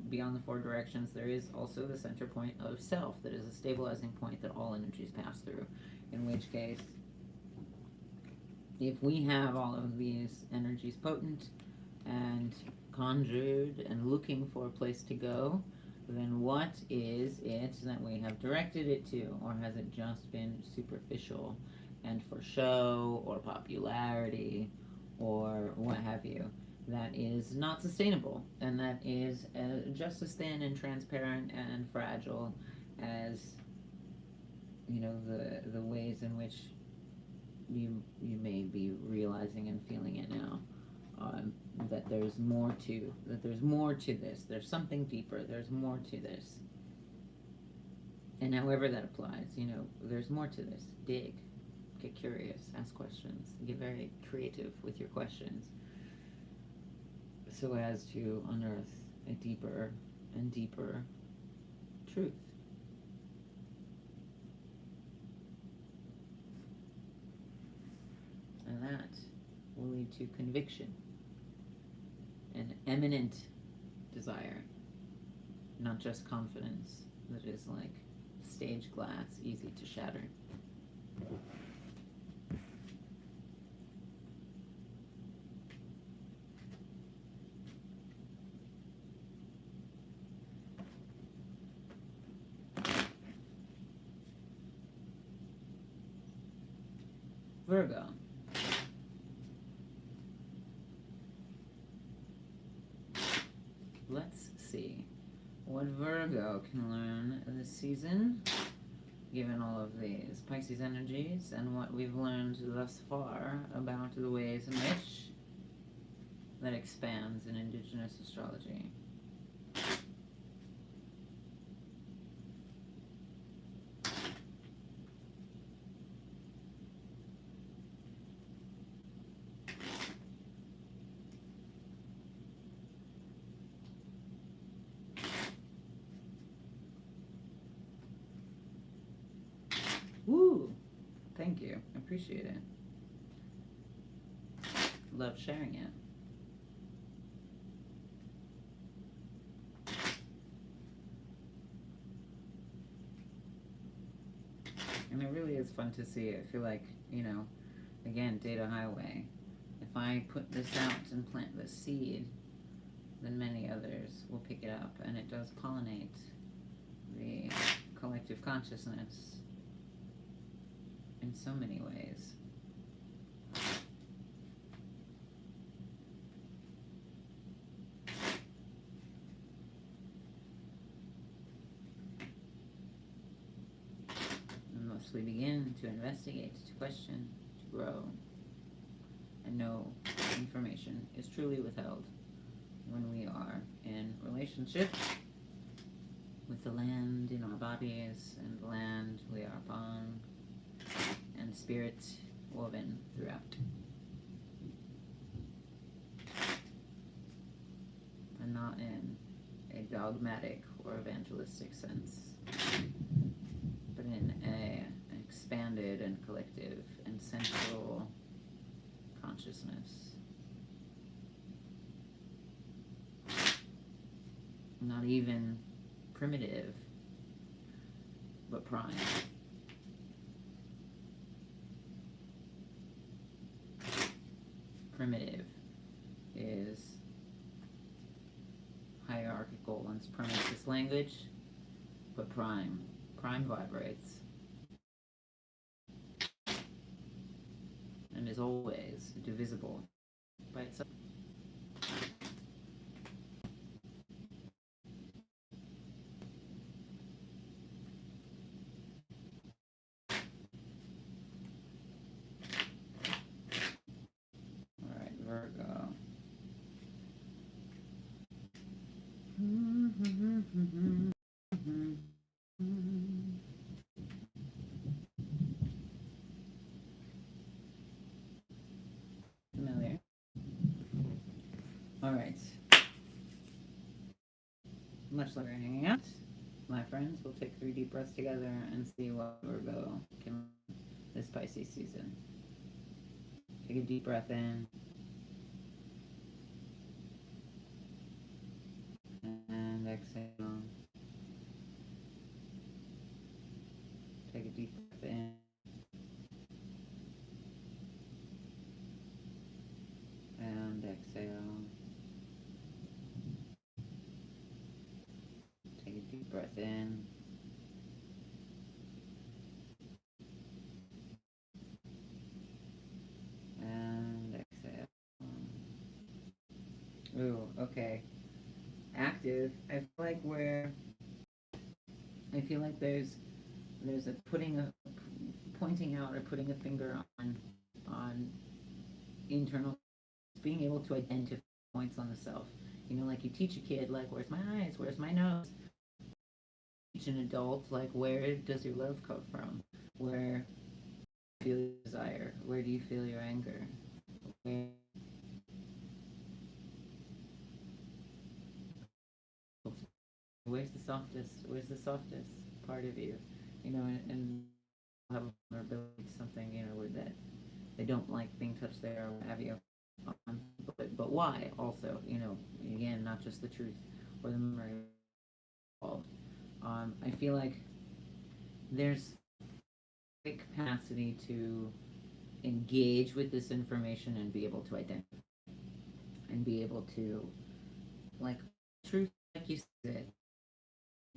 beyond the 4 directions, there is also the center point of self that is a stabilizing point that all energies pass through. In which case, if we have all of these energies potent and conjured and looking for a place to go, then what is it that we have directed it to? Or has it just been superficial and for show or popularity or what have you? That is not sustainable, and that is just as thin and transparent and fragile as the ways in which you may be realizing and feeling it now. That there's more to this. There's something deeper. There's more to this. And however that applies, there's more to this. Dig, get curious, ask questions, get very creative with your questions, so as to unearth a deeper and deeper truth. And that will lead to conviction, an eminent desire, not just confidence that is like stage glass, easy to shatter. Virgo. Let's see what Virgo can learn this season, given all of these Pisces energies and what we've learned thus far about the ways in which that expands in indigenous astrology. Woo! Thank you. I appreciate it. Love sharing it. And it really is fun to see. I feel like, again, data highway. If I put this out and plant this seed, then many others will pick it up, and it does pollinate the collective consciousness in so many ways. Unless we begin to investigate, to question, to grow, and know information is truly withheld when we are in relationship with the land in our bodies and the land we are upon, and spirit woven throughout. And not in a dogmatic or evangelistic sense, but in an expanded and collective and central consciousness. Not even primitive, but prime. Primitive is hierarchical and supremacist language, but prime vibrates and is always divisible by itself. All right, Virgo. Familiar. All right. Much like we're hanging out, my friends, we'll take 3 deep breaths together and see what Virgo can this Pisces season. Take a deep breath in. And exhale. Take a deep breath in. And exhale. Take a deep breath in. And exhale. Ooh, okay. Active. I feel like there's a pointing out or putting a finger on internal, being able to identify points on the self. You know, like you teach a kid, like, where's my eyes, where's my nose? Teach an adult, like, where does your love come from? Where do you feel your desire? Where do you feel your anger? Where's the softest part of you? You know, and have a vulnerability to something, you know, where that they don't like being touched there or what have you. But why also, you know, again, not just the truth or the memory involved. I feel like there's a capacity to engage with this information and be able to identify and be able to, like, truth, like you said,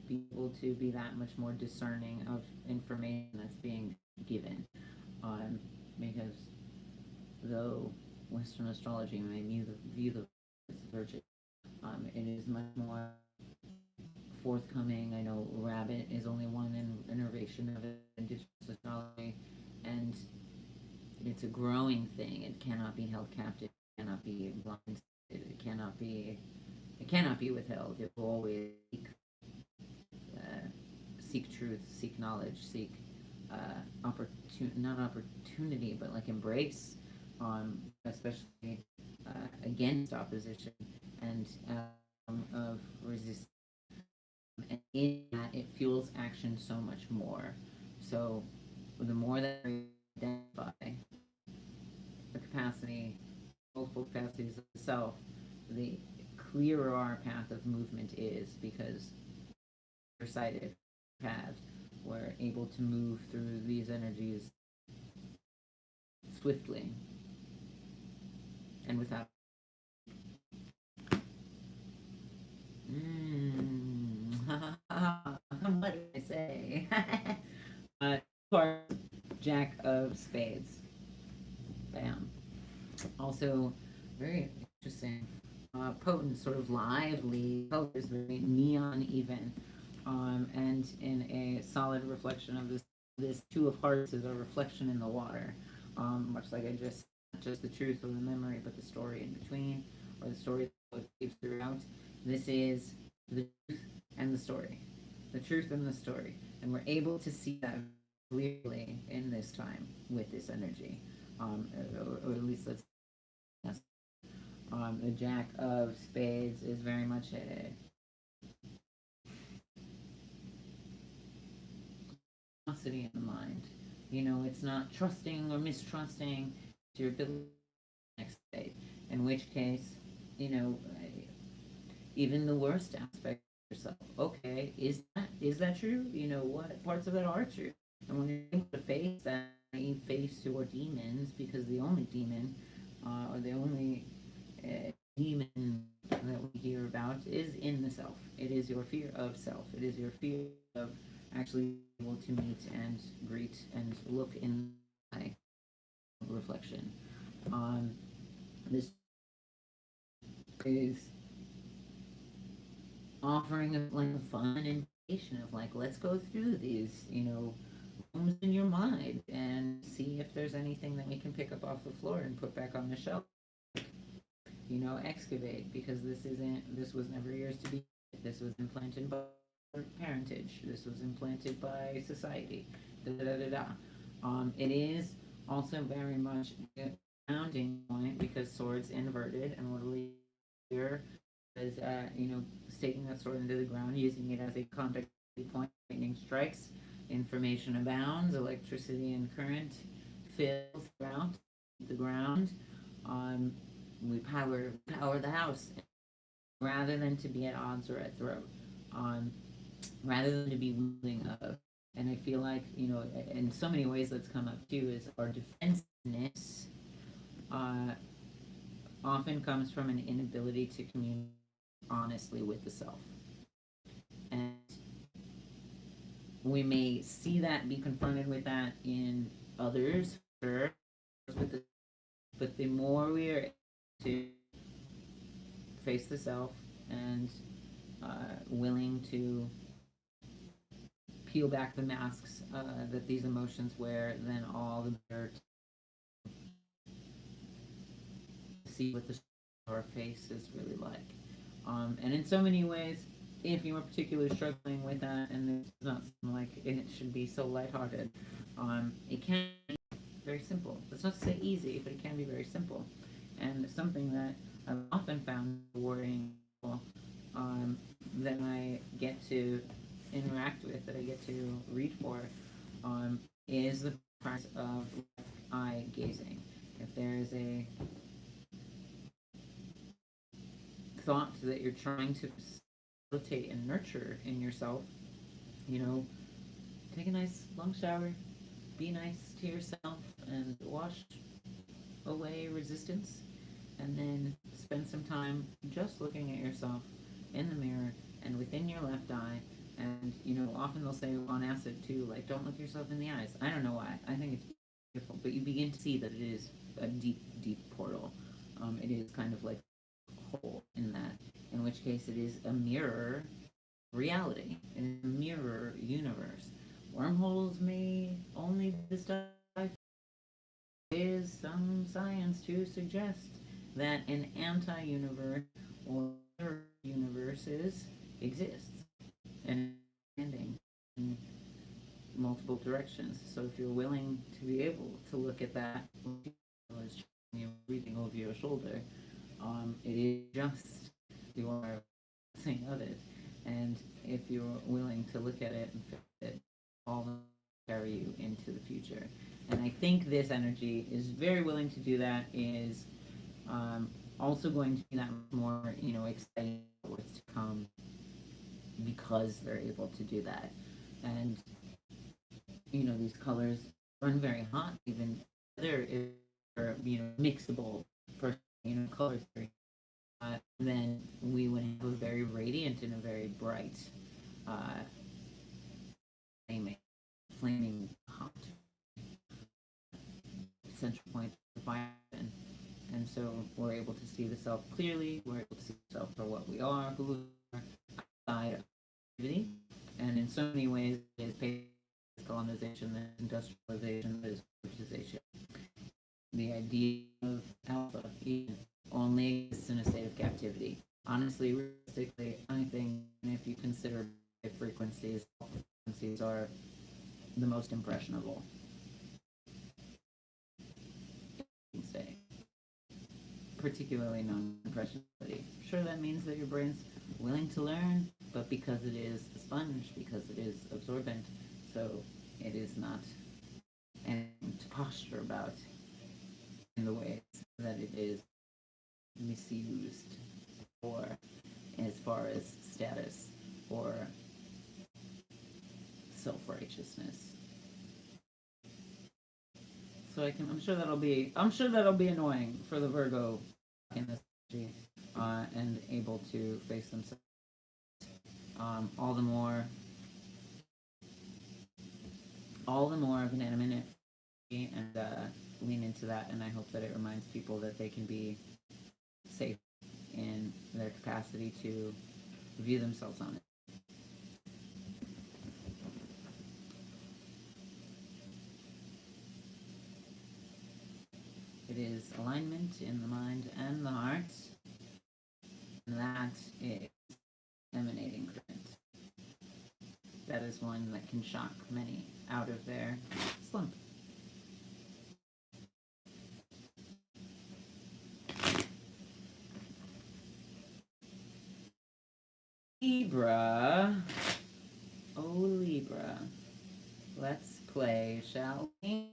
be able to be that much more discerning of information that's being given. Because though Western astrology may view the virgin, it is much more forthcoming. I know Rabbit is only one innovation of indigenous astrology, and it's a growing thing. It cannot be held captive. It cannot be blindsided. It cannot be withheld. It will always seek truth, seek knowledge, seek not opportunity, but like embrace, especially against opposition and of resistance. And in that, it fuels action so much more. So the more that we identify the capacity, multiple capacities of the self, the clearer our path of movement is, because we're sighted paths, we're able to move through these energies swiftly and without what did I say? Jack of Spades. Bam. Also very interesting, potent, sort of lively colors, very neon even, and in a solid reflection of this 2 of Hearts is a reflection in the water, much like not just the truth or the memory, but the story in between, or the story that weaves throughout. This is the truth and the story, and we're able to see that clearly in this time with this energy, or at least let's. The Jack of Spades is very much a curiosity in the mind. It's not trusting or mistrusting. It's your ability next state. In which case, you know, even the worst aspect of yourself. Okay, is that true? What parts of that are true? And when you're able to face that, you face your demons, because the only demon, or the only demon that we hear about is in the self. It is your fear of self. It is your fear of actually able to meet and greet and look in my reflection. This is offering a fun invitation of let's go through these rooms in your mind and see if there's anything that we can pick up off the floor and put back on the shelf. Excavate, because this was never yours to be. This was implanted by parentage. This was implanted by society. Da da da da. It is also very much a grounding point, because swords inverted, and what do we hear is staking that sword into the ground, using it as a contact point. Lightning strikes, information abounds, electricity and current fills throughout the ground. We power the house, rather than to be at odds or at throat, rather than to be willing of. And I feel like in so many ways that's come up too is our defensiveness often comes from an inability to communicate honestly with the self. And we may see that, be confronted with that in others, sure, but the more we are to face the self and willing to peel back the masks that these emotions wear, then all the better to see what the our face is really like. And in so many ways, if you are particularly struggling with that, and it's not like it should be so lighthearted, it can be very simple. It's not to say easy, but it can be very simple. And something that I've often found rewarding people that I get to interact with, that I get to read for, is the practice of left eye gazing. If there is a thought that you're trying to facilitate and nurture in yourself, take a nice long shower, be nice to yourself, and wash away resistance, and then spend some time just looking at yourself in the mirror and within your left eye. And often they'll say on acid too, don't look yourself in the eyes. I don't know why. I think it's beautiful, but you begin to see that it is a deep, deep portal. It is kind of like a hole in that, in which case it is a mirror reality, it is a mirror universe. Wormholes may only be the stuff. There is some science to suggest that an anti-universe or universes exists and expanding in multiple directions. So if you're willing to be able to look at that as you're breathing over your shoulder, it is just your saying of it. And if you're willing to look at it and fix it, all carry you into the future. And I think this energy is very willing to do that, is also going to be that much more, exciting for what's to come, because they're able to do that. And, these colors run very hot, even they're, mixable person, color theory. Then we would have a very radiant and a very bright, flaming hot central point of vibration. And so we're able to see the self clearly. We're able to see the self for what we are, who we are, outside of activity. And in so many ways, it is colonization, that industrialization, that is corporatization. The idea of alpha only exists in a state of captivity. Honestly, realistically, I think if you consider frequencies are the most impressionable. Say, particularly non-impressionability. Sure, that means that your brain's willing to learn, but because it is a sponge, because it is absorbent, so It is not anything to posture about in the ways that it is misused, or as far as status or self-righteousness. So I'm sure that'll be annoying for the Virgo in this energy, and able to face themselves all the more of an anonymity, and lean into that. And I hope that it reminds people that they can be safe in their capacity to view themselves on it. It is alignment in the mind and the heart, and that is emanating current. That is one that can shock many out of their slump. Libra. Oh, Libra. Let's play, shall we?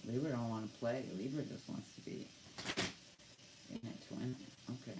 Libra don't want to play. Libra just wants to be in it to win it. Okay.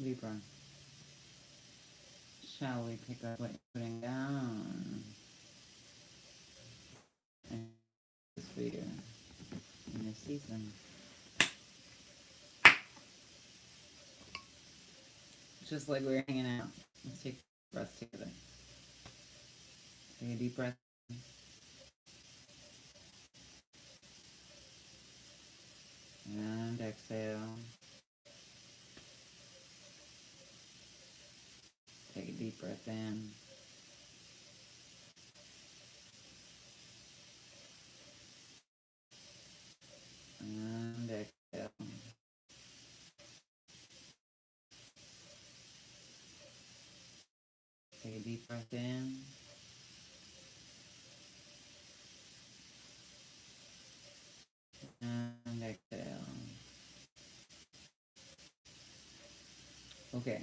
Libra. Shall we pick up what you're putting down? And this year, in this season. Just like we're hanging out. Let's take a breath together. Take a deep breath. And exhale. Take a deep breath in. And exhale. Take a deep breath in. And exhale. Okay.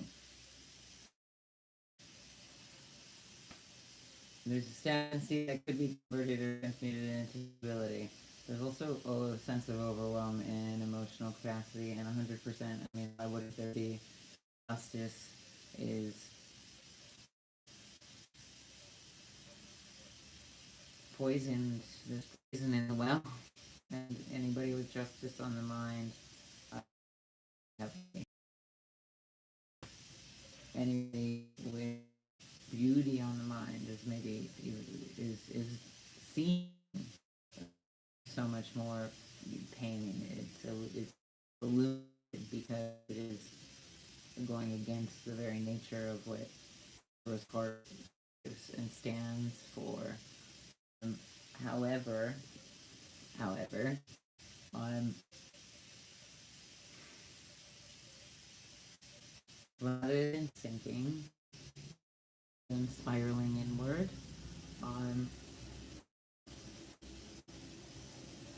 There's a stagnancy that could be converted or transmuted into stability. There's also a sense of overwhelm and emotional capacity, and 100%. I mean, why wouldn't there be? Justice is poisoned. There's poison in the well, and anybody with justice on the mind, have anybody with beauty on the mind is maybe is seeing so much more pain. It's illuminated because it is going against the very nature of what Rose Card is and stands for. However, rather than sinking and spiraling inward,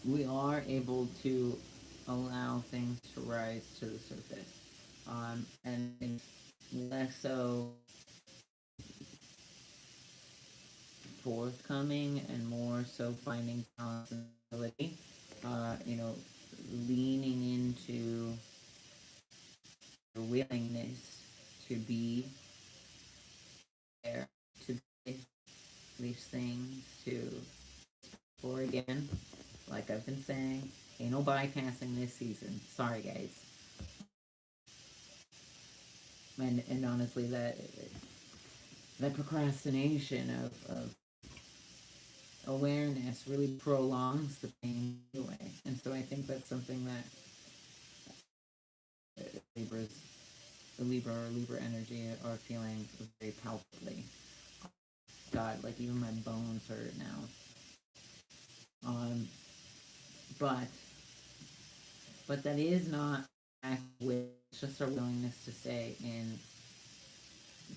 we are able to allow things to rise to the surface, and it's less so forthcoming and more so finding balance and stability. Leaning into the willingness to be there, to be these things, to for again, like I've been saying, ain't no bypassing this season. Sorry, guys. And honestly, that procrastination of awareness really prolongs the pain anyway. And so I think that's something that the Libra or Libra energy are feeling very palpably. God, like even my bones hurt now. But that is not act with just our willingness to stay in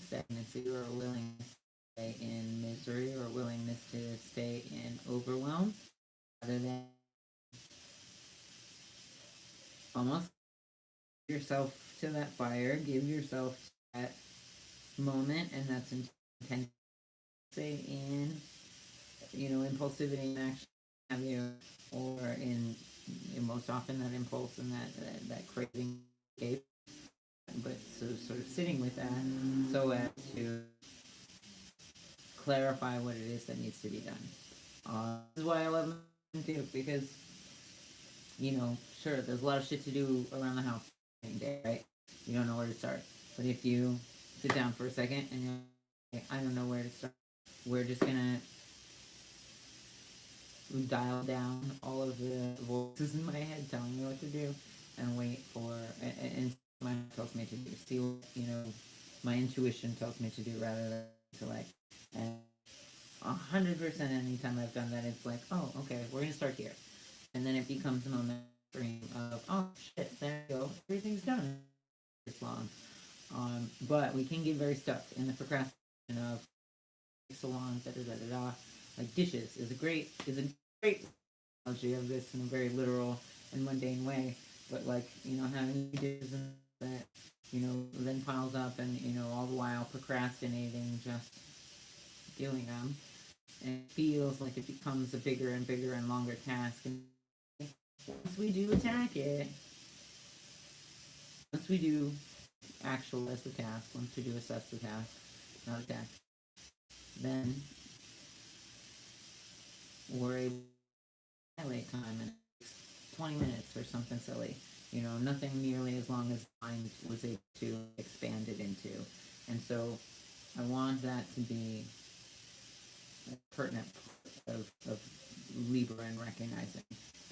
stagnancy or a willingness to stay in misery or willingness to stay in overwhelm, rather than almost give yourself to that fire, give yourself to that moment, and that's intent say in impulsivity and action have you, or in most often that impulse and that craving escape, but so sort of sitting with that so as to clarify what it is that needs to be done. This is why I love too, because sure, there's a lot of shit to do around the house day, right? You don't know where to start, but if you sit down for a second and you're like, I don't know where to start, we're just gonna dial down all of the voices in my head telling me what to do and wait for and my head tells me to do, see what my intuition tells me to do, rather than intellect. And 100% anytime I've done that, it's like, oh, okay, we're gonna start here, and then it becomes a moment of, oh shit, there you go, everything's done. It's long, but we can get very stuck in the procrastination of salons, da da da da da. Like dishes is a great analogy of this in a very literal and mundane way. But like having dishes that then piles up, and all the while procrastinating just doing them, and it feels like it becomes a bigger and bigger and longer task. And once we do attack it, once we do actualize the task, once we do assess the task, not attack, then we're able to dilate time, and 20 minutes or something silly. Nothing nearly as long as the mind was able to expand it into. And so I want that to be a pertinent of Libra and recognizing.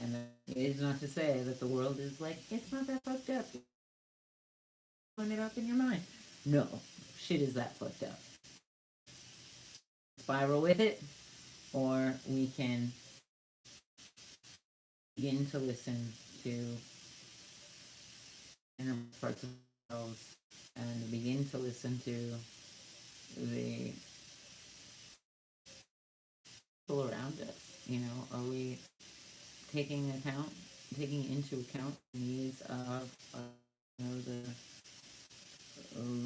And it is not to say that the world is like, it's not that fucked up. Put it up in your mind. No, shit is that fucked up. Spiral with it, or we can begin to listen to inner parts of ourselves and begin to listen to the people around us. Are we taking into account the needs of the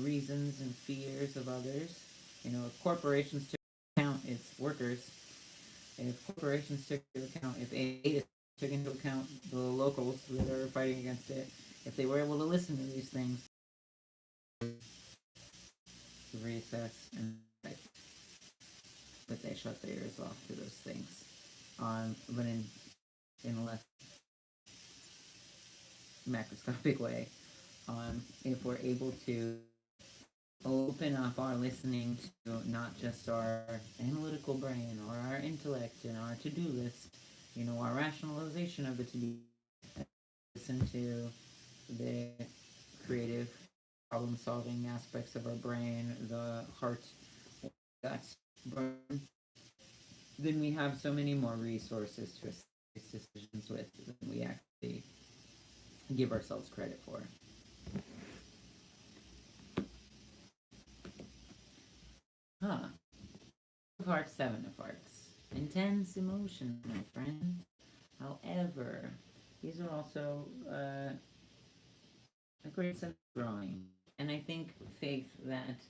reasons and fears of others? Corporations to account its workers, if corporations took into account, if aid took into account the locals that are fighting against it, if they were able to listen to these things, reassess and fight. But they shut their ears off to those things. But in a less macroscopic way, if we're able to open up our listening to not just our analytical brain or our intellect and our to-do list, our rationalization of the to-do, listen to the creative problem-solving aspects of our brain, the heart, gut, brain, then we have so many more resources to assess decisions with than we actually give ourselves credit for. Of Hearts, Seven of Hearts. Intense emotion, my friend. However, these are also a great sense of growing. And I think faith that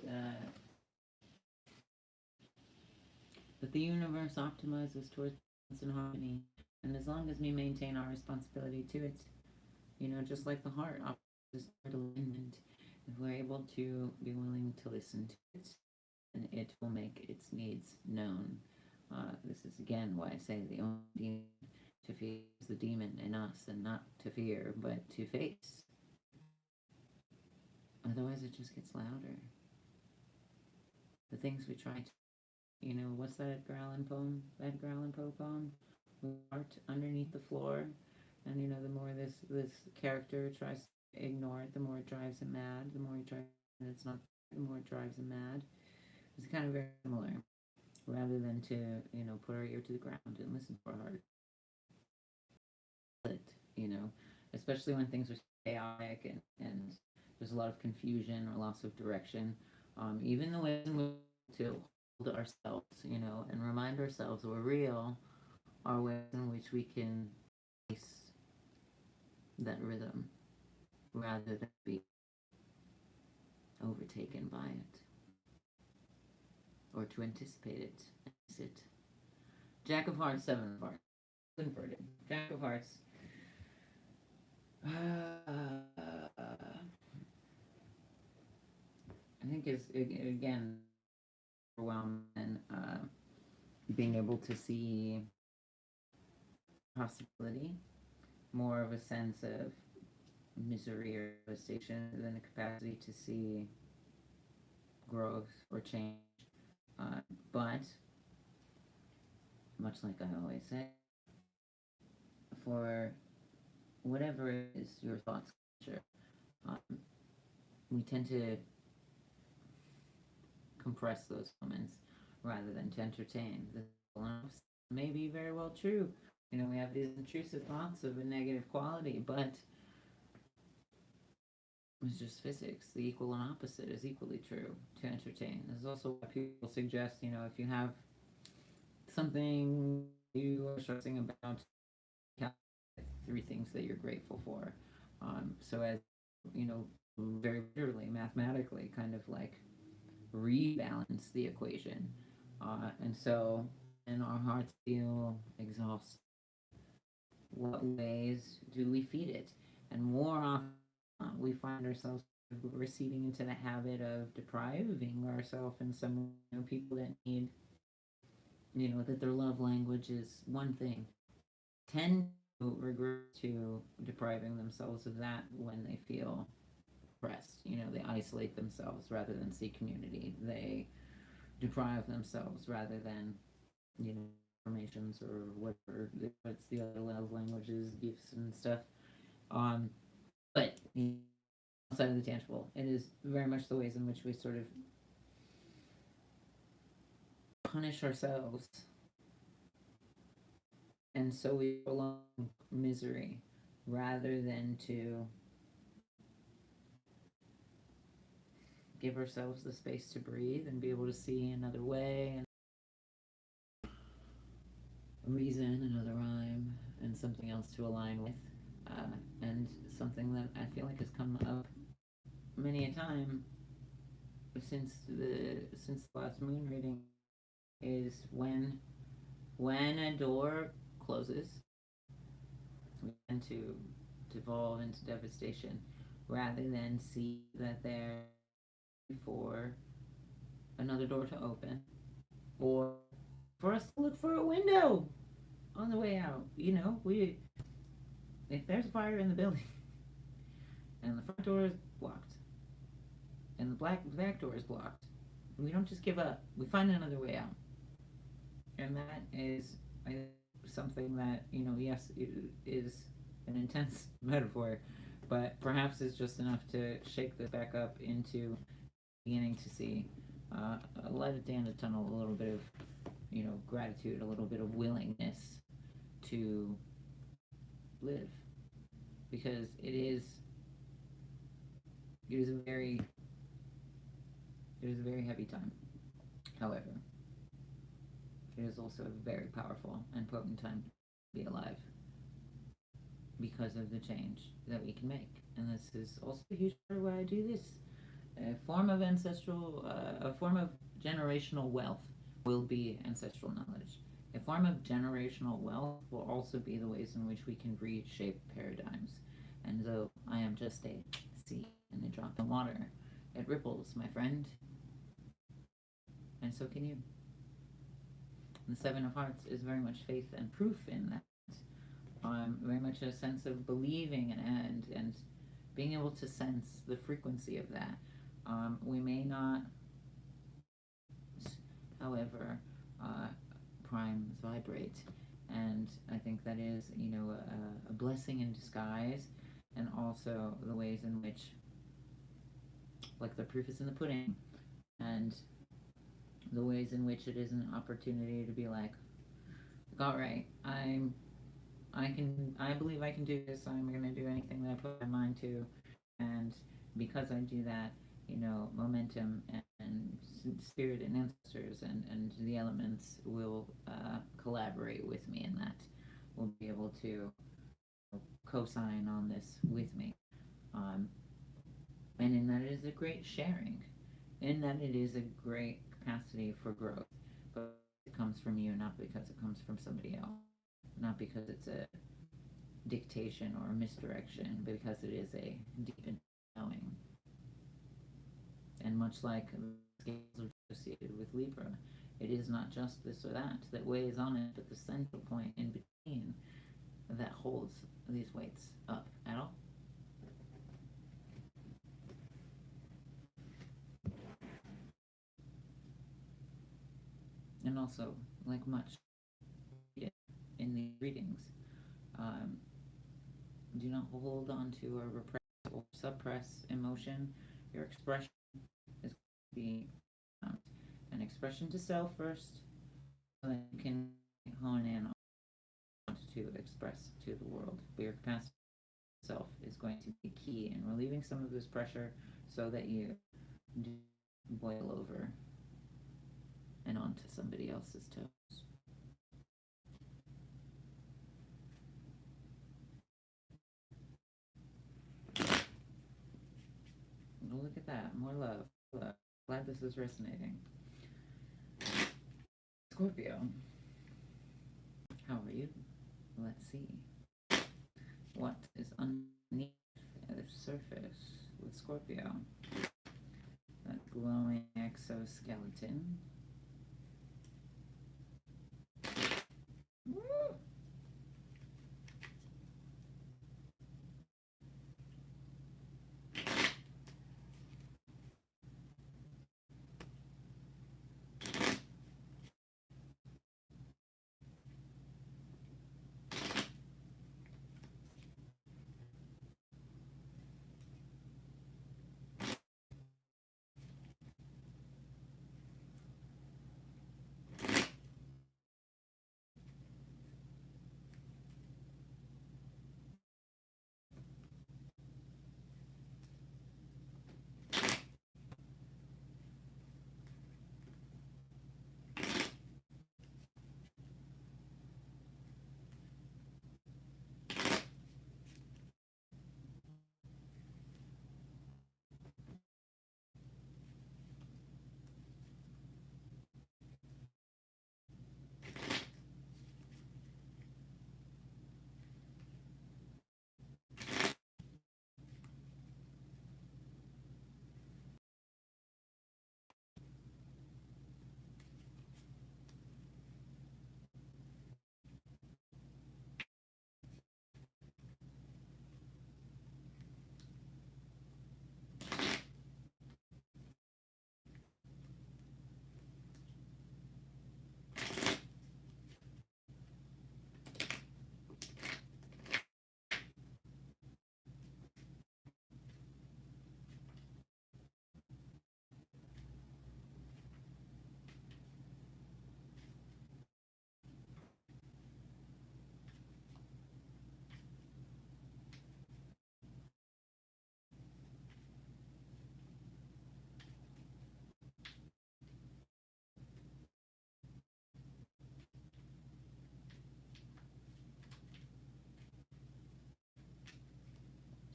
the universe optimizes towards balance and harmony. And as long as we maintain our responsibility to it, just like the heart optimizes toward alignment, if we're able to be willing to listen to it, and it will make its needs known. This is again why I say the only demon to fear is the demon in us, and not to fear, but to face. Otherwise, it just gets louder. The things we try to, what's that Edgar Allan Poe poem? Art underneath the floor, and the more this character tries to ignore it, the more it drives him mad. The more he tries, and it's not, the more it drives him mad. It's kind of very similar, rather than to, put our ear to the ground and listen to our heart. Especially when things are chaotic and there's a lot of confusion or loss of direction. Even the ways in which to hold ourselves, and remind ourselves we're real, are ways in which we can face that rhythm rather than be overtaken by it. Or to anticipate it. Jack of Hearts, Seven of Hearts. Inverted. Jack of Hearts. I think it's, again, overwhelmed and being able to see possibility, more of a sense of misery or devastation than a capacity to see growth or change. But, much like I always say, for whatever is your thoughts, we tend to compress those moments rather than to entertain. This may be very well true. We have these intrusive thoughts of a negative quality, but it's just physics. The equal and opposite is equally true to entertain. This is also what people suggest, if you have something you are stressing about, 3 things that you're grateful for. So as, very literally, mathematically, kind of like rebalance the equation. And so, and our hearts feel exhausted, what ways do we feed it? And more often, we find ourselves receding into the habit of depriving ourselves in some, people that need, that their love language is one thing, tend to regret to depriving themselves of that when they feel depressed. They isolate themselves rather than seek community. They deprive themselves rather than, affirmations or whatever. What's the other love languages, gifts and stuff. But outside of the tangible, it is very much the ways in which we sort of punish ourselves, and so we prolong misery rather than to give ourselves the space to breathe and be able to see another way and reason, another rhyme, and something else to align with. And something that I feel like has come up many a time since the last moon reading, is when a door closes, we tend to devolve into devastation rather than see that they're for another door to open or for us to look for a window on the way out. You know, if there's a fire in the building and the front door is blocked and the back door is blocked, we don't just give up. We find another way out. And that is something that, you know, yes, it is an intense metaphor, but perhaps is just enough to shake this back up into beginning to see a light at the end of the tunnel, a little bit of, you know, gratitude, a little bit of willingness to live, because it is a very heavy time. However, it is also a very powerful and potent time to be alive because of the change that we can make. And this is also a huge part of why I do this. A form of generational wealth will be ancestral knowledge. A form of generational wealth will also be the ways in which we can reshape paradigms. And though I am just a seed and a drop in water, it ripples, my friend. And so can you. The Seven of Hearts is very much faith and proof in that. Very much a sense of believing and being able to sense the frequency of that. We may not, however, primes vibrate, and I think that is, you know, a blessing in disguise, and also the ways in which, like, the proof is in the pudding, and the ways in which it is an opportunity to be like, all right, I believe I can do this. I'm going to do anything that I put my mind to, and because I do that, you know, momentum and spirit and ancestors and the elements will collaborate with me in that. Will be able to co-sign on this with me, and in that it is a great sharing, in that it is a great capacity for growth, but it comes from you, not because it comes from somebody else, not because it's a dictation or a misdirection, but because it is a deep knowing. And much like scales associated with Libra, it is not just this or that weighs on it, but the central point in between that holds these weights up at all. And also, like much in these readings, do not hold on to or repress or suppress emotion. Your expression is going to be an expression to self first, so that you can hone in on to express to the world. But your capacity to self is going to be key in relieving some of this pressure, so that you do boil over and onto somebody else's toes. Look at that, more love. Glad this is resonating. Scorpio, how are you? Let's see. What is underneath the surface with Scorpio? That glowing exoskeleton. Woo!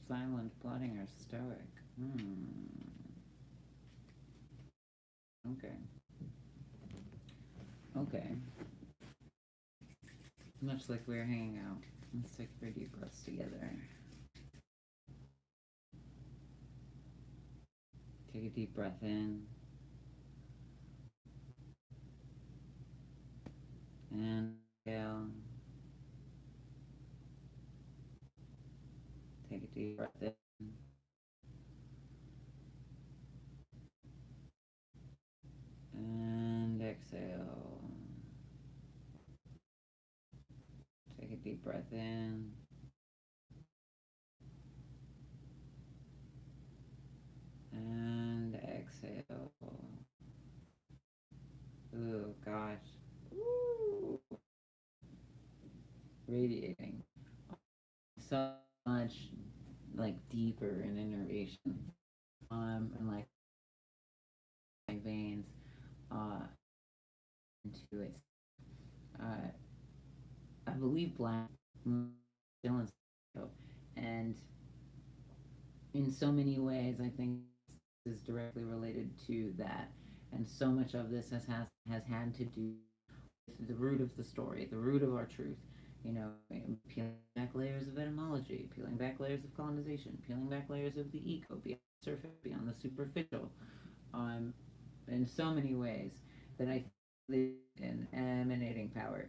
silent, plotting, or stoic? Okay. Okay. Much like we were hanging out. Let's take 3 deep breaths together. Take a deep breath in. And exhale. Take a deep breath in. And exhale. Take a deep breath in. And exhale. Ooh, gosh. Ooh. Radiating. So much like deeper in innervation. And like my veins into it. I believe black still and in so many ways I think this is directly related to that. And so much of this has had to do with the root of the story, the root of our truth. You know, peeling back layers of etymology, peeling back layers of colonization, peeling back layers of the ego, beyond the surface, beyond the superficial, in so many ways that I think an emanating power,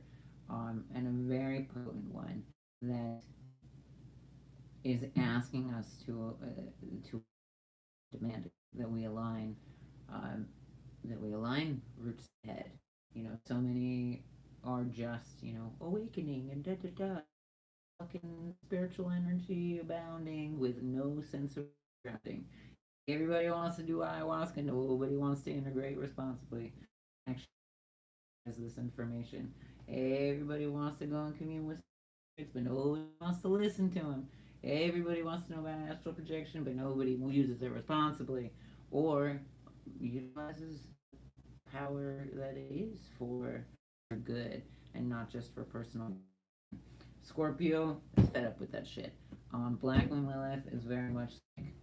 and a very potent one that is asking us to demand that we align, roots to head. You know, so many are just, you know, awakening and da da da, fucking spiritual energy abounding with no sense of grounding. Everybody wants to do ayahuasca, nobody wants to integrate responsibly. Actually, has this information. Everybody wants to go and commune with spirits, but nobody wants to listen to them. Everybody wants to know about astral projection, but nobody uses it responsibly or utilizes power that it is for good and not just for personal. Scorpio is fed up with that shit. Black Moon Lilith is very much like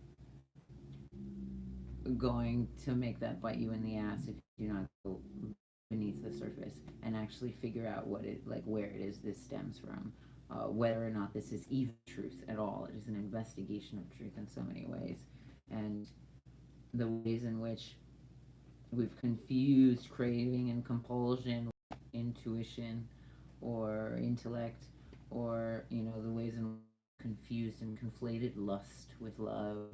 going to make that bite you in the ass if you do not go beneath the surface and actually figure out what it, like, where it is this stems from, whether or not this is even truth at all. It is an investigation of truth in so many ways, and the ways in which we've confused craving and compulsion with intuition or intellect, or, you know, the ways in confused and conflated lust with love,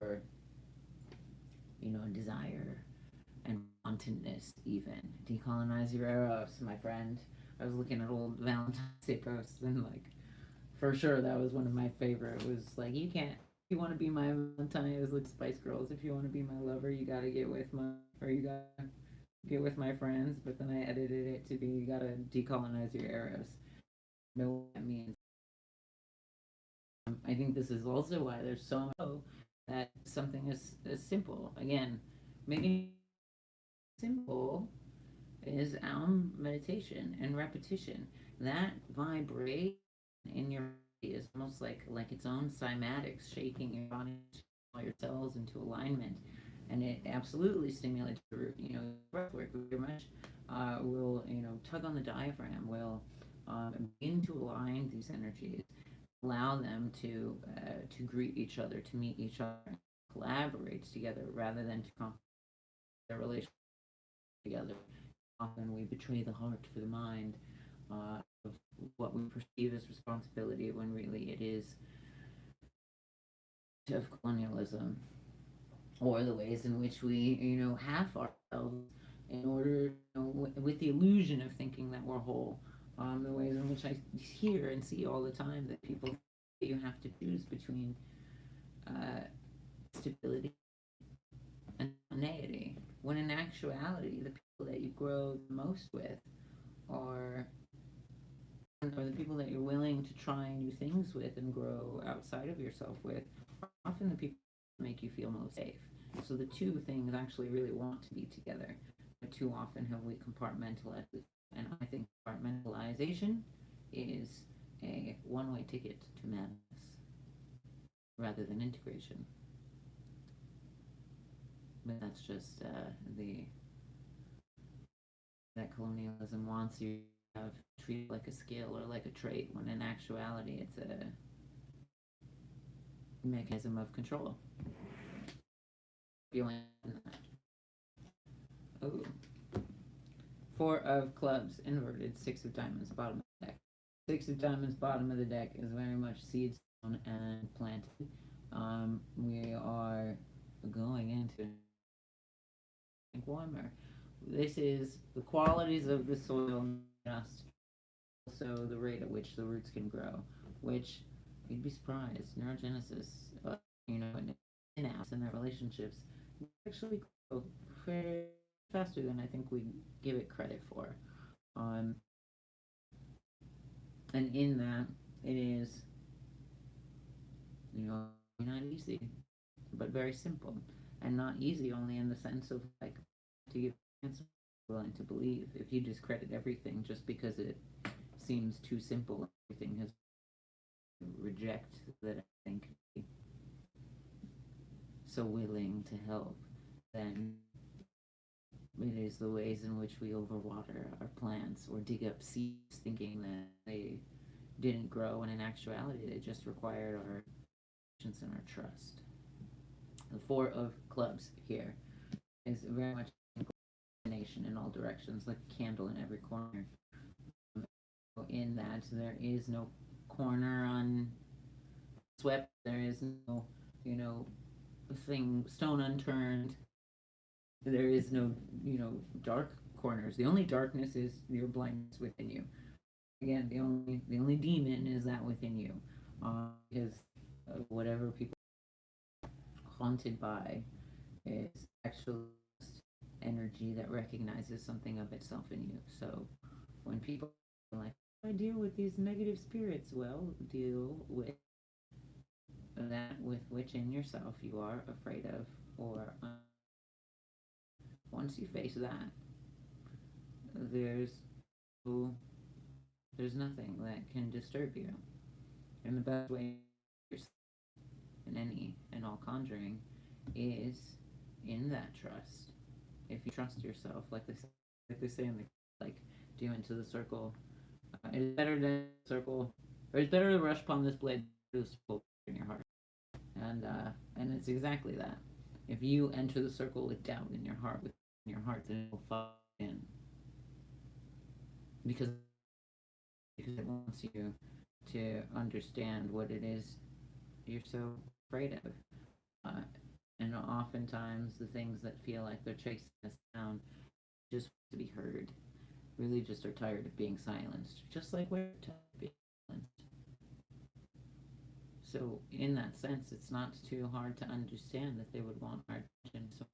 or, you know, desire and wantonness. Even decolonize your eros, my friend. I was looking at old Valentine's Day posts, and like, for sure that was one of my favorite. It was like, you can't, if you want to be my Valentine, it was like Spice Girls, if you want to be my lover, you gotta get with my, or you gotta get with my friends. But then I edited it to be, you gotta decolonize your eros. Know what that means. I think this is also why there's so much that something as simple, again, maybe simple, is meditation and repetition. That vibration in your body is almost like its own cymatics, shaking your body, all your cells into alignment, and it absolutely stimulates the root. You know, breath work very much will, you know, tug on the diaphragm, will begin to align these energies, allow them to greet each other, to meet each other, collaborate together rather than to complement their relationship together. Often we betray the heart for the mind, of what we perceive as responsibility when really it is of colonialism, or the ways in which we, you know, half ourselves in order, you know, with the illusion of thinking that we're whole. The ways in which I hear and see all the time that people, you have to choose between stability and spontaneity, when in actuality the people that you grow the most with are the people that you're willing to try new things with and grow outside of yourself with, are often the people that make you feel most safe. So the two things actually really want to be together, but too often have we compartmentalized. And I think compartmentalization is a one-way ticket to madness. rather than integration. But that's just that colonialism wants you to have treated like a skill or like a trait, when in actuality it's a mechanism of control. Feeling that. Oh. Four of clubs inverted, six of diamonds bottom of the deck. Six of diamonds bottom of the deck is very much seed sown and planted. We are going into warmer. This is the qualities of the soil, just also the rate at which the roots can grow, which you'd be surprised. Neurogenesis, in apps and their relationships actually grow faster than I think we give it credit for. And in that, it is, not easy, but very simple. And not easy only in the sense of like to give answer willing to believe. If you discredit everything just because it seems too simple, everything has reject that I think so willing to help, then it is the ways in which we overwater our plants or dig up seeds thinking that they didn't grow, and in actuality they just required our patience and our trust. The four of clubs here is very much nation in all directions, like a candle in every corner. In that there is no corner unswept, there is no, stone unturned. There is no, dark corners. The only darkness is your blindness within you. Again, the only demon is that within you, because whatever people are haunted by is actually energy that recognizes something of itself in you. So when people are like, I deal with these negative spirits, well, deal with that with which in yourself you are afraid of, or once you face that, there's nothing that can disturb you. And the best way in any and all conjuring is in that trust. If you trust yourself, like they say in the, like, do into the circle. It's better than circle, or it's better to rush upon this blade to the circle in your heart. And it's exactly that. If you enter the circle with doubt in your heart, then it will fall in. Because it wants you to understand what it is you're so afraid of. And oftentimes the things that feel like they're chasing us down just to be heard, really just are tired of being silenced, just like we're tired of being silenced. So in that sense, it's not too hard to understand that they would want our attention. So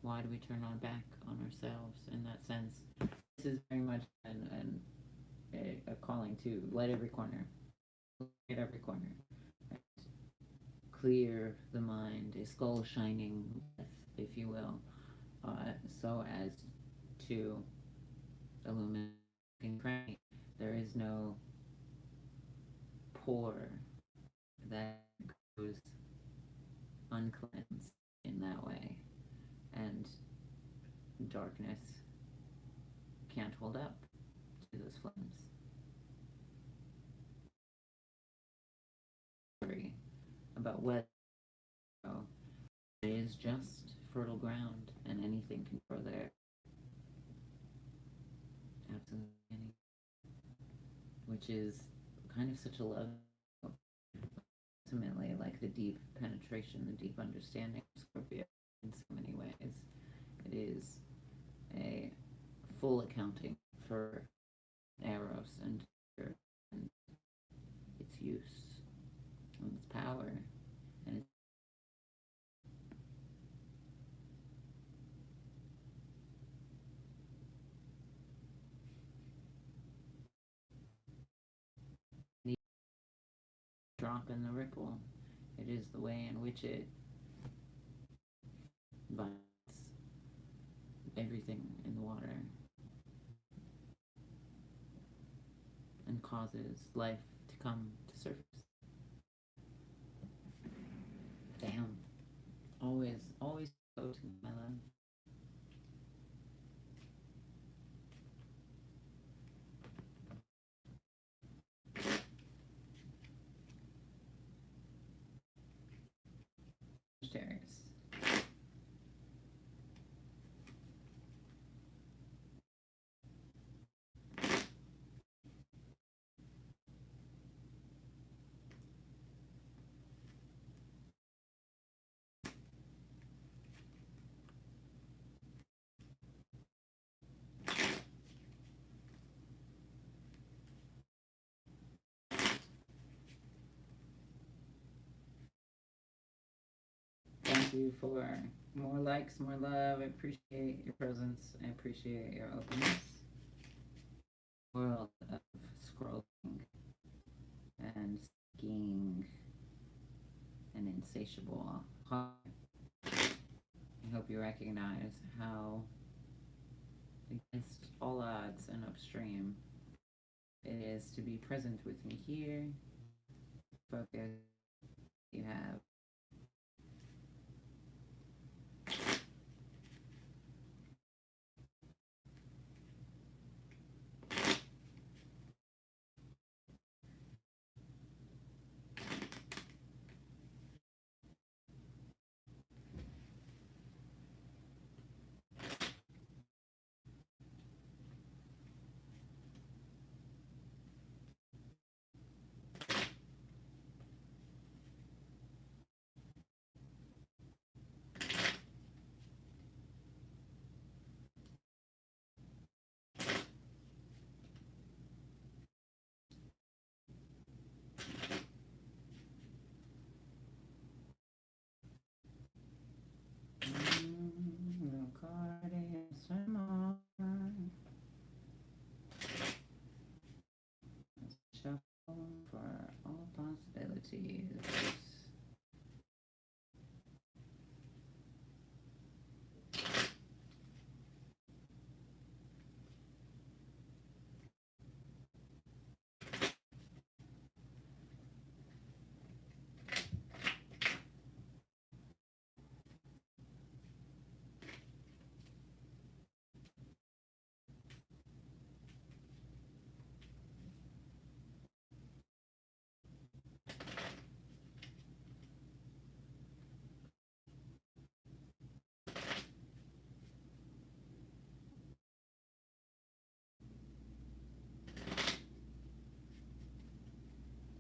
why do we turn our back on ourselves in that sense? This is very much a calling to light every corner. Light every corner. Clear the mind, a skull shining, if you will, so as to illuminate. There is no pore that goes uncleansed in that way, and darkness can't hold up to those flames. About what is just fertile ground, and anything can grow there. Absolutely. Which is kind of such a love. Ultimately, like the deep penetration, the deep understanding of Scorpio in so many ways. It is a full accounting for Eros and its use and its power and its drop in the ripple. It is the way in which it binds everything in the water and causes life to come to surface. always go to my love. Sagittarius. Thank you for more likes, more love. I appreciate your presence. I appreciate your openness. World of scrolling and skiing and insatiable. I hope you recognize how, against all odds and upstream, it is to be present with me here. Focus. You have for all possibilities.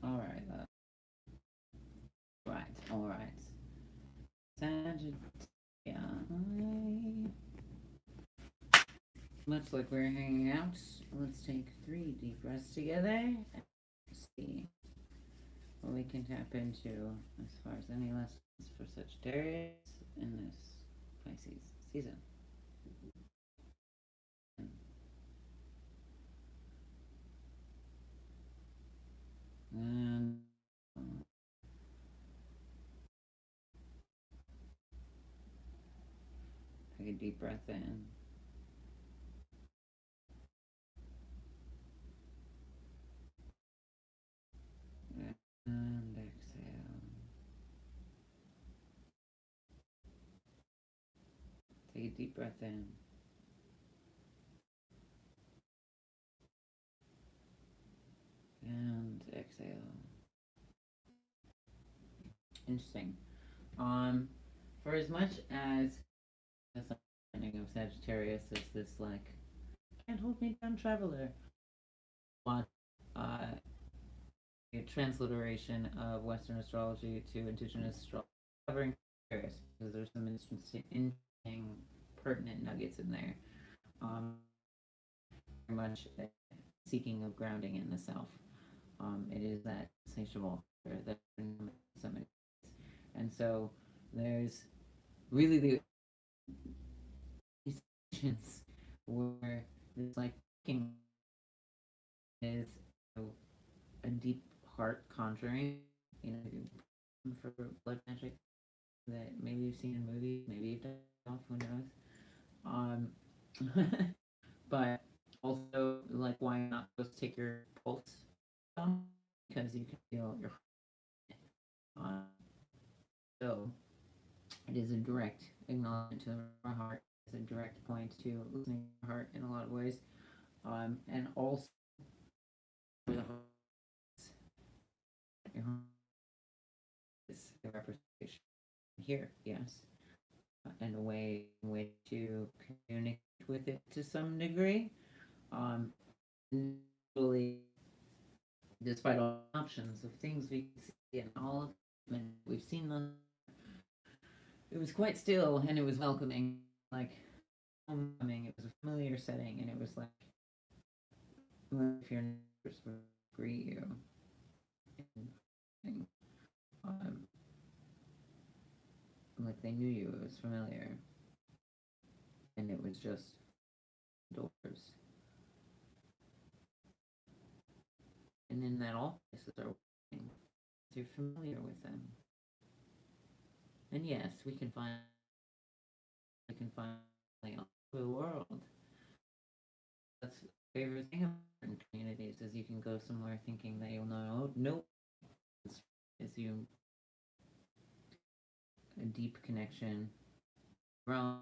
All right, love. All right. Sagittarius. Much like we're hanging out, let's take 3 deep breaths together and see what we can tap into as far as any lessons for Sagittarius in this Pisces season. And take a deep breath in. And exhale. Take a deep breath in. And exhale. Interesting. For as much as this understanding of Sagittarius is this like can't hold me down traveler, what a transliteration of Western astrology to indigenous astrology, covering Sagittarius because there's some interesting, pertinent nuggets in there. Very much seeking of grounding in the self. It is that insatiable that and so there's really the situations where it's like is a deep heart conjuring, you know, for blood magic that maybe you've seen in movies, maybe you've done off, who knows. But also, like, why not just take your pulse down? Because you can feel your heart. So It is a direct acknowledgement to our heart. It's a direct point to listening to our heart in a lot of ways. And also your heart is a representation here, yes, and a way in which to communicate with it to some degree. Really, despite all options of things we see in all of them, we've seen them. It was quite still and it was welcoming, like homecoming. It was a familiar setting, and it was like, if your neighbors would greet you, and, um, like they knew you. It was familiar, and it was just doors. And in that, all places are working. You're familiar with them. And yes, we can find the world. That's the favorite thing about communities is you can go somewhere thinking that you'll know. Nope. Is you a deep connection, wrong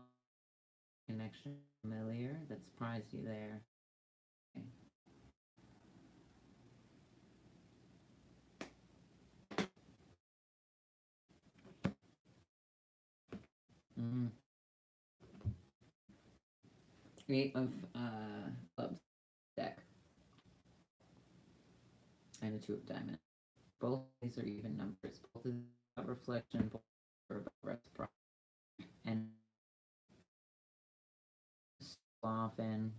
connection, familiar that surprised you there. Okay. Mm-hmm. 8 of clubs deck and a 2 of diamonds. Both these are even numbers. Both of these are reflection, both are about reciprocity. And so often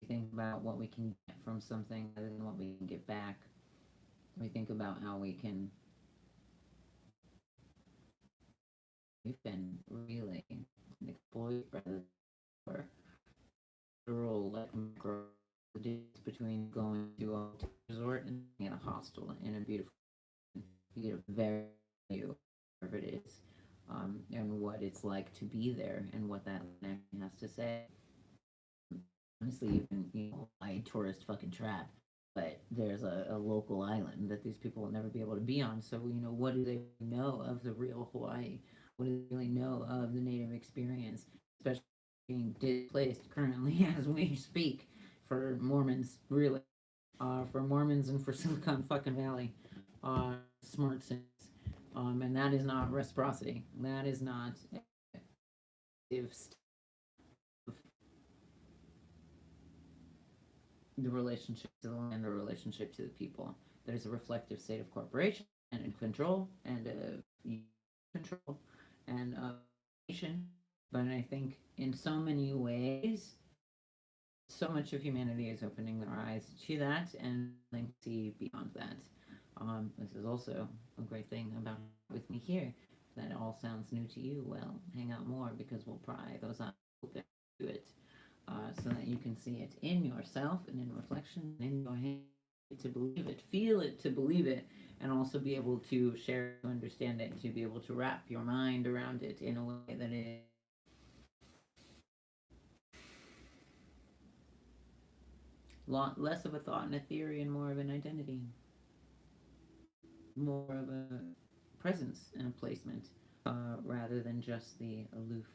we think about what we can get from something rather than what we can give back. We think about how we can. We've been really exploited rather than literal, like macro, the difference between going to a resort and being in a hostel in a beautiful. You get a very new, whatever it is, and what it's like to be there and what that has to say. Honestly, even a tourist fucking trap, but there's a local island that these people will never be able to be on. So what do they know of the real Hawaii? What do they really know of the native experience, especially being displaced currently as we speak for Mormons, really, for Mormons and for Silicon fucking Valley, smart sense, and that is not reciprocity. That is not if the relationship to the land, the relationship to the people. There's a reflective state of corporation and control and control and nation. But I think in so many ways, so much of humanity is opening their eyes to that and see beyond that. This is also a great thing about with me here. If that all sounds new to you, well, hang out more because we'll pry those eyes open to it. So that you can see it in yourself and in reflection and in your hand to believe it, feel it to believe it, and also be able to share, to understand it, to be able to wrap your mind around it in a way that is lot less of a thought and a theory and more of an identity, more of a presence and a placement, rather than just the aloof.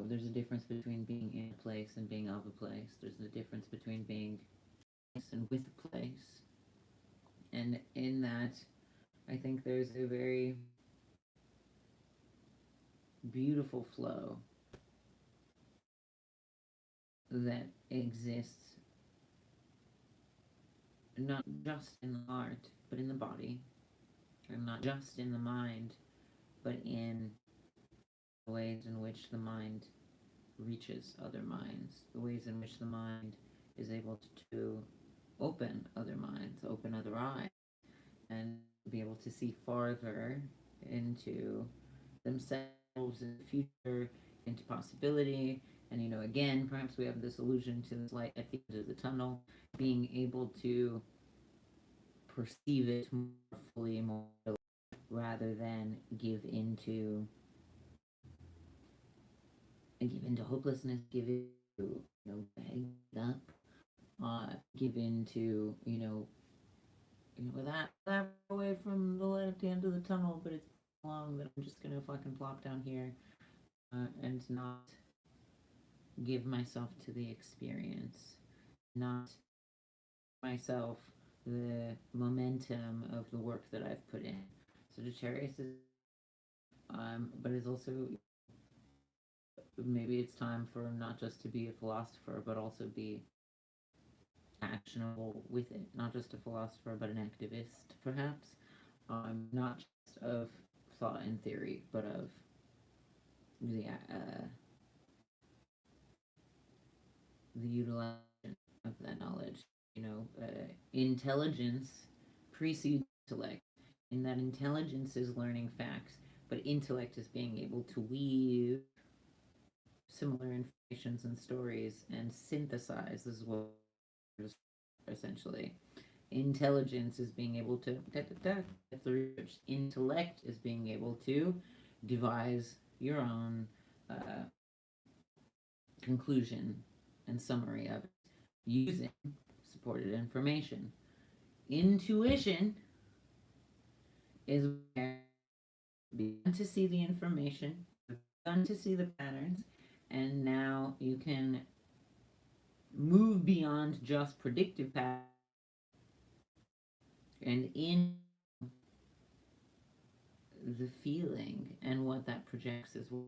There's a difference between being in a place and being of a place. There's a difference between being and with a place. And in that, I think there's a very beautiful flow that exists not just in the heart, but in the body, and not just in the mind, but in the ways in which the mind reaches other minds, the ways in which the mind is able to open other minds, open other eyes, and be able to see farther into themselves in the future, into possibility. And again, perhaps we have this illusion to this light at the end of the tunnel, being able to perceive it more fully, more rather than give into hopelessness, give into bag up, give into that away from the light the end of the tunnel, but it's long that I'm just gonna fucking plop down here and not give myself to the experience, not myself the momentum of the work that I've put in. So the Sagittarius is, but it's also, maybe it's time for not just to be a philosopher, but also be actionable with it. Not just a philosopher, but an activist, perhaps. Not just of thought and theory, but of the utilization of that knowledge. Intelligence precedes intellect, and that intelligence is learning facts, but intellect is being able to weave similar informations and stories and synthesize as well. Essentially, intelligence is being able to intellect is being able to devise your own conclusion and summary of it using supported information. Intuition is where you begin to see the information, begun to see the patterns, and now you can move beyond just predictive patterns and in the feeling and what that projects as well.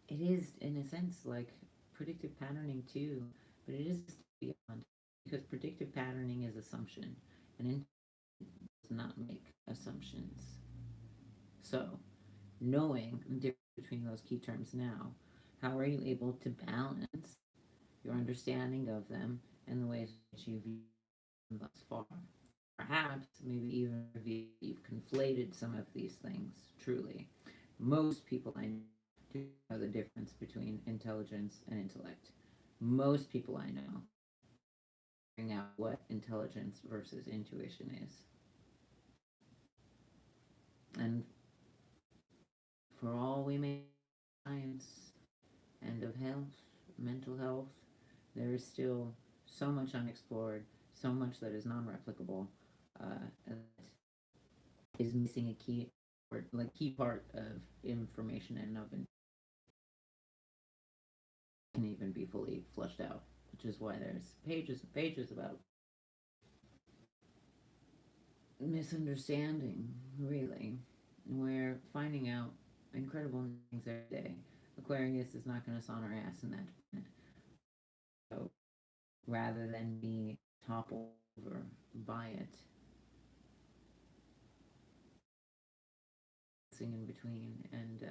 It is, in a sense, like predictive patterning too, but it is beyond, because predictive patterning is assumption, and intuition does not make assumptions. So, knowing the difference between those key terms now, how are you able to balance your understanding of them and the ways in which you've used them thus far? Perhaps, maybe even you've conflated some of these things, truly. Most people I know do know the difference between intelligence and intellect. Most people I know figuring out what intelligence versus intuition is. And for all we may science and of health, mental health, there is still so much unexplored, so much that is non-replicable, is missing a key part of information and of it can even be fully fleshed out, which is why there's pages and pages about misunderstanding, really. We're finding out incredible things every day. Aquarius is not going to sawn our ass in that. So rather than be toppled over by it, in between and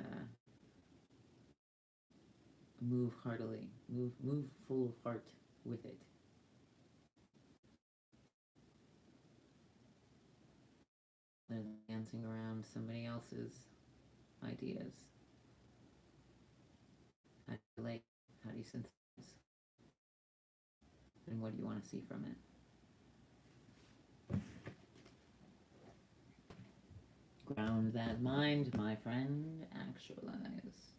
move heartily, move full of heart with it. Rather than dancing around somebody else's ideas. How do you relate? How do you synthesize? And what do you want to see from it? Ground that mind, my friend. Actualize.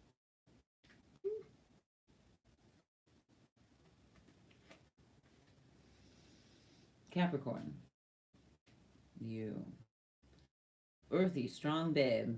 Capricorn. You. Earthy, strong babe.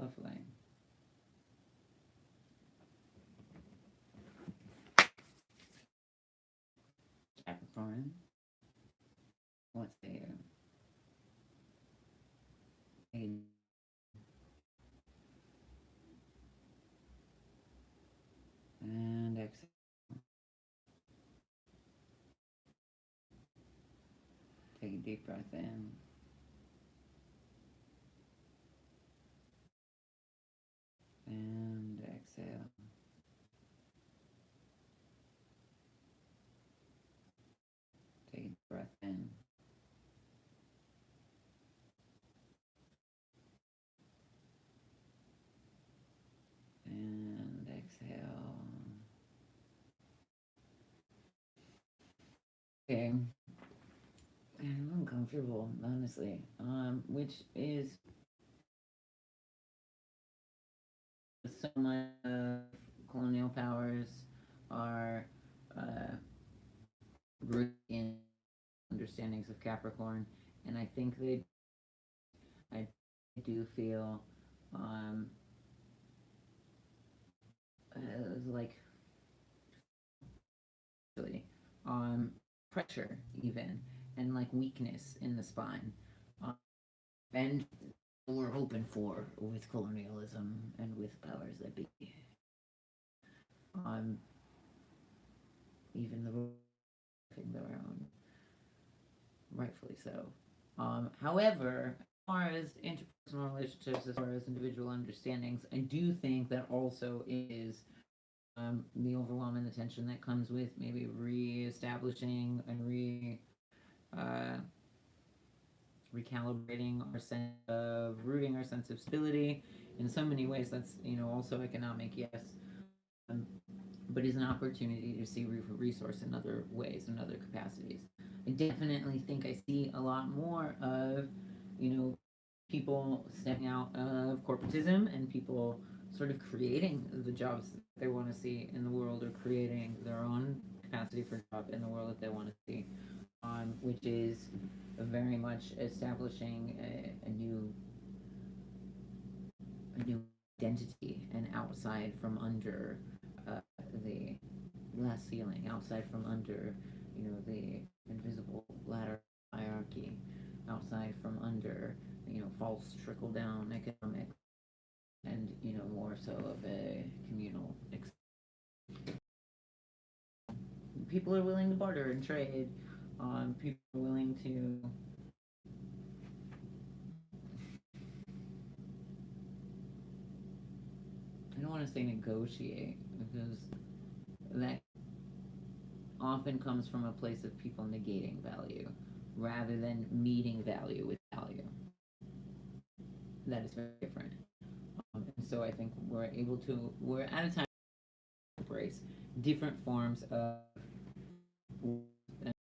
Lovely. Capricorn. What's there? And exhale. Take a deep breath in. And exhale. Take a deep breath in. And exhale. Okay. I'm uncomfortable, honestly. Which is so much of colonial powers are rooted in understandings of Capricorn, and I think I do feel like really pressure even, and like weakness in the spine, and we're hoping for with colonialism and with powers that be. Even the their own, rightfully so. However, as far as interpersonal relationships, as far as individual understandings, I do think that also is the overwhelm and the tension that comes with maybe re-establishing and recalibrating our sense of rooting our sense of stability. In so many ways, that's also economic, yes, but is an opportunity to see resource in other ways and other capacities. I definitely think I see a lot more of people stepping out of corporatism and people sort of creating the jobs that they want to see in the world, or creating their own capacity for job in the world that they want to see, which is very much establishing a new identity, and outside from under the glass ceiling, outside from under the invisible ladder hierarchy, outside from under false trickle down economic, and more so of a communal. People are willing to barter and trade. People are willing to I don't want to say negotiate, because that often comes from a place of people negating value rather than meeting value with value. That is very different. And so I think we're at a time to embrace different forms of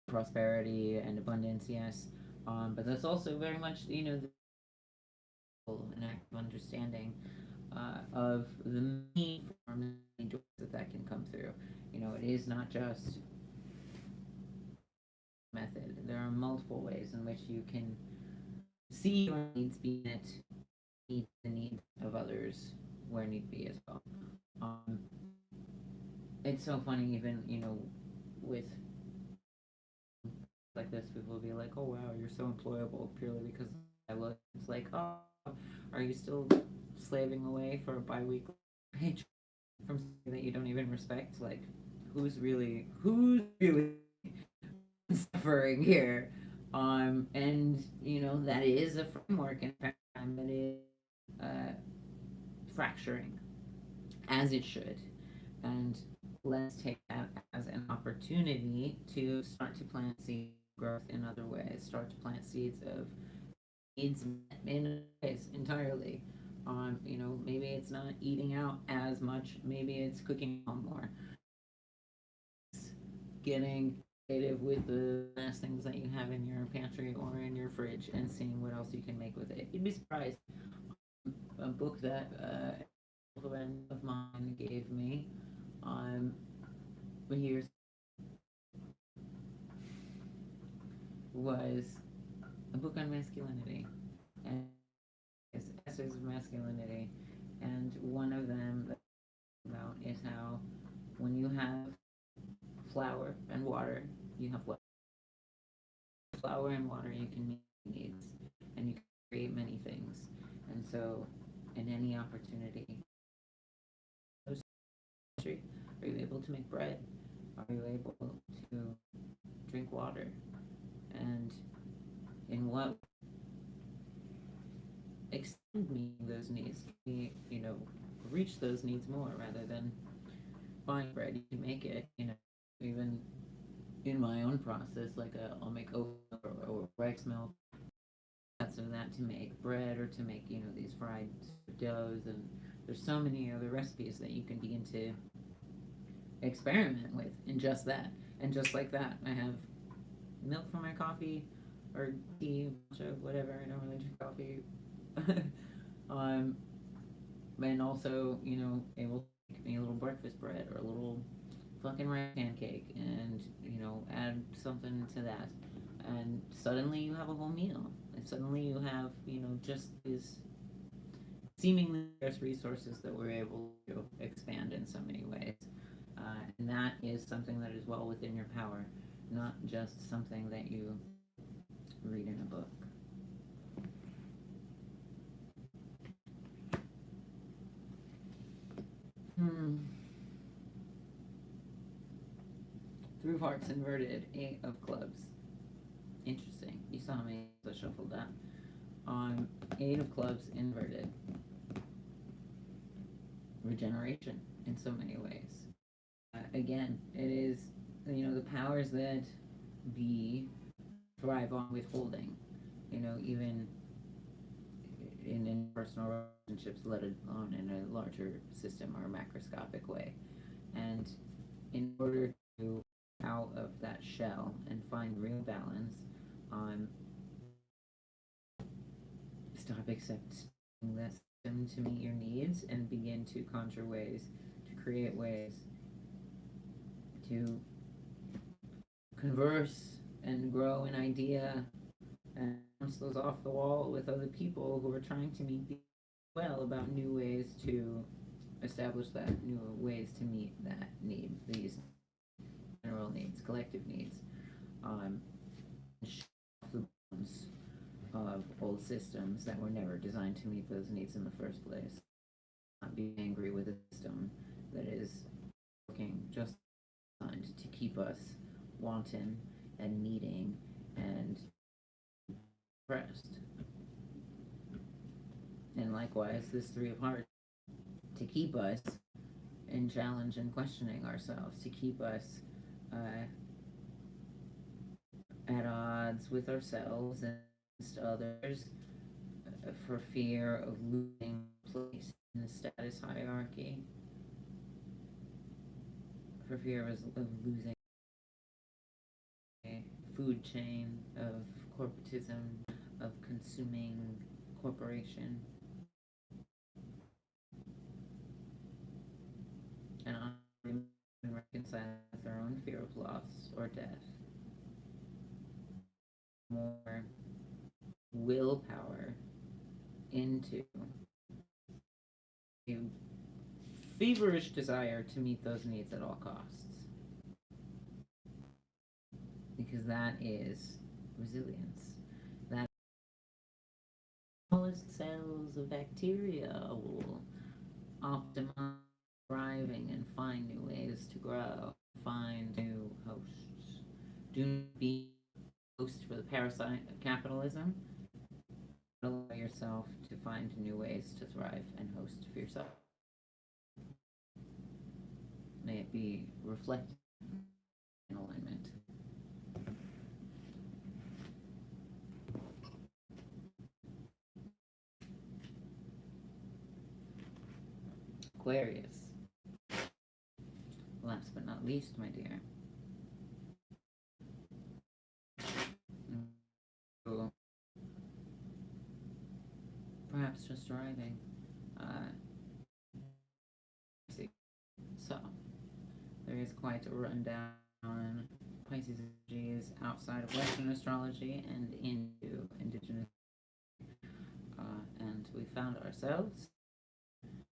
prosperity and abundance, yes. But that's also very much, an active understanding of the many forms that can come through. It is not just method. There are multiple ways in which you can see your needs be met, meet the needs of others where need be as well. It's so funny, even with like this, people will be like, "Oh wow, you're so employable," purely because I look. It's like, "Oh, are you still slaving away for a bi-weekly paycheck from something that you don't even respect? Like, who's really suffering here?" And that is a framework and paradigm that is fracturing, as it should. And let's take that as an opportunity to start to plant seeds of growth in other ways, start to plant seeds of needs in ways entirely. Maybe it's not eating out as much, maybe it's cooking more, getting creative with the last things that you have in your pantry or in your fridge, and seeing what else you can make with it. You'd be surprised. A book that a friend of mine gave me years was a book on masculinity and essays of masculinity, And one of them that I'm about is how when you have flour and water, you have what? Flour and water, you can meet needs and you can create many things. And so, in any opportunity, are you able to make bread? Are you able to drink water? And in what extend meeting those needs, reach those needs more rather than buying bread. You can make it, even in my own process, like I'll make oat or rice milk, lots of that to make bread or to make, these fried doughs. And there's so many other recipes that you can begin to experiment with in just that. And just like that, I have milk for my coffee or tea, whatever. I don't really drink coffee. And also, able to make me a little breakfast bread or a little fucking rice pancake and, add something to that. And suddenly you have a whole meal. And suddenly you have, just these seemingly scarce resources that we're able to expand in so many ways. And that is something that is well within your power, not just something that you read in a book. Three of Hearts inverted, 8 of Clubs. Interesting. You saw me as I shuffled that. 8 of Clubs inverted. Regeneration in so many ways. Again, it is, the powers that be thrive on withholding. Even in personal relationships, let alone in a larger system or a macroscopic way. And in order to out of that shell and find real balance, stop accepting this system to meet your needs and begin to conjure ways, to create ways to converse and grow an idea and bounce those off the wall with other people who are trying to meet well about new ways to establish that, new ways to meet that need, these general needs, collective needs. The bones of old systems that were never designed to meet those needs in the first place. Not be angry with a system that is working just designed to keep us wanton and needing and oppressed. And likewise, this Three of Hearts to keep us in challenge and questioning ourselves, to keep us at odds with ourselves and against others, for fear of losing place in the status hierarchy, for fear of losing a food chain of corporatism, of consuming corporation. And reconcile with our own fear of loss or death. More willpower into a feverish desire to meet those needs at all costs. Because that is resilience. That smallest cells of bacteria will optimize thriving and find new ways to grow, find new hosts. Do not be a host for the parasite of capitalism. Allow yourself to find new ways to thrive and host for yourself. May it be reflected in alignment. Aquarius. Last but not least, my dear. Perhaps just arriving. So, there is quite a rundown on Pisces energies outside of Western astrology and into indigenous. And we found ourselves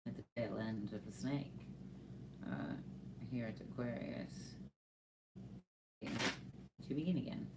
at the tail end of the snake. Here at Aquarius. To begin again.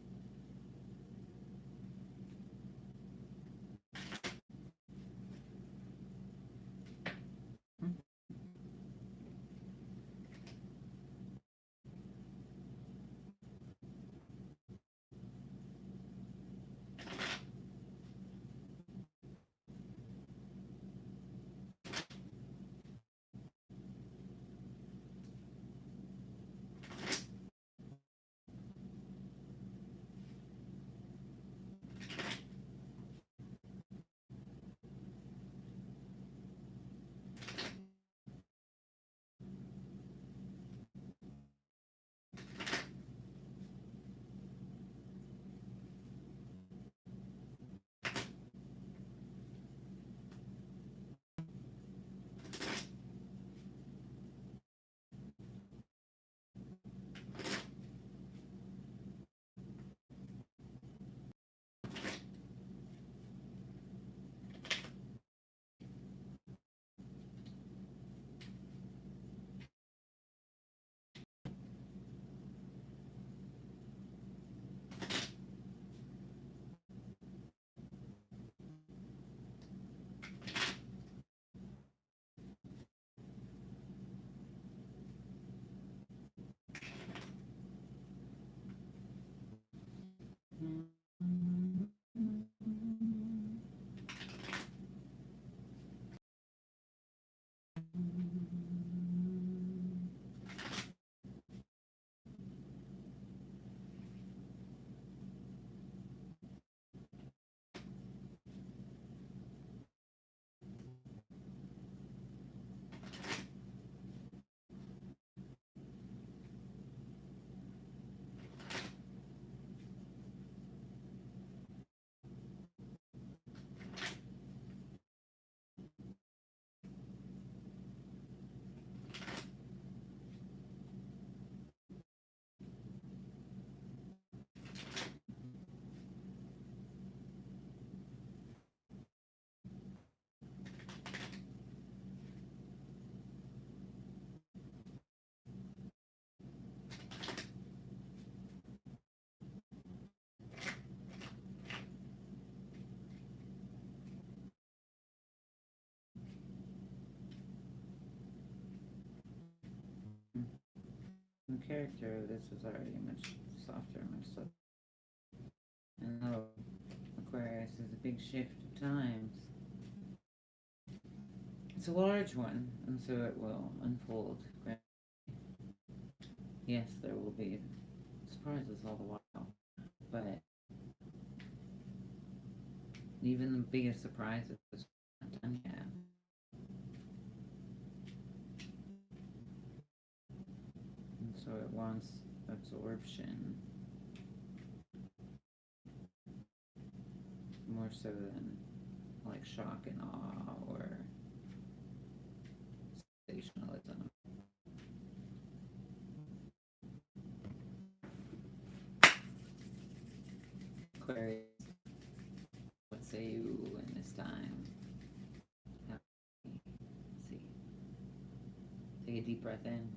The character of this was already much softer, much slower. And though Aquarius is a big shift of times, it's a large one, and so it will unfold. Yes, there will be surprises all the while, but even the biggest surprises is not done yet. And so it wants absorption more so than like shock and awe or sensationalism. Aquarius, what say you in this time? Let's see. Take a deep breath in.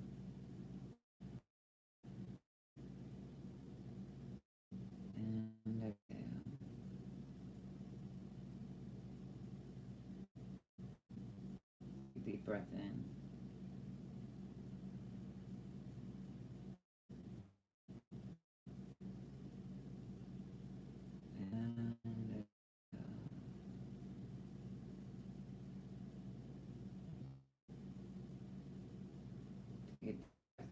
And exhale. Deep breath in. And exhale. Take a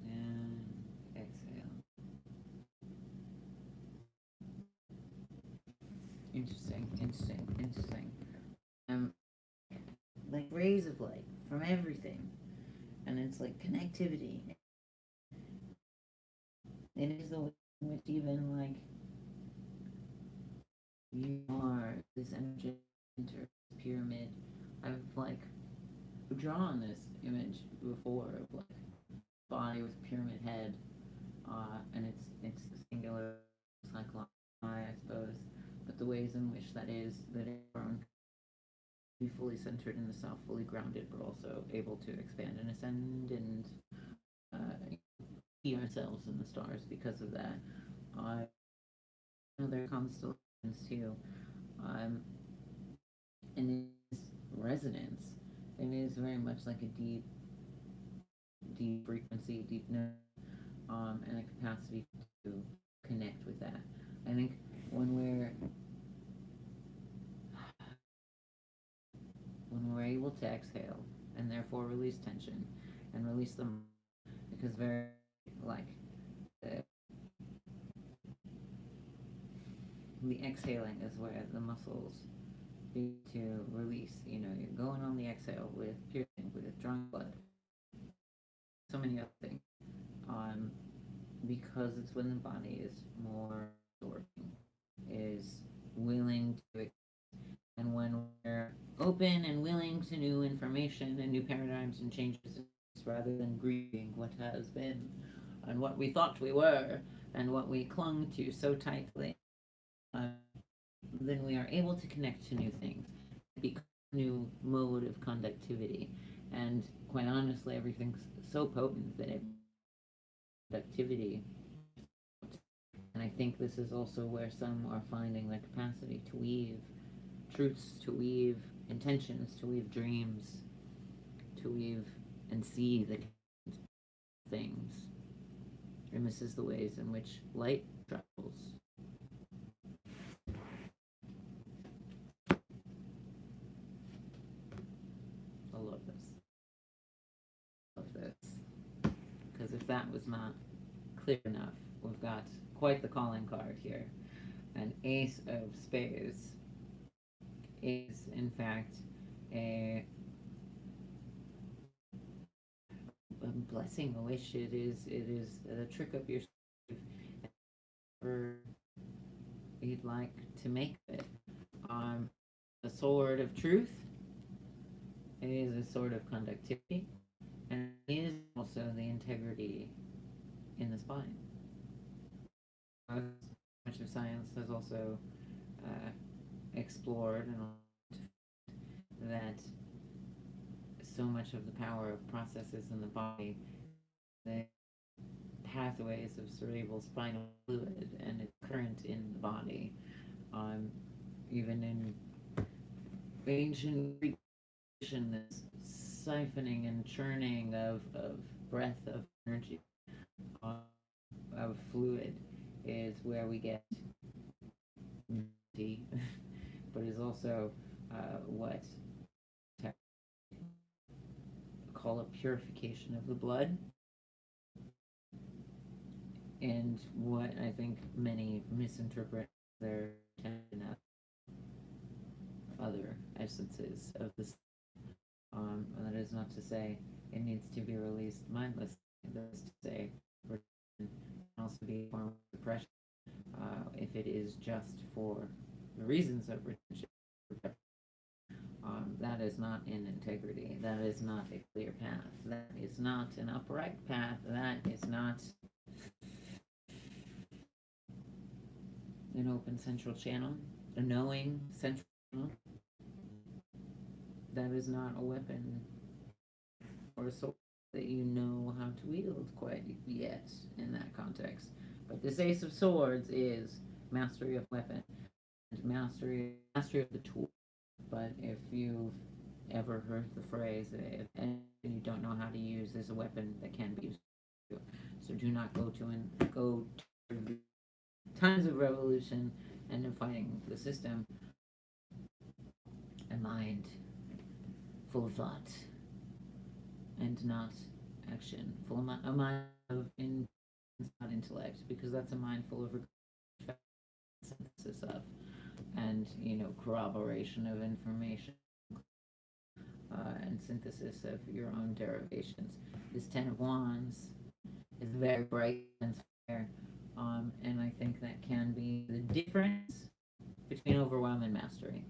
and exhale. Interesting. Like rays of light from everything, and it's like connectivity. It is the way in which even like you are this energetic pyramid. I've like drawn this image before of like body with pyramid head, and it's singular cyclops ways in which that is be fully centered in the self, fully grounded, but also able to expand and ascend and see ourselves in the stars because of that. Other constellations too. And its resonance, it is very much like a deep, deep frequency, deep note, and a capacity to connect with that. I think when we're able to exhale and therefore release tension and release them, because very like the exhaling is where the muscles begin to release. You know, you're going on the exhale with piercing, with drawing blood, so many other things. Because it's when the body is more absorbing, is willing to, and when we're open and willing to new information and new paradigms and changes, rather than grieving what has been and what we thought we were and what we clung to so tightly, then we are able to connect to new things, become a new mode of conductivity. And quite honestly, everything's so potent that conductivity. And I think this is also where some are finding their capacity to weave truths, to weave intentions, to weave dreams, to weave and see the things. And this is the ways in which light travels. I love this. Love this. Because if that was not clear enough, we've got quite the calling card here. An Ace of Spades is, in fact, a blessing, a wish. It is a trick up your sleeve, whatever you'd like to make it. The sword of truth is a sword of conductivity, and is also the integrity in the spine. Much of science has also explored and that so much of the power of processes in the body, the pathways of cerebral spinal fluid and its current in the body, even in ancient Greek tradition, this siphoning and churning of breath, of energy, of fluid, is where we get tea, but is also what call a purification of the blood, and what I think many misinterpret their tension of other essences of this. That is not to say it needs to be released mindlessly. That is to say, it can also be a form of suppression if it is just for the reasons of retention. That is not in integrity. That is not a clear path. That is not an upright path. That is not an open central channel, a knowing central channel. That is not a weapon or a sword that you know how to wield quite yet in that context. But this Ace of Swords is mastery of weapon and mastery of the tool. But if you've ever heard the phrase, if you don't know how to use, there's a weapon that can be used. So do not go to times of revolution and of fighting the system, a mind full of thought and not action, a mind of not intellect, because that's a mind full of synthesis of and corroboration of information and synthesis of your own derivations. This Ten of Wands is very bright and fair, and I think that can be the difference between overwhelm and mastery.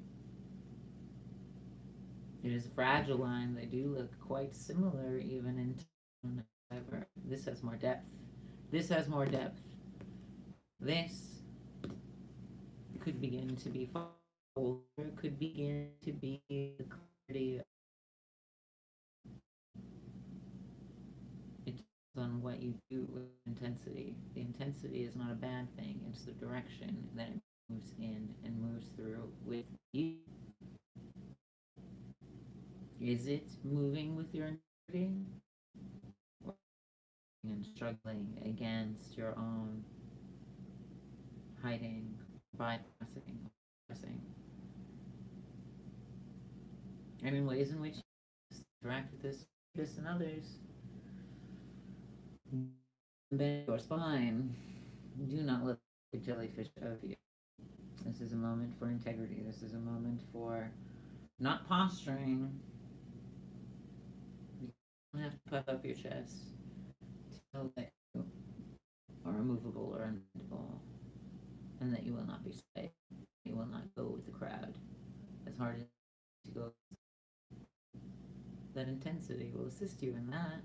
It is a fragile line. They do look quite similar, even in tone. However, this has more depth. This has more depth. This could begin to be full, or it could begin to be the clarity. It depends on what you do with intensity. The intensity is not a bad thing, it's the direction that it moves in and moves through with you. Is it moving with your integrity? And struggling against your own hiding, bypassing, suppressing, and in ways in which you interact with this and others. Bend your spine. Do not let the jellyfish of you. This is a moment for integrity. This is a moment for not posturing. You don't have to puff up your chest to know that you are immovable or unbendable, and that you will not be swayed. You will not go with the crowd. As hard as to go, that intensity will assist you in that,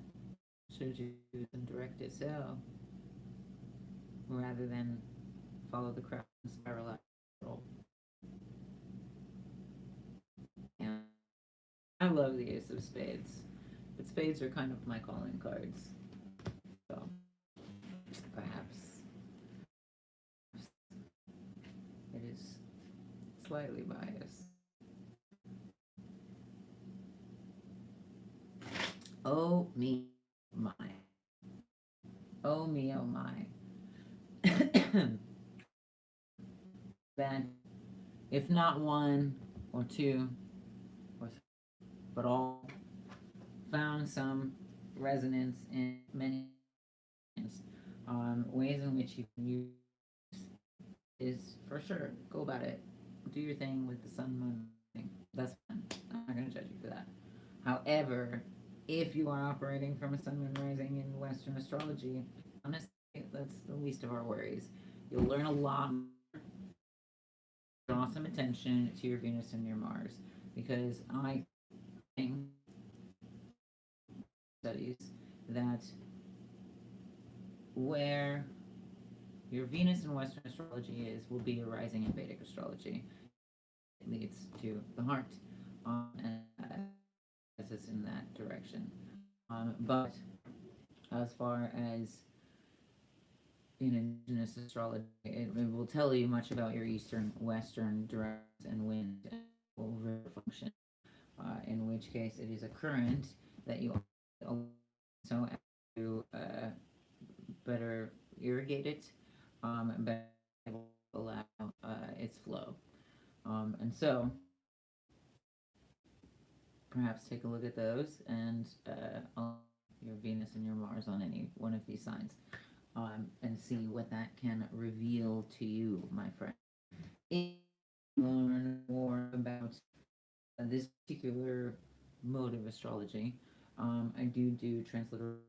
should you direct it so, rather than follow the crowd and spiral out of control. And I love the Ace of Spades, but spades are kind of my calling cards. So perhaps it is slightly biased. Oh me, my. Oh me, oh my. That if not one or two or three, but all found some resonance in many ways in which you can use is for sure. Go about it. Do your thing with the sun, moon thing. That's fun. I'm not going to judge you for that. However, if you are operating from a sun, moon rising in Western astrology, honestly, that's the least of our worries. You'll learn a lot. Draw some attention to your Venus and your Mars, because I think studies that where your Venus in Western astrology will be your rising in Vedic astrology. It leads to the heart, and as it's in that direction. But as far as in indigenous astrology, it will tell you much about your eastern, western directions and wind will function. In which case, it is a current that you so to better irrigate it, better allow its flow. And so, perhaps take a look at those and your Venus and your Mars on any one of these signs, and see what that can reveal to you, my friend. If you learn more about this particular mode of astrology, I do transliteration.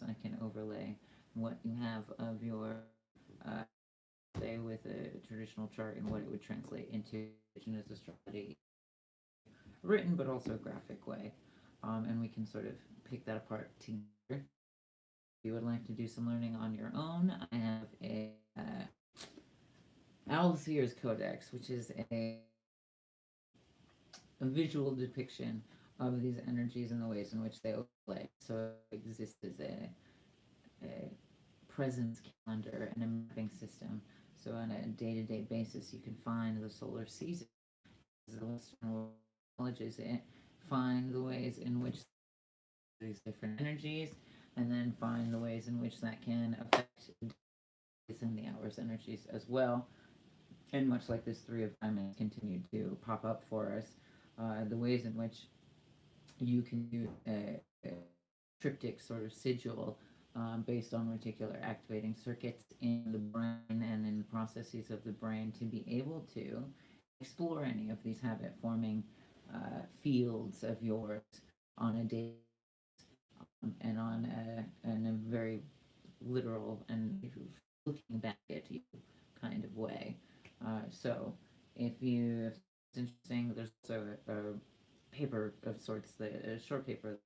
I can overlay what you have of your say with a traditional chart and what it would translate into indigenous astrology, written but also graphic way, and we can sort of pick that apart together. If you would like to do some learning on your own, I have a Owlsphere's Codex, which is a visual depiction of these energies and the ways in which they overlay. So it exists as a presence calendar and a mapping system. So on a day-to-day basis, you can find the solar season, the Western world acknowledges it, find the ways in which these different energies, and then find the ways in which that can affect the days and the hours energies as well. And much like this Three of Diamonds continued to pop up for us, the ways in which you can do a triptych sort of sigil based on reticular activating circuits in the brain and in the processes of the brain to be able to explore any of these habit forming fields of yours on a day, and on in a very literal and looking back at you kind of way. So if it's interesting, there's also a paper of sorts, a short paper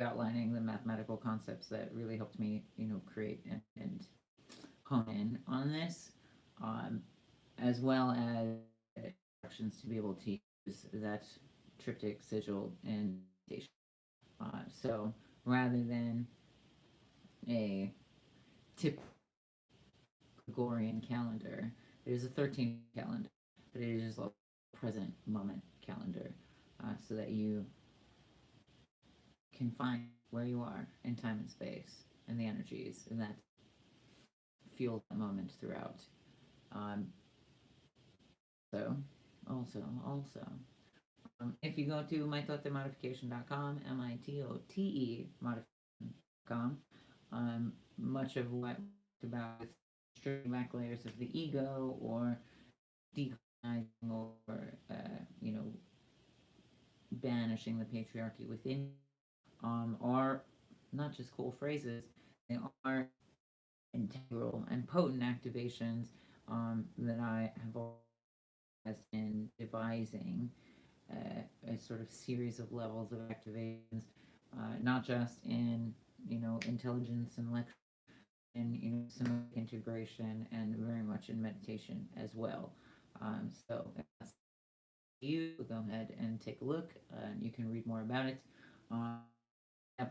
outlining the mathematical concepts that really helped me, create and hone in on this. um, as well as instructions to be able to use that triptych sigil in meditation. So rather than a typical Gregorian calendar, there's a 13 calendar, but it is like a present moment calendar, so that you can find where you are in time and space and the energies and that fuel that moment throughout. Um, so, if you go to mitotemodification.com, MITOTE modification.com, much of what we talked about with stripping back layers of the ego or decolonizing or, banishing the patriarchy within, are not just cool phrases, they are integral and potent activations that I have always in devising a sort of series of levels of activations, not just in intelligence and lecture, and somatic integration, and very much in meditation as well. So if that's you, go ahead and take a look. You can read more about it.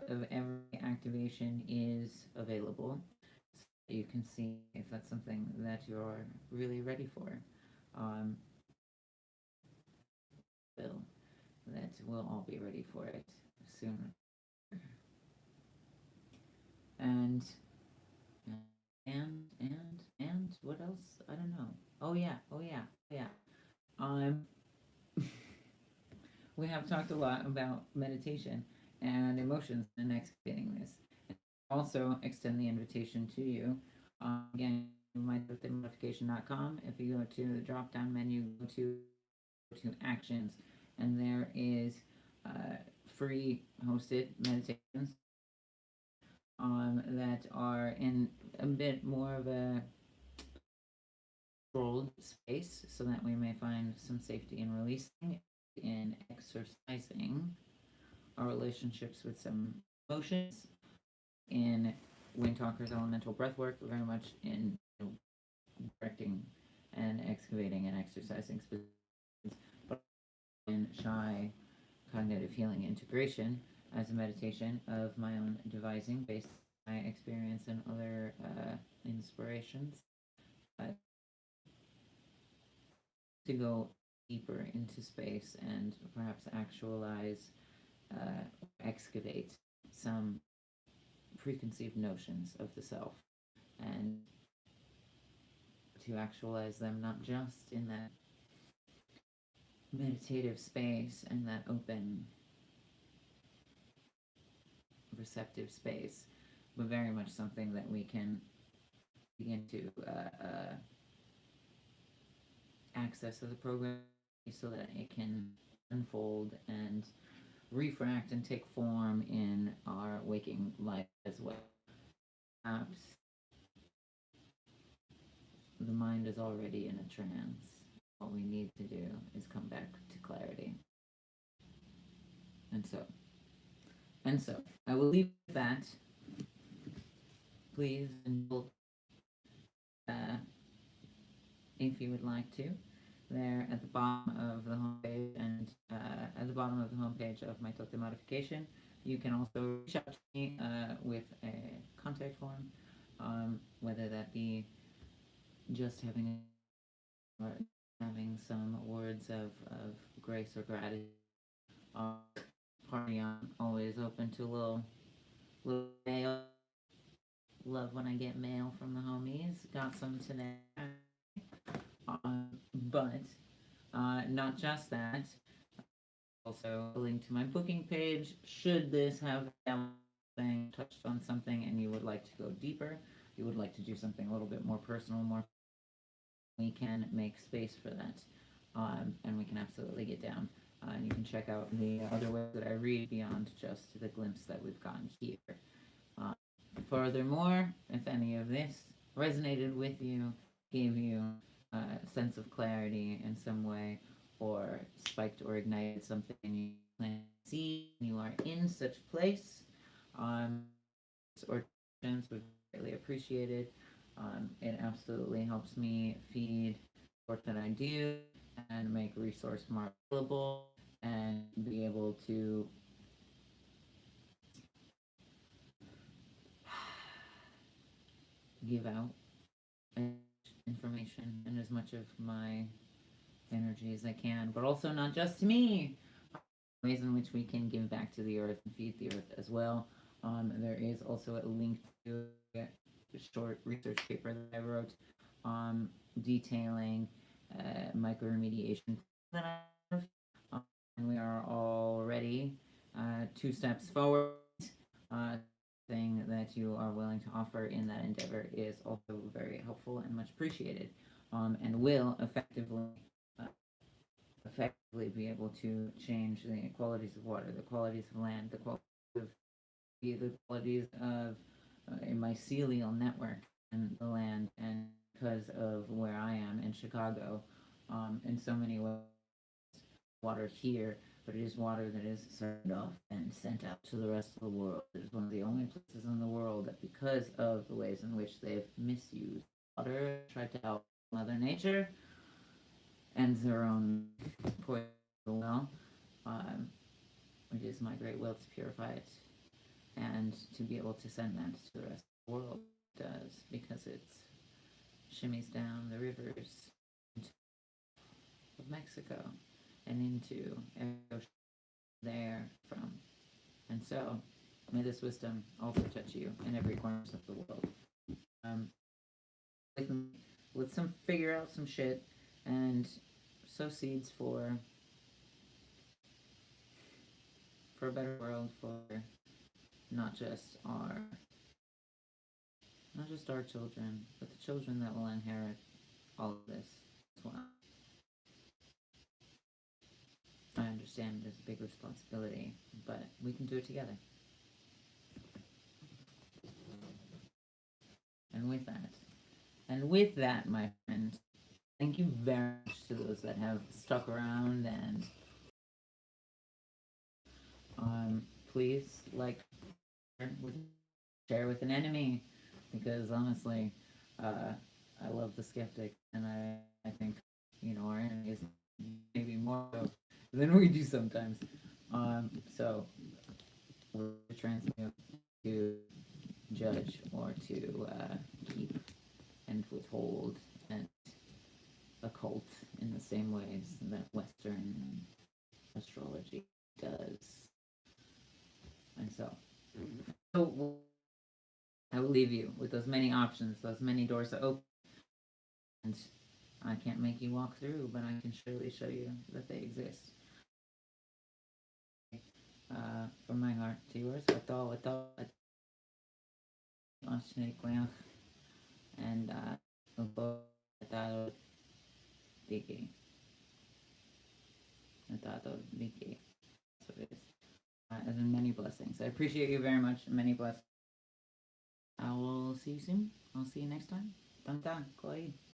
Of every activation is available, so you can see if that's something that you're really ready for. Will that we'll all be ready for it soon. And and what else? I don't know. Oh yeah. Um, we have talked a lot about meditation and emotions and excavating this. Also, extend the invitation to you. Again, modification.com. If you go to the drop down menu, go to actions, and there is free hosted meditations that are in a bit more of a controlled space, so that we may find some safety in releasing, in exercising our relationships with some emotions, in Windtalker's elemental breathwork, very much in directing and excavating and exercising specific, but in shy cognitive healing integration as a meditation of my own devising based on my experience and other inspirations, to go deeper into space and perhaps actualize, excavate some preconceived notions of the self, and to actualize them not just in that meditative space and that open, receptive space, but very much something that we can begin to access as a program, so that it can unfold and refract and take form in our waking life as well. Perhaps the mind is already in a trance. All we need to do is come back to clarity. And so, I will leave that. Please indulge, if you would like to, there at the bottom of the homepage, and at the bottom of the homepage of my Tote Modification, you can also reach out to me with a contact form, whether that be just having some words of grace or gratitude. Party on, always open to a little mail. Love when I get mail from the homies. Got some today. But not just that. Also, a link to my booking page. Should this have touched on something and you would like to go deeper, you would like to do something a little bit more personal, we can make space for that, and we can absolutely get down. And you can check out the other ways that I read beyond just the glimpse that we've gotten here. Furthermore, if any of this resonated with you, gave you a sense of clarity in some way, or spiked or ignited something you plan to see, you are in such a place, or would be greatly appreciated. It absolutely helps me feed the work that I do and make resource more available and be able to give out information and as much of my energy as I can, but also not just to me. Ways in which we can give back to the earth and feed the earth as well. There is also a link to a short research paper that I wrote detailing microremediation that I have. And we are already 2 steps forward. Thing that you are willing to offer in that endeavor is also very helpful and much appreciated, and will effectively be able to change the qualities of water, the qualities of land, the qualities of a mycelial network and the land, and because of where I am in Chicago, in so many ways, water here, but it is water that is sucked off and sent out to the rest of the world. It is one of the only places in the world that, because of the ways in which they've misused water, tried to help Mother Nature and their own poison well, it is my great will to purify it and to be able to send that to the rest of the world. It does, because it shimmies down the rivers of Mexico and into every ocean there from. And so, may this wisdom also touch you in every corner of the world. Let's figure out some shit and sow seeds for a better world, for not just our children, but the children that will inherit all of this as well. I understand there's a big responsibility, but we can do it together. And with that, my friend, thank you very much to those that have stuck around, and please share with an enemy, because honestly, I love the skeptic, and I think our enemies maybe more so than we do sometimes. So we're transmute to judge or to keep and withhold and occult in the same ways that Western astrology does. And so I will leave you with those many options, those many doors to open. And I can't make you walk through, but I can surely show you that they exist. From my heart to yours, and so it is. As in many blessings. I appreciate you very much. Many blessings. I will see you soon. I'll see you next time. Tanta, koi.